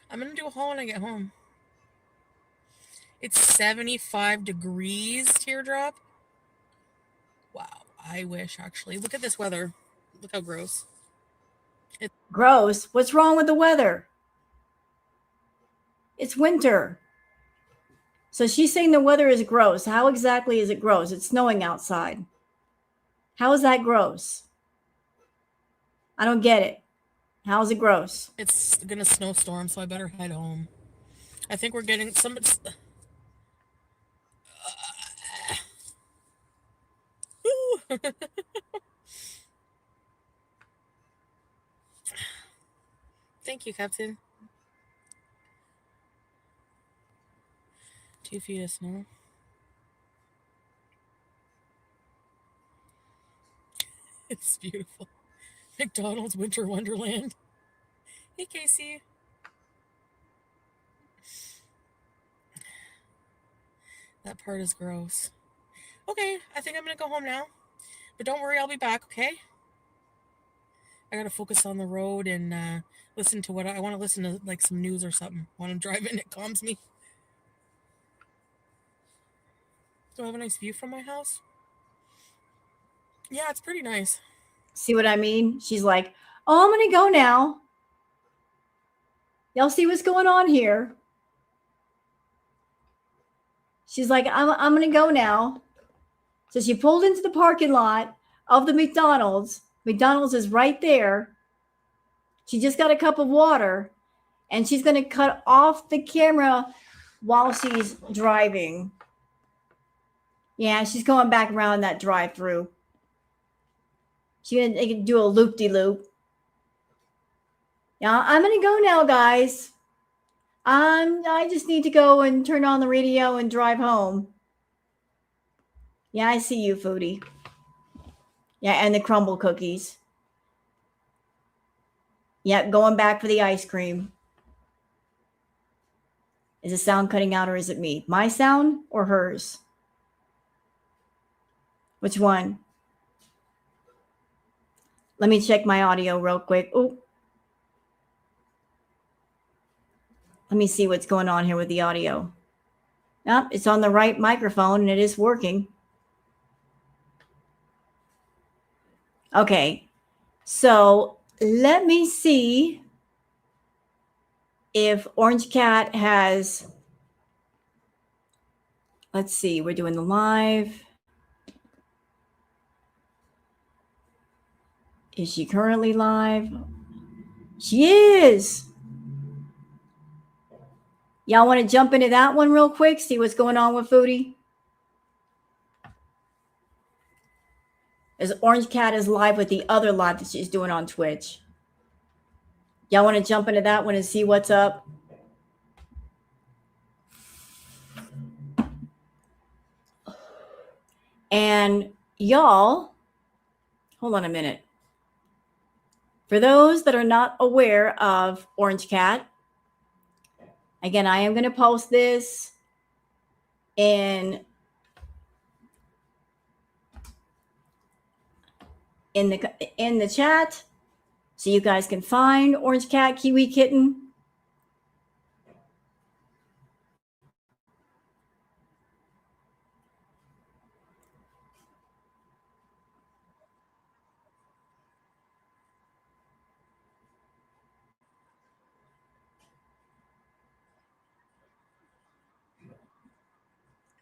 I'm going to do a haul when I get home. It's 75 degrees, Teardrop. Wow, I wish, actually. Look at this weather. Look how gross. Gross. What's wrong with the weather? It's winter. So she's saying the weather is gross. How exactly is it gross? It's snowing outside. How is that gross? I don't get it. How is it gross? It's gonna snowstorm, so I better head home. I think we're getting some. Thank you, Captain. 2 feet of snow. It's beautiful. McDonald's Winter Wonderland. Hey, Casey. That part is gross. Okay, I think I'm gonna go home now. But don't worry, I'll be back, okay? I gotta focus on the road and listen to what I want to listen to, like some news or something. When I'm driving, it calms me. Do I have a nice view from my house? Yeah, it's pretty nice. See what I mean? She's like, oh, I'm going to go now. Y'all see what's going on here? She's like, I'm going to go now. So she pulled into the parking lot of the McDonald's. McDonald's is right there. She just got a cup of water and she's going to cut off the camera while she's driving. Yeah, she's going back around that drive-through. She's going to do a loop-de-loop. Yeah, I'm going to go now, guys. I just need to go and turn on the radio and drive home. Yeah, I see you, Foodie. Yeah, and the crumble cookies. Yeah, going back for the ice cream. Is the sound cutting out or is it me? My sound or hers? Which one? Let me check my audio real quick. Oh. Let me see what's going on here with the audio. Yep, it's on the right microphone and it is working. Okay, so let me see if Orange Cat has, let's see, we're doing the live. Is she currently live? She is. Y'all want to jump into that one real quick? See what's going on with Foodie? As Orange Cat is live with the other live that she's doing on Twitch. Y'all want to jump into that one and see what's up? And y'all, hold on a minute. For those that are not aware of Orange Cat, again, I am going to post this in the chat so you guys can find Orange Cat Kiwi Kitten.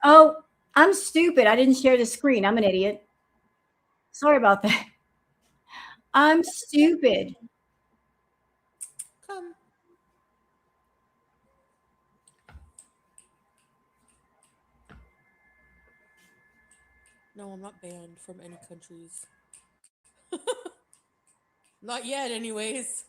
Oh, I'm stupid. I didn't share the screen. I'm an idiot. Sorry about that. I'm stupid. Come. No, I'm not banned from any countries. Not yet, anyways.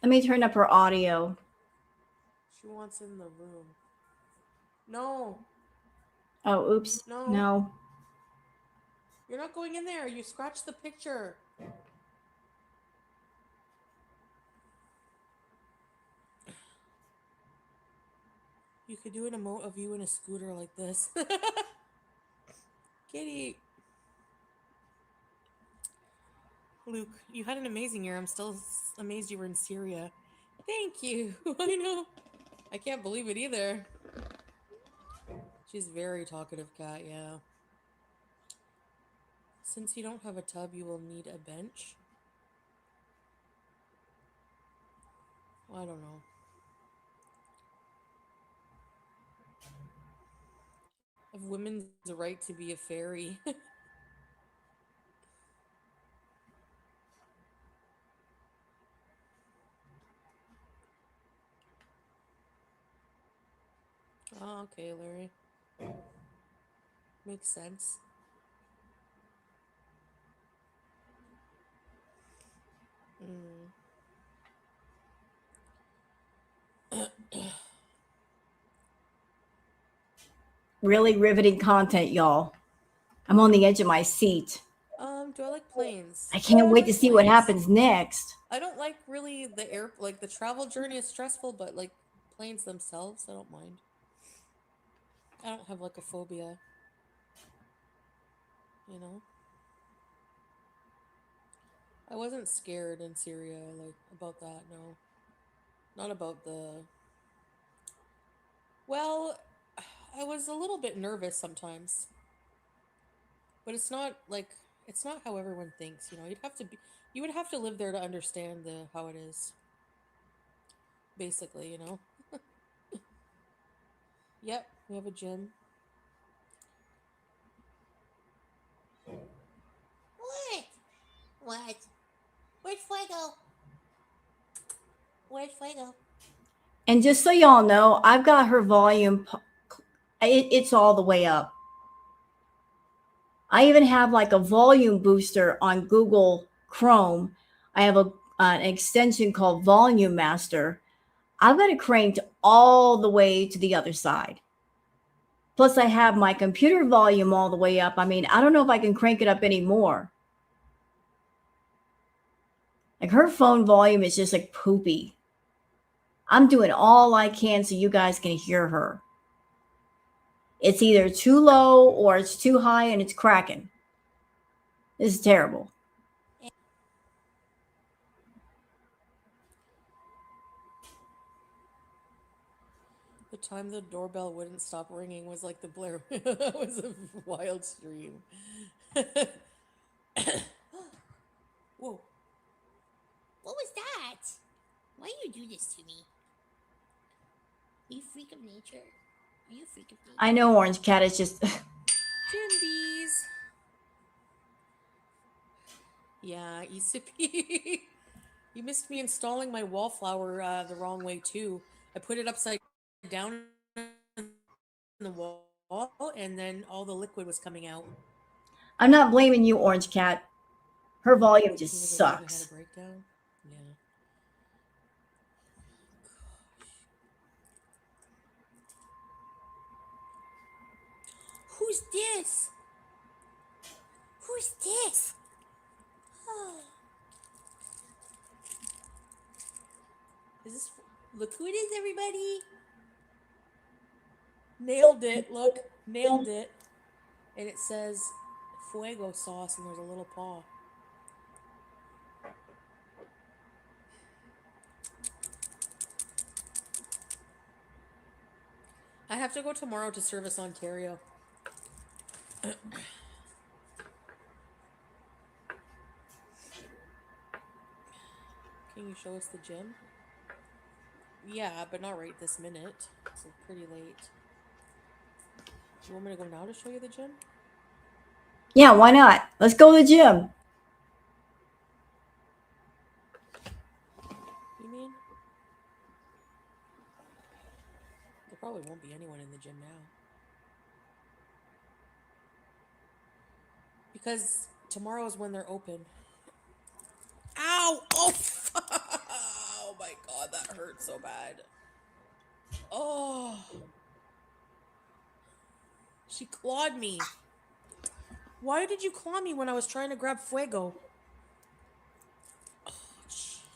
Let me turn up her audio. She wants in the room. No. Oh, oops. No. No. You're not going in there. You scratched the picture. You could do an emote of you in a scooter like this. Kitty. Luke, you had an amazing year. I'm still amazed you were in Syria. Thank you. I know. I can't believe it either. She's very talkative cat, yeah. Since you don't have a tub, you will need a bench. I don't know. Of women's right to be a fairy. Oh, okay, Larry. Makes sense. Mm. Really riveting content, y'all. I'm on the edge of my seat. Do I like planes? I can't Yeah, I wait to like see what planes. happens next. I don't like really the air, like the travel journey is stressful, but like planes themselves, I don't mind. I don't have like a phobia, you know? I wasn't scared in Syria, like about that, no. Not about the. Well, I was a little bit nervous sometimes. But it's not like it's not how everyone thinks, you know. You would have to live there to understand the how it is. Basically, you know. Yep, we have a gym. What? What? Where's Fuego? Where's Fuego? And just so y'all know, I've got her volume, it's all the way up. I even have like a volume booster on Google Chrome. I have an extension called Volume Master. I've got it cranked all the way to the other side. Plus, I have my computer volume all the way up. I mean, I don't know if I can crank it up anymore. Like her phone volume is just like poopy. I'm doing all I can so you guys can hear her. It's either too low or it's too high and it's cracking. This is terrible. The time the doorbell wouldn't stop ringing was like the Blair. That was a wild stream. Whoa. What was that? Why you do this to me? Are you a freak of nature? Are you a freak of nature? I know Orange Cat is just. Jimbies. Yeah, ECP. You missed me installing my wallflower the wrong way too. I put it upside down in the wall, and then all the liquid was coming out. I'm not blaming you, Orange Cat. Her volume Tina just believe I had sucks. a breakdown? Yeah. Who's this? Who's this? Is this? Look who it is, everybody! Nailed it. Look, nailed it. And it says Fuego sauce, and there's a little paw. I have to go tomorrow to Service Ontario. Can you show us the gym? Yeah, but not right this minute. It's pretty late. You want me to go now to show you the gym? Yeah, why not? Let's go to the gym. You mean? There probably won't be anyone in the gym now. Because tomorrow is when they're open. Ow! Oh, oh my god, that hurt so bad. Oh. She clawed me. Why did you claw me when I was trying to grab Fuego? Oh,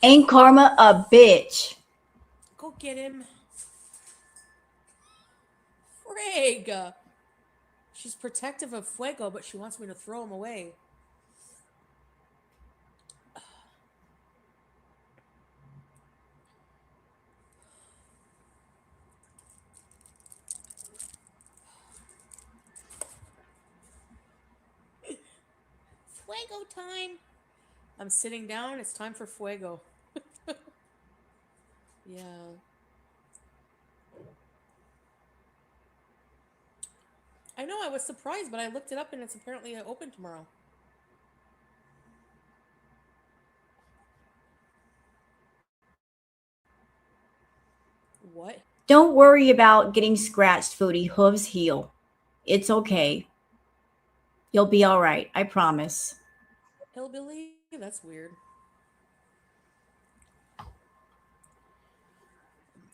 Ain't karma a bitch? go get him. Frig. She's protective of Fuego, but she wants me to throw him away. fuego time. I'm sitting down. It's time for fuego. Yeah. I know, I was surprised, but I looked it up and it's apparently open tomorrow. What? Don't worry about getting scratched, Foodie. Hooves heal. It's okay. You'll be all right. I promise. Hillbilly? That's weird.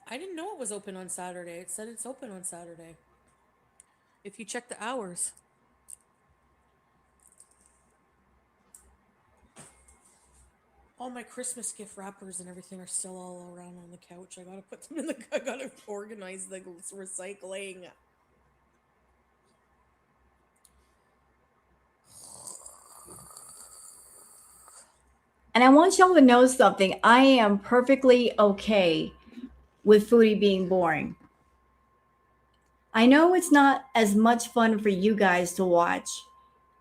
I didn't know it was open on Saturday. It said it's open on Saturday. If you check the hours. All my Christmas gift wrappers and everything are still all around on the couch. I gotta put them in the. I gotta organize the recycling. And I want y'all to know something. I am perfectly okay with Foodie being boring. I know it's not as much fun for you guys to watch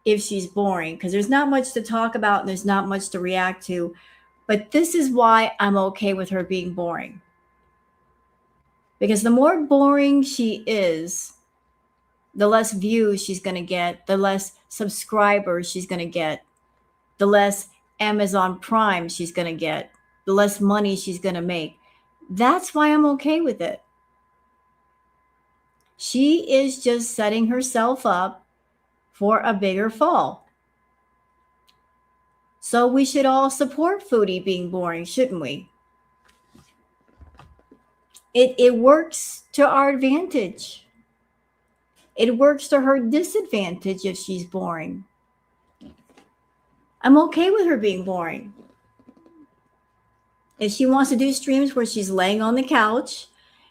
if she's boring because there's not much to talk about and there's not much to react to. But this is why I'm okay with her being boring. Because the more boring she is, the less views she's going to get, the less subscribers she's going to get, the less Amazon Prime she's going to get, the less money she's going to make. That's why I'm okay with it. She is just setting herself up for a bigger fall. So we should all support Foodie being boring, shouldn't we? It works to our advantage. It works to her disadvantage if she's boring. I'm okay with her being boring. If she wants to do streams where she's laying on the couch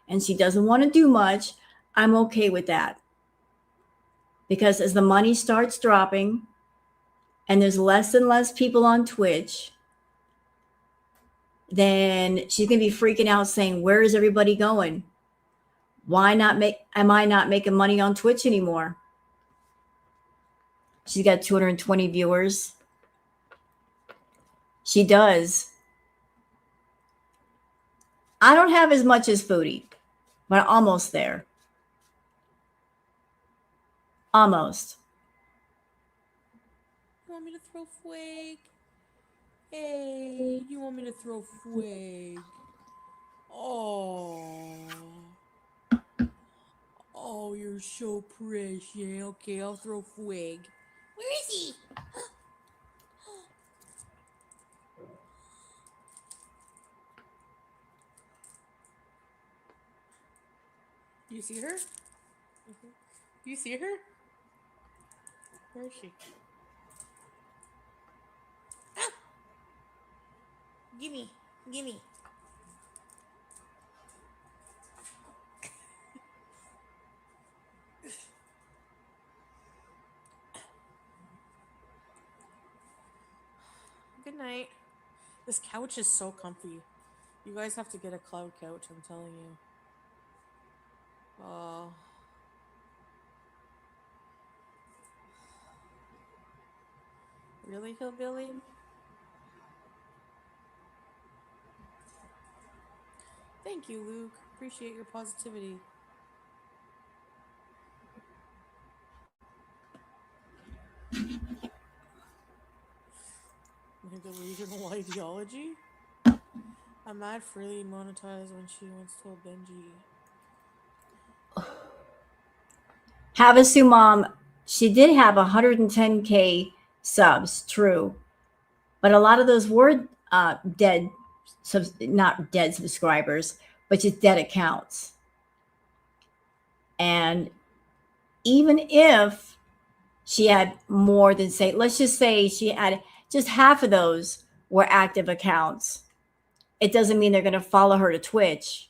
and she doesn't want to do much, I'm okay with that. Because as the money starts dropping and there's less and less people on Twitch, then she's going to be freaking out saying, where is everybody going? Am I not making money on Twitch anymore? She's got 220 viewers. She does. I don't have as much as Foodie, but almost there. Almost. You want me to throw fwig? Hey, you want me to throw fwig? Oh. Oh, you're so precious. Okay, I'll throw fwig. Where is he? You see her? You see her? Where is she? Ah! Gimme, gimme. Good night. This couch is so comfy. You guys have to get a cloud couch, I'm telling you. Oh. Really, Hillbilly? Thank you, Luke. Appreciate your positivity. My delusional ideology? I'm mad freely monetized when she once told Benji. Havasu Mom, she did have 110K subs, true. But a lot of those were dead, not dead subscribers, but just dead accounts. And even if she had more than, say, let's just say she had just half of those were active accounts, it doesn't mean they're going to follow her to Twitch.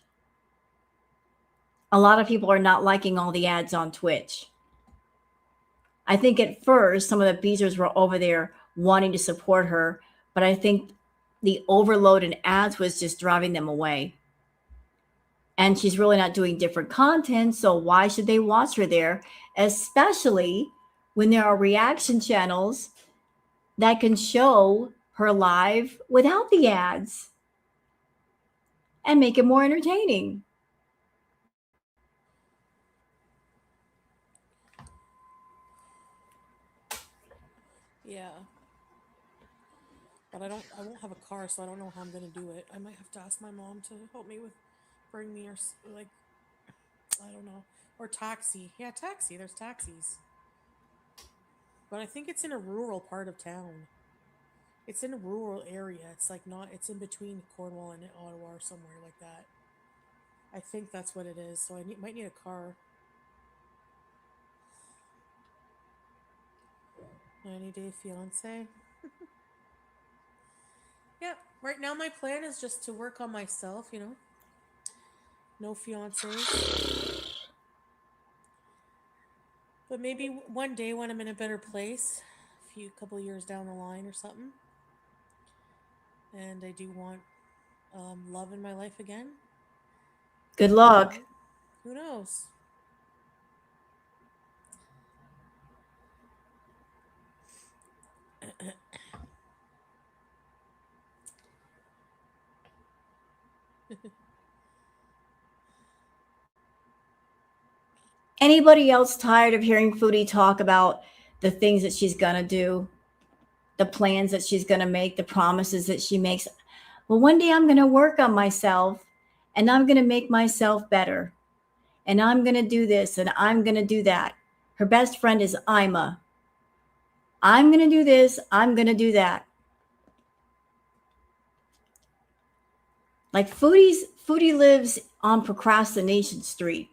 A lot of people are not liking all the ads on Twitch. I think at first some of the beezers were over there wanting to support her, but I think the overload in ads was just driving them away. And she's really not doing different content, so why should they watch her there? Especially when there are reaction channels that can show her live without the ads and make it more entertaining. Yeah. But I won't have a car, so I don't know how I'm gonna do it. I might have to ask my mom to help me with, bring me, or like, I don't know, or taxi. Yeah, taxi. There's taxis. But I think it's in a rural part of town. It's in a rural area. It's like not. It's in between Cornwall and Ottawa or somewhere like that. I think that's what it is. So might need a car. 90-day fiance. Yeah. Right now, my plan is just to work on myself. You know, no fiancés. But maybe one day when I'm in a better place, couple years down the line or something, and I do want love in my life again. Good luck. Who knows? Anybody else tired of hearing Foodie talk about the things that she's going to do, the plans that she's going to make, the promises that she makes? Well, one day I'm going to work on myself and I'm going to make myself better. And I'm going to do this and I'm going to do that. Her best friend is Ima. I'm going to do this. I'm going to do that. Like Foodie lives on Procrastination Street,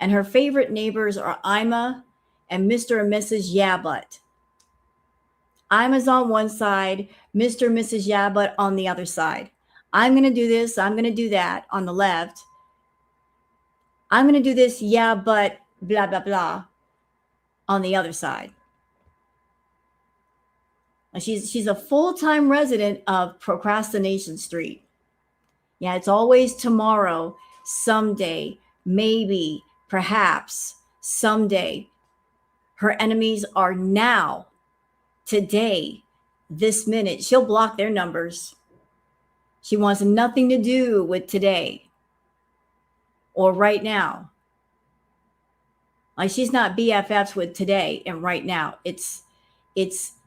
and her favorite neighbors are Ima and Mr. and Mrs. Yabut. Ima's on one side, Mr. and Mrs. Yabut on the other side. I'm going to do this. I'm going to do that on the left. I'm going to do this. Yeah, but blah, blah, blah on the other side. She's a full-time resident of Procrastination Street. Yeah, it's always tomorrow, someday, maybe, perhaps, someday. Her enemies are now, today, this minute. She'll block their numbers. She wants nothing to do with today or right now. Like, she's not BFFs with today and right now. It's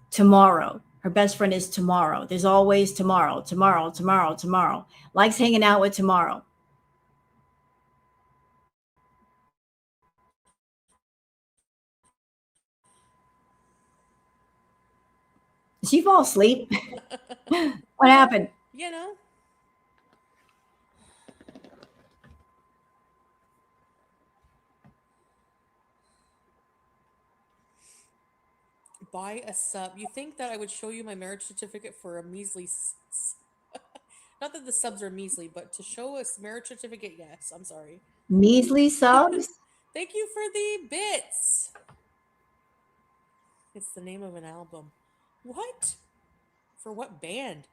tomorrow. Her best friend is tomorrow. There's always tomorrow, tomorrow, tomorrow, tomorrow. Likes hanging out with tomorrow. Did she fall asleep? What happened? You know. Buy a sub. You think that I would show you my marriage certificate for a measly... Not that the subs are measly, but to show us marriage certificate, yes. I'm sorry. Measly subs? Thank you for the bits. It's the name of an album. What? For what band?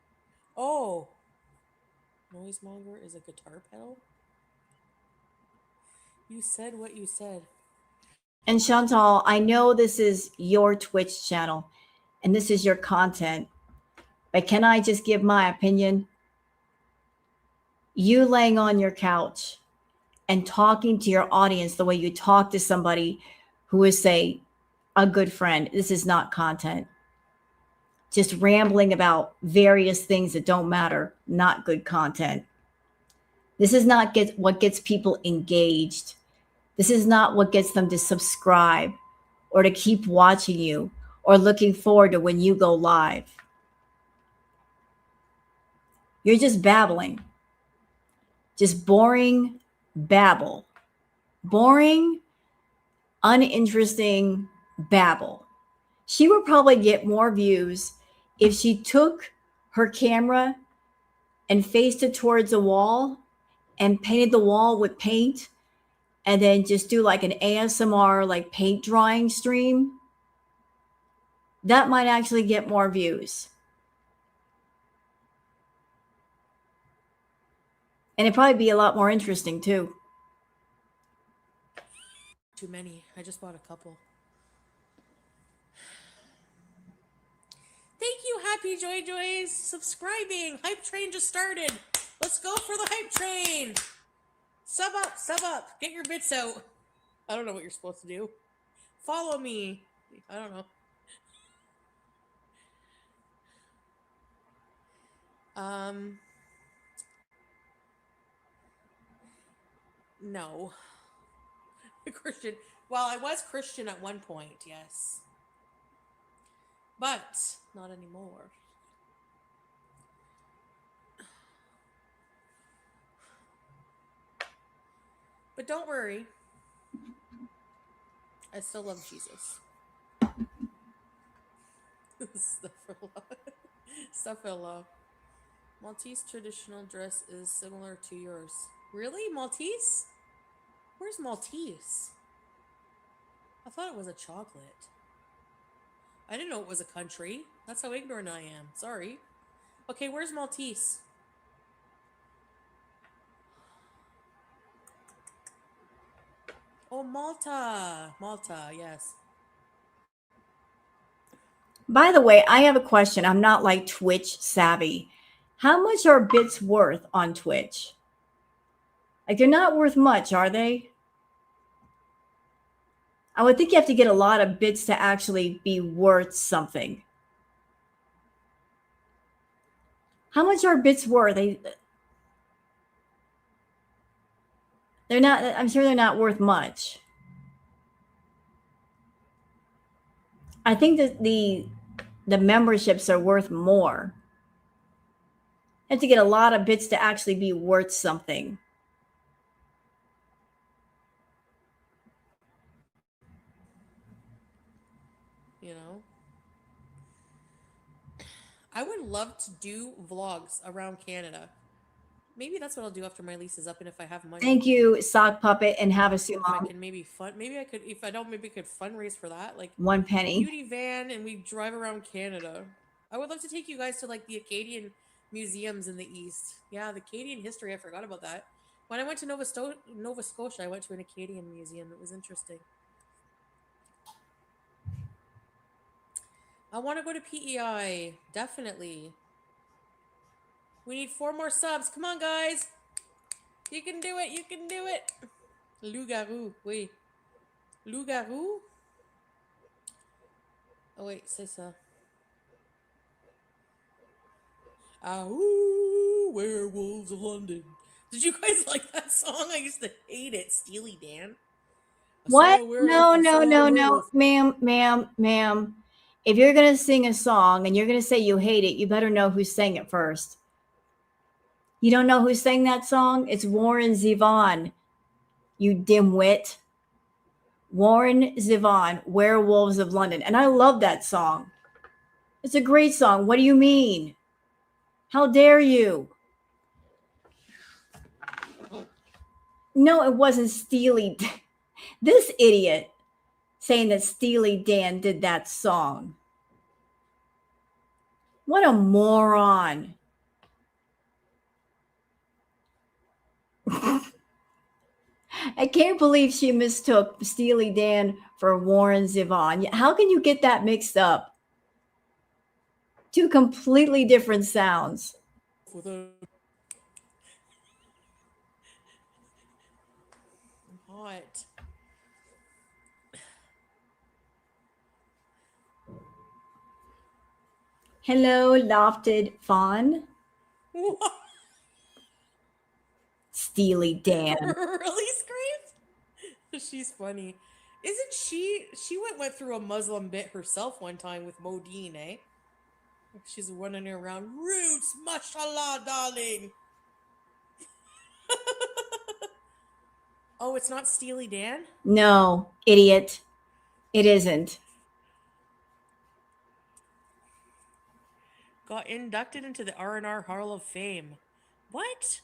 Oh. Noisemonger is a guitar pedal? You said what you said. And Chantal, I know this is your Twitch channel and this is your content, but can I just give my opinion? You laying on your couch and talking to your audience the way you talk to somebody who is, say, a good friend, this is not content. Just rambling about various things that don't matter, not good content. This is not what gets people engaged. This is not what gets them to subscribe or to keep watching you or looking forward to when you go live. You're just babbling. Just boring babble. Boring, uninteresting babble. She would probably get more views if she took her camera and faced it towards a wall and painted the wall with paint and then just do like an ASMR, like paint drawing stream. That might actually get more views. And it'd probably be a lot more interesting too. Too many. I just bought a couple. happy Joy Joys subscribing. Hype train just started. Let's go for the hype train. Sub up, sub up. Get your bits out. I don't know what you're supposed to do. Follow me. I don't know. No. Christian. Well, I was Christian at one point, yes. But not anymore. But don't worry. I still love Jesus. Astaghfirullah. Maltese traditional dress is similar to yours. Really? Maltese? Where's Maltese? I thought it was a chocolate. I didn't know it was a country. That's how ignorant I am. Sorry. Okay, where's Maltese? Oh, Malta. Malta, yes. By the way, I have a question. I'm not like Twitch savvy. How much are bits worth on Twitch? Like, they're not worth much, are they? I would think you have to get a lot of bits to actually be worth something. How much are bits worth? They're not, I'm sure they're not worth much. I think that the memberships are worth more. You have to get a lot of bits to actually be worth something. You know? I would love to do vlogs around Canada. Maybe that's what I'll do after my lease is up, and if I have money. Thank you, Sock Puppet and Have a If I Sumo. can maybe maybe I could, if I don't, maybe I could fundraise for that. Like 1 penny. beauty van, and we drive around Canada. I would love to take you guys to like the Acadian museums in the East. Yeah, the Acadian history, I forgot about that. When I went to Nova Scotia, I went to an Acadian museum. It was interesting. I want to go to PEI. Definitely. We need 4 more subs. Come on, guys. You can do it. You can do it. Loup-garou. Wait. Loup-garou? Oh, wait. C'est ça. Ahoo, Werewolves of London. Did you guys like that song? I used to hate it. Steely Dan. What? No, ma'am. If you're going to sing a song and you're going to say you hate it, you better know who sang it first. You don't know who sang that song? It's Warren Zevon, you dimwit. Warren Zevon, Werewolves of London. And I love that song. It's a great song. What do you mean? How dare you? No, it wasn't Steely. This idiot saying that Steely Dan did that song. What a moron. I can't believe she mistook Steely Dan for Warren Zevon. How can you get that mixed up? 2 completely different sounds. Hot. Hello, Lofted Fawn. What? Steely Dan. Really, Screams? She's funny. Isn't she? She went through a Muslim bit herself one time with Modine, eh? She's running around. Roots, mashallah, darling. Oh, it's not Steely Dan? No, idiot. It isn't. Got inducted into the R&R Hall of Fame. What?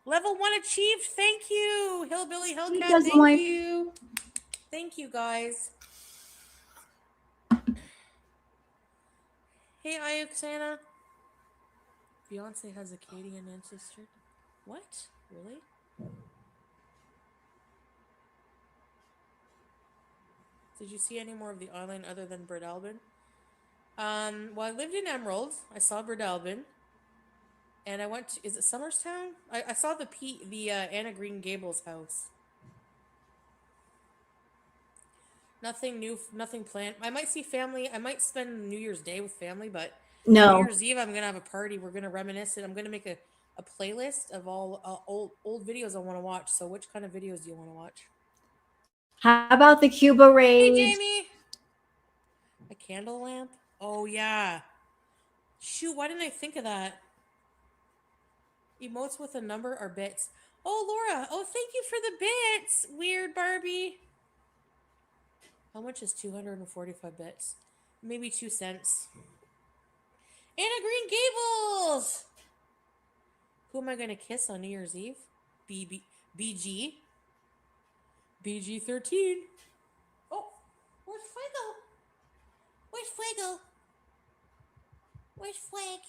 Level 1 achieved. Thank you. Hillbilly Hellcat, thank you. Thank you, guys. Hey, Ayuxana. Beyonce has Acadian ancestry. What? Really? Did you see any more of the island other than Brett Albin? Well, I lived in Emerald. I saw Bredelvin. And I went to, is it Summerstown? I saw the Anna Green Gables house. Nothing new, nothing planned. I might see family. I might spend New Year's Day with family, but New No. Year's Eve I'm gonna have a party. We're gonna reminisce, and I'm gonna make a playlist of all old videos I want to watch. So, which kind of videos do you want to watch? How about the Cuba Hey, rage? Jamie. A candle lamp? Oh yeah. Shoot, why didn't I think of that? Emotes with a number or bits. Oh, Laura. Oh, thank you for the bits. Weird Barbie. How much is 245 bits? Maybe 2 cents. Anna Green Gables. Who am I going to kiss on New Year's Eve? BG? BG-13. Oh, where's Fuego? Where's Fuego? Where's Flag?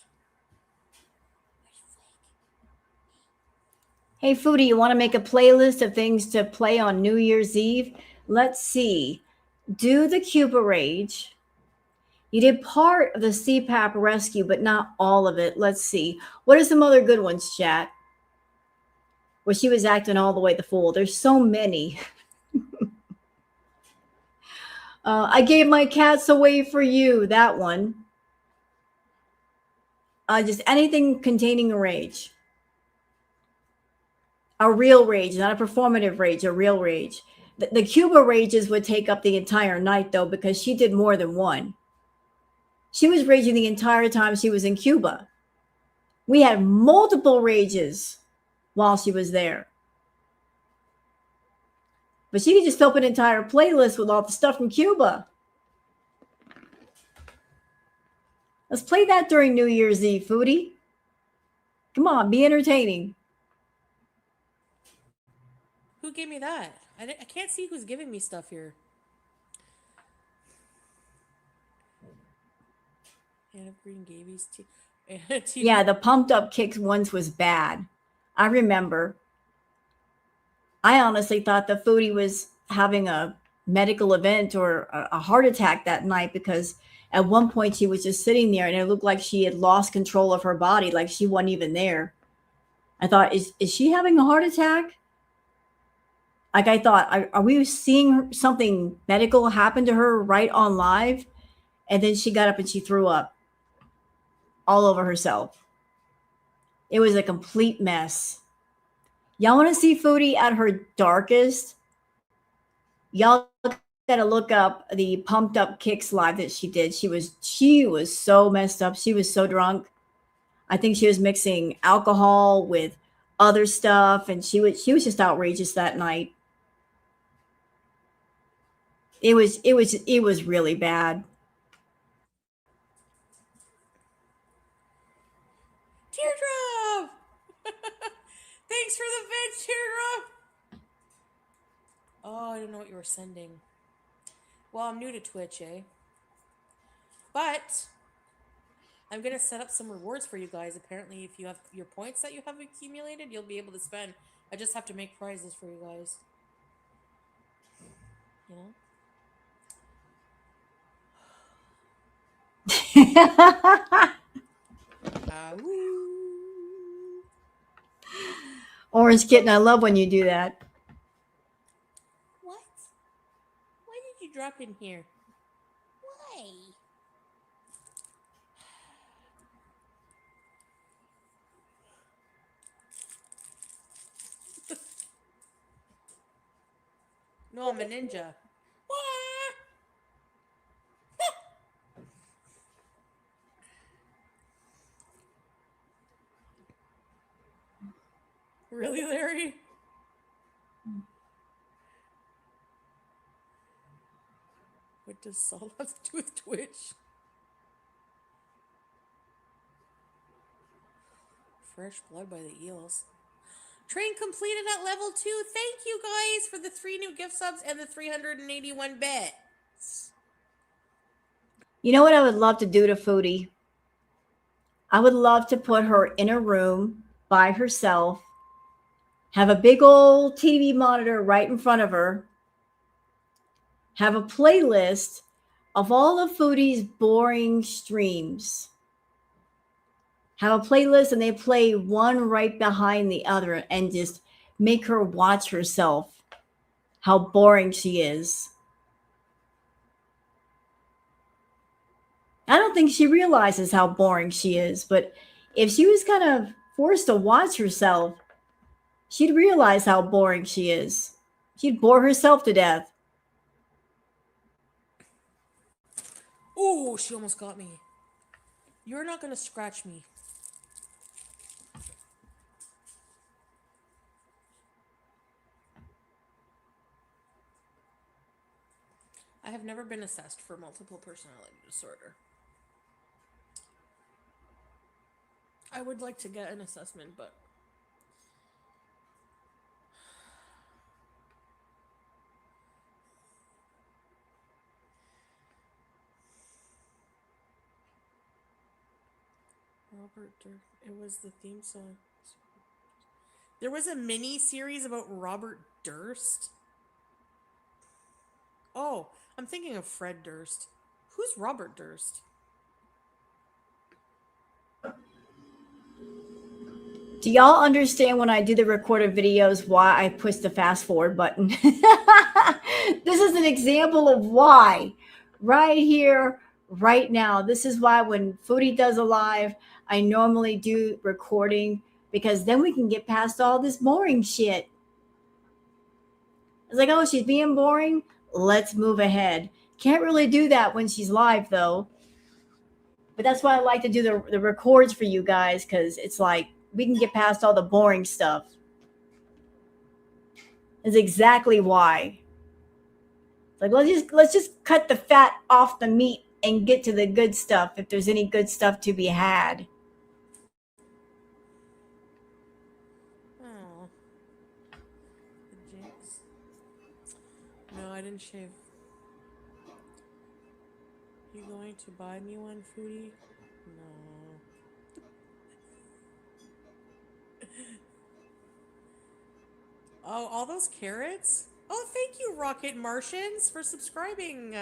Hey, Foodie, you want to make a playlist of things to play on New Year's Eve? Let's see. Do the Cuba Rage. You did part of the CPAP rescue, but not all of it. Let's see. What are some other good ones, chat? Where she was acting all the way the fool. There's so many. I gave my cats away for you. That one. Just anything containing a rage. A real rage, not a performative rage, a real rage. The Cuba rages would take up the entire night, though, because she did more than one. She was raging the entire time she was in Cuba. We had multiple rages while she was there. But she could just fill up an entire playlist with all the stuff from Cuba. Let's play that during New Year's Eve, Foodie. Come on, be entertaining. Who gave me that? I can't see who's giving me stuff here. Anna Green Gables. Yeah, the pumped up kicks ones was bad. I remember. I honestly thought the Foodie was having a medical event or a heart attack that night, because at one point she was just sitting there and it looked like she had lost control of her body, like she wasn't even there. I thought, is she having a heart attack? Like, I thought, are we seeing something medical happen to her right on live? And then she got up and she threw up all over herself. It was a complete mess. Y'all want to see Foodie at her darkest? Y'all gotta look up the pumped up kicks live that she did. She was so messed up. She was so drunk. I think she was mixing alcohol with other stuff, and she was just outrageous that night. It was really bad. Teardrop! Thanks for the veg, Teardrop! Oh, I didn't know what you were sending. Well, I'm new to Twitch, eh? But I'm going to set up some rewards for you guys. Apparently, if you have your points that you have accumulated, you'll be able to spend. I just have to make prizes for you guys. You know? Orange Kitten, I love when you do that. What? Why did you drop in here? Why? No, I'm a ninja. Really, Larry? What does salt have to do with Twitch? Fresh blood by the eels. Train completed at level 2. Thank you guys for the 3 new gift subs and the 381 bits. You know what I would love to do to Foodie? I would love to put her in a room by herself, have a big old TV monitor right in front of her, have a playlist of all of Foodie's boring streams, have a playlist and they play one right behind the other and just make her watch herself how boring she is. I don't think she realizes how boring she is, but if she was kind of forced to watch herself, she'd realize how boring she is. She'd bore herself to death. Oh, she almost got me. You're not gonna scratch me. I have never been assessed for multiple personality disorder. I would like to get an assessment, but Robert Durst. It was the theme song. There was a mini series about Robert Durst. Oh, I'm thinking of Fred Durst. Who's Robert Durst? Do y'all understand when I do the recorded videos why I push the fast forward button? This is an example of why. Right here, right now. This is why when Foodie does a live, I normally do recording because then we can get past all this boring shit. It's like, oh, she's being boring. Let's move ahead. Can't really do that when she's live though. But that's why I like to do the records for you guys because it's like we can get past all the boring stuff. Is exactly why. It's like let's just cut the fat off the meat and get to the good stuff if there's any good stuff to be had. Oh. The jinx. No, I didn't shave. You going to buy me one, Foodie? No. Oh, all those carrots? Oh, thank you, Rocket Martians, for subscribing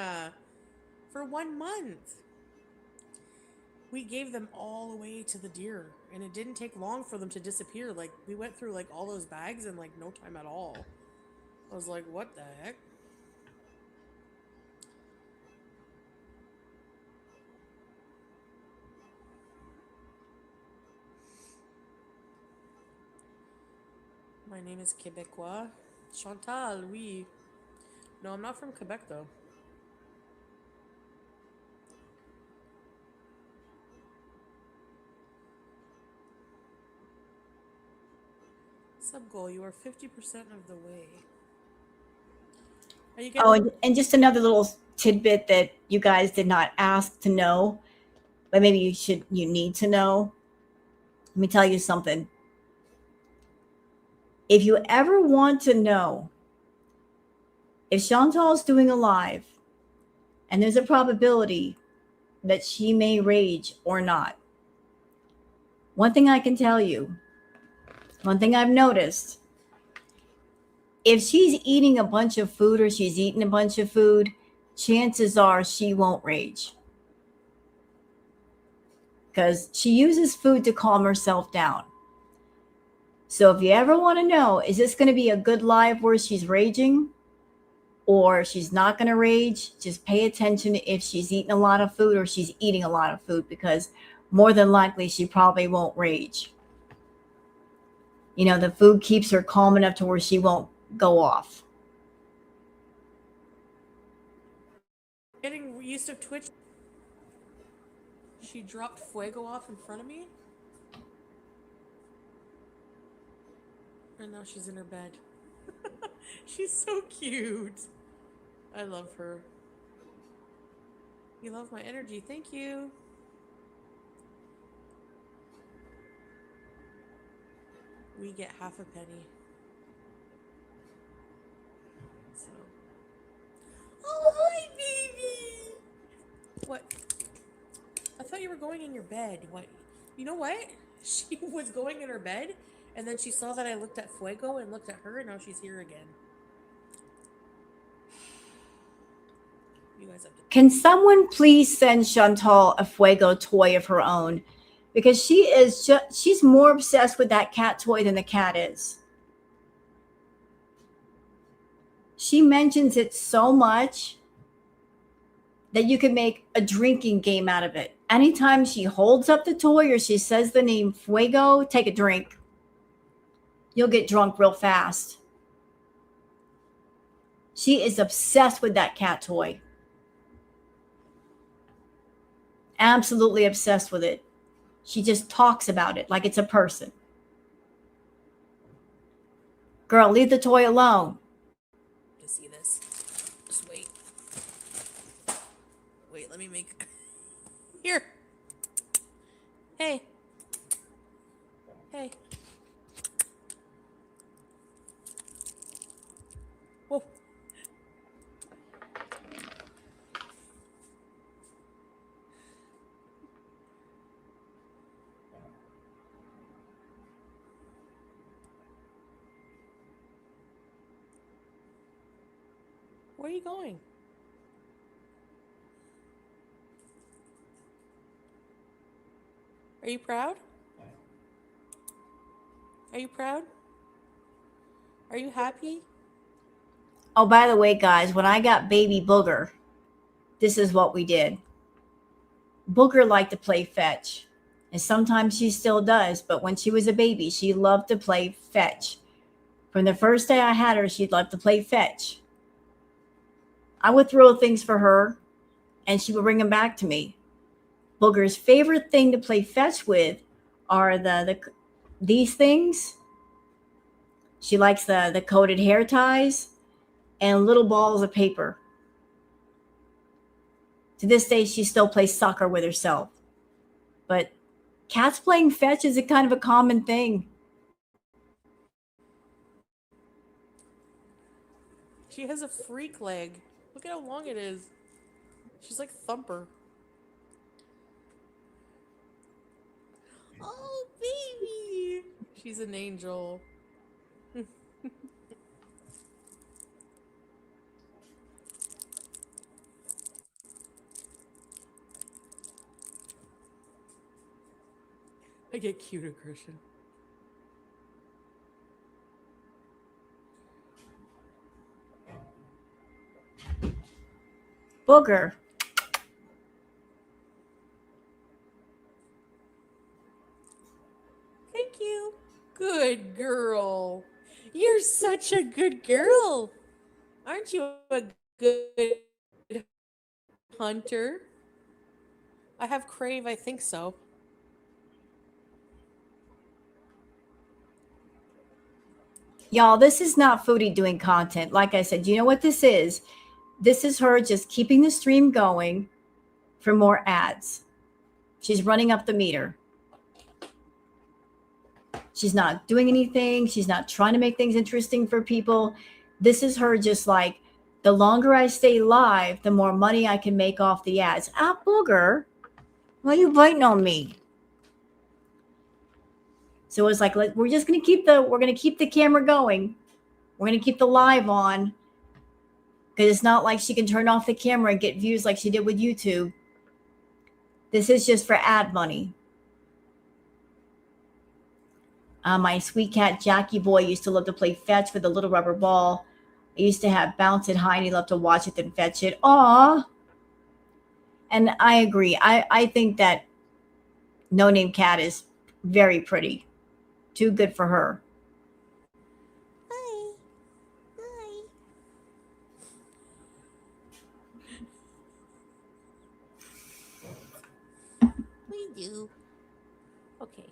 for 1 month. We gave them all away to the deer, and it didn't take long for them to disappear. Like, we went through, like, all those bags in, like, no time at all. I was like, what the heck? My name is Quebecois. Chantal, oui. No, I'm not from Quebec, though. Sub-goal, you are 50% of the way. Are you getting... Oh, and just another little tidbit that you guys did not ask to know, but maybe you need to know. Let me tell you something. If you ever want to know if Chantal's doing a live and there's a probability that she may rage or not, one thing I can tell you, one thing I've noticed, if she's eating a bunch of food or she's eating a bunch of food, chances are she won't rage. Because she uses food to calm herself down. So if you ever want to know, is this going to be a good live where she's raging or she's not going to rage? Just pay attention if she's eating a lot of food or she's eating a lot of food, because more than likely she probably won't rage. You know, the food keeps her calm enough to where she won't go off. Getting used to Twitch. She dropped Fuego off in front of me. And now she's in her bed. She's so cute. I love her. You love my energy. Thank you. We get half a penny. So. Oh, hi, baby. What? I thought you were going in your bed. What? You know what? She was going in her bed, and then she saw that I looked at Fuego and looked at her, and now she's here again. You guys have to. Can someone please send Chantal a Fuego toy of her own? Because she's more obsessed with that cat toy than the cat is. She mentions it so much that you can make a drinking game out of it. Anytime she holds up the toy or she says the name Fuego, take a drink. You'll get drunk real fast. She is obsessed with that cat toy. Absolutely obsessed with it. She just talks about it like it's a person. Girl, leave the toy alone. To see this. Just wait. Wait, let me make. Here. Hey. Hey. Whoa. Where are you going? Are you proud? Are you proud? Are you happy? Oh, by the way, guys, when I got baby Booger, this is what we did. Booger liked to play fetch. And sometimes she still does, but when she was a baby, she loved to play fetch. From the first day I had her, she'd love to play fetch. I would throw things for her, and she would bring them back to me. Booger's favorite thing to play fetch with are these things. She likes the coated hair ties and little balls of paper. To this day, she still plays soccer with herself. But cats playing fetch is a kind of a common thing. She has a freak leg. Look at how long it is. She's like Thumper. Oh, baby. She's an angel. I get cuter, Christian. Booger. Thank you. Good girl. You're such a good girl. Aren't you a good hunter? I have Crave, I think so. Y'all, this is not Foodie doing content. Like I said, you know what this is? This is her just keeping the stream going for more ads. She's running up the meter. She's not doing anything. She's not trying to make things interesting for people. This is her just like, the longer I stay live, the more money I can make off the ads. Ah, Booger, why are you biting on me? So it's like, we're just going to keep the camera going. We're going to keep the live on, because it's not like she can turn off the camera and get views like she did with YouTube. This is just for ad money. My sweet cat Jackie Boy used to love to play fetch with a little rubber ball. I used to have bounce it high, and he loved to watch it then fetch it. Aw. And I agree. I think that No Name Cat is very pretty. Too good for her. Hi. Hi. We do. Okay.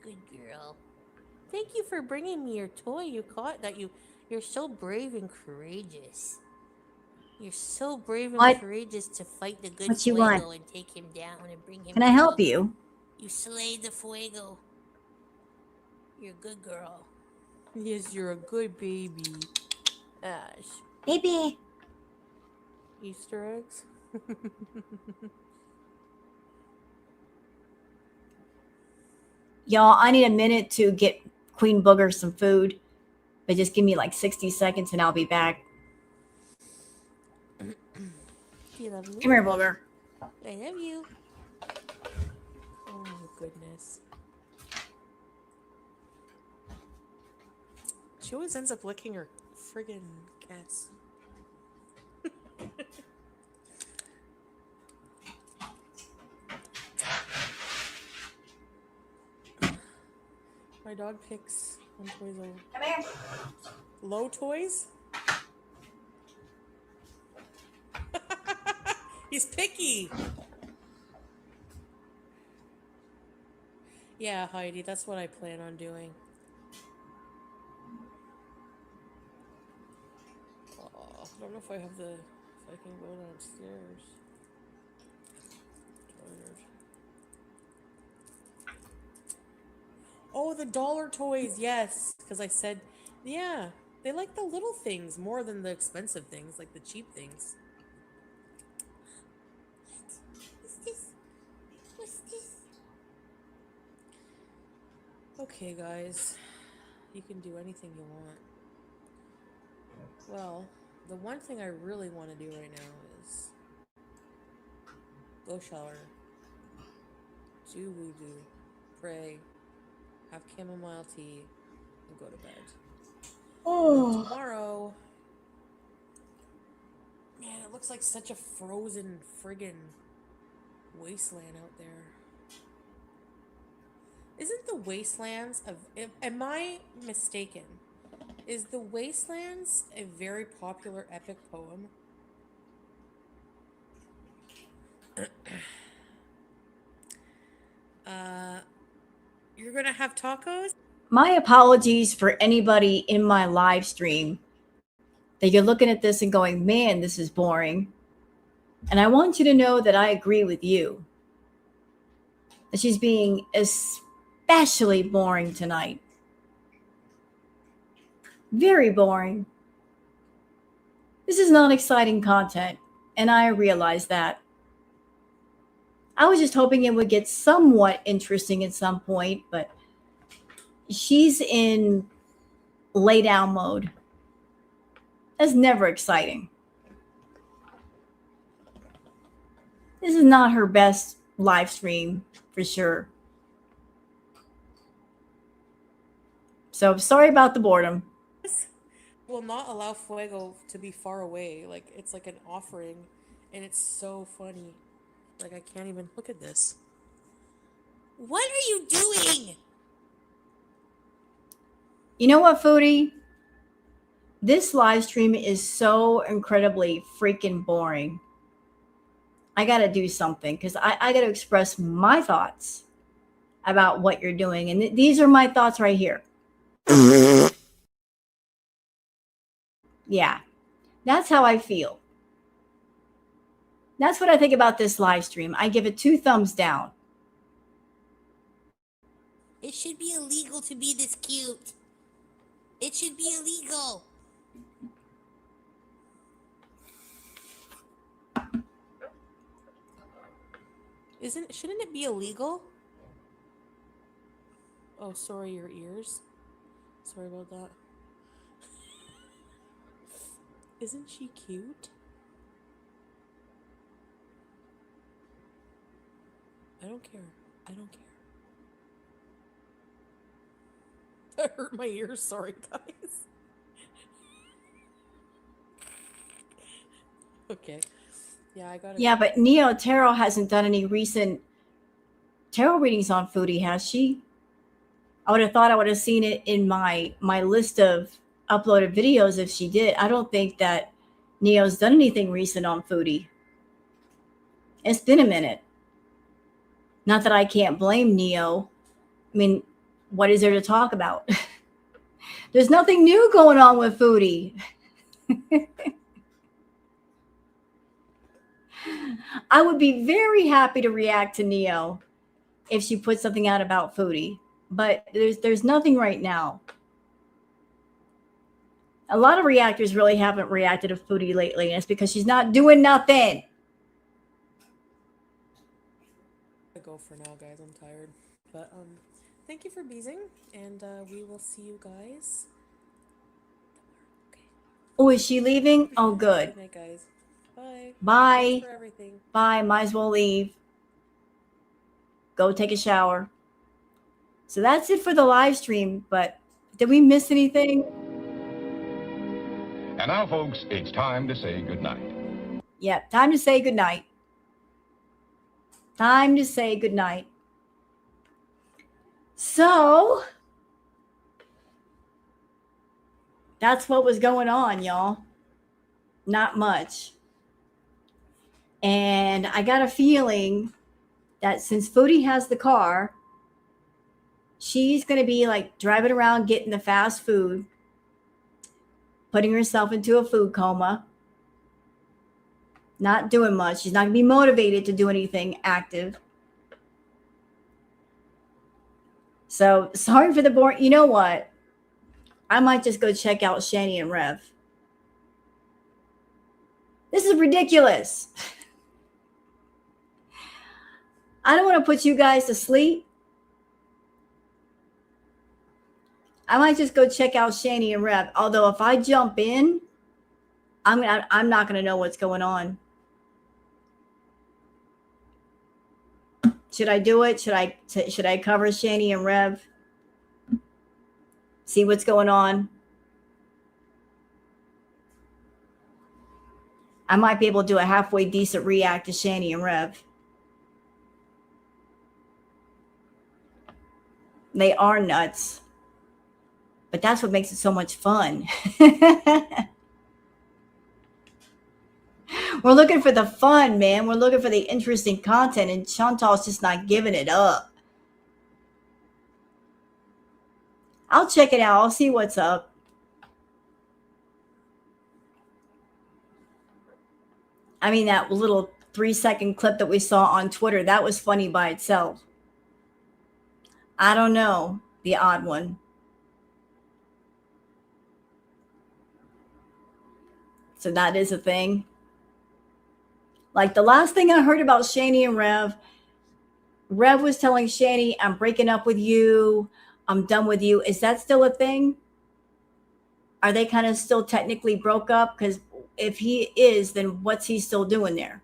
Good girl. Thank you for bringing me your toy you caught that you're so brave and courageous. You're so brave and What? courageous to fight the good What you Fuego want? and take him down and bring him Can I help home. you? You slayed the Fuego. You're a good girl. Yes, you're a good baby. Ash. Baby. Easter eggs? Y'all, I need a minute to get Queen Booger some food. But just give me like 60 seconds and I'll be back. Do you love me? Come here, Booger. I love you. Oh my goodness. She always ends up licking her friggin' cats. My dog picks on toys over. Come here. Low toys? He's picky. Yeah, Heidi, that's what I plan on doing. Oh, I don't know if I have the. If I can go downstairs. Tired. Oh, the dollar toys, yes. Because I said, yeah, they like the little things more than the expensive things, like the cheap things. What's this? What's this? Okay, guys. You can do anything you want. Well, the one thing I really want to do right now is go shower, do voodoo, pray, have chamomile tea, and go to bed. Oh. Tomorrow, man, it looks like such a frozen friggin' wasteland out there. Isn't the Wastelands am I mistaken? Is the Wastelands a very popular epic poem? You're gonna have tacos? My apologies for anybody in my live stream that you're looking at this and going, man, this is boring. And I want you to know that I agree with you. That she's being especially boring tonight. Very boring. This is not exciting content, and I realize that. I was just hoping it would get somewhat interesting at some point, but she's in lay down mode. That's never exciting. This is not her best live stream for sure. So sorry about the boredom. Will not allow Fuego to be far away. Like, it's like an offering, and it's so funny. Like, I can't even look at this. What are you doing? You know what, Foodie? This live stream is so incredibly freaking boring. I got to do something because I got to express my thoughts about what you're doing. And these are my thoughts right here. Yeah, that's how I feel. That's what I think about this live stream. I give it 2 thumbs down. It should be illegal to be this cute. It should be illegal. Shouldn't it be illegal? Oh, sorry, your ears. Sorry about that. Isn't she cute? I don't care. I don't care. That hurt my ears. Sorry, guys. Okay. Yeah, I got it. Yeah, but Neo Tarot hasn't done any recent tarot readings on Foodie, has she? I would have thought I would have seen it in my list of uploaded videos if she did. I don't think that Neo's done anything recent on Foodie. It's been a minute. Not that I can't blame Neo. I mean, what is there to talk about? There's nothing new going on with Foodie. I would be very happy to react to Neo if she put something out about Foodie, but there's nothing right now. A lot of reactors really haven't reacted to Foodie lately, and it's because she's not doing nothing. I go for now, guys. I'm tired, but thank you for beezing, and we will see you guys. Oh, is she leaving? Oh, good. Good night, guys. Bye. Bye. Thanks for everything. Bye. Might as well leave. Go take a shower. So that's it for the live stream. But did we miss anything? And now, folks, it's time to say goodnight. Yeah, time to say goodnight. Time to say goodnight. So that's what was going on, y'all. Not much. And I got a feeling that since Foodie has the car, she's going to be like driving around getting the fast food, putting herself into a food coma, not doing much. She's not going to be motivated to do anything active. So sorry for the boring. You know what? I might just go check out Shani and Rev. This is ridiculous. I don't want to put you guys to sleep. I might just go check out Shani and Rev. Although if I jump in, I'm not going to know what's going on. Should I do it? Should I cover Shani and Rev? See what's going on. I might be able to do a halfway decent react to Shani and Rev. They are nuts. But that's what makes it so much fun. We're looking for the fun, man. We're looking for the interesting content, and Chantal's just not giving it up. I'll check it out. I'll see what's up. I mean, that little 3-second clip that we saw on Twitter, that was funny by itself. I don't know, the odd one. So that is a thing. Like the last thing I heard about Shani and Rev was telling Shani, I'm breaking up with you. I'm done with you. Is that still a thing? Are they kind of still technically broke up? Because if he is, then what's he still doing there?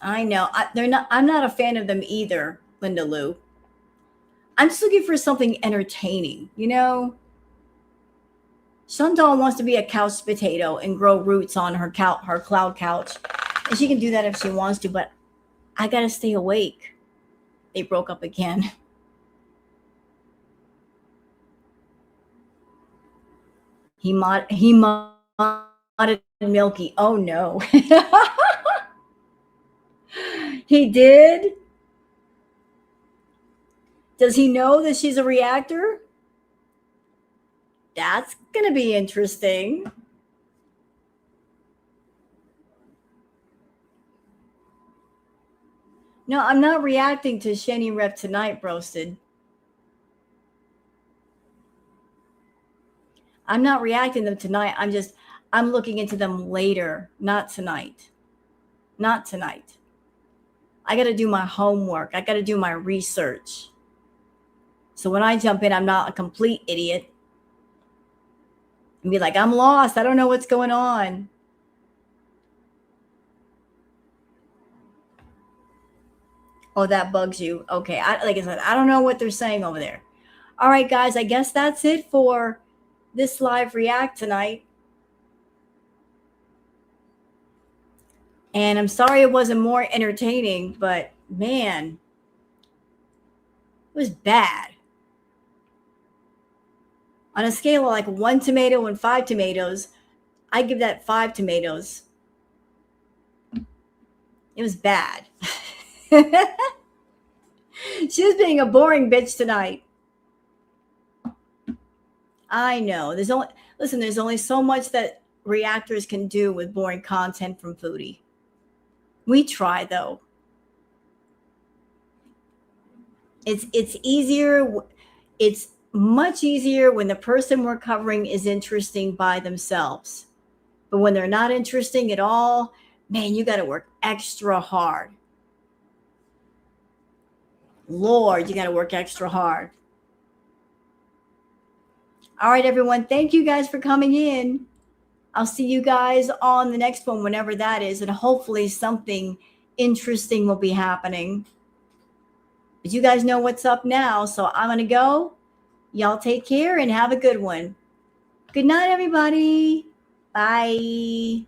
I know. I'm not a fan of them either, Linda Lou. I'm just looking for something entertaining, you know? Chantal wants to be a couch potato and grow roots on her cloud couch. And she can do that if she wants to, but I got to stay awake. They broke up again. He modded Milky. Oh, no. He did? Does he know that she's a reactor? That's going to be interesting. No, I'm not reacting to Shani Rep tonight, Broasted. I'm not reacting to them tonight. I'm looking into them later, not tonight. Not tonight. I got to do my homework. I got to do my research. So when I jump in, I'm not a complete idiot. And be like, I'm lost. I don't know what's going on. Oh, that bugs you. Okay. Like I said, I don't know what they're saying over there. All right, guys. I guess that's it for this live react tonight. And I'm sorry it wasn't more entertaining, but man, it was bad. On a scale of like 1 tomato and 5 tomatoes, I give that 5 tomatoes. It was bad. She was being a boring bitch tonight. I know. There's only so much that reactors can do with boring content from Foodie. We try though. It's easier. It's much easier when the person we're covering is interesting by themselves. But when they're not interesting at all, man, you got to work extra hard. Lord, you got to work extra hard. All right, everyone. Thank you guys for coming in. I'll see you guys on the next one, whenever that is, and hopefully something interesting will be happening. But you guys know what's up now, so I'm going to go. Y'all take care and have a good one. Good night, everybody. Bye.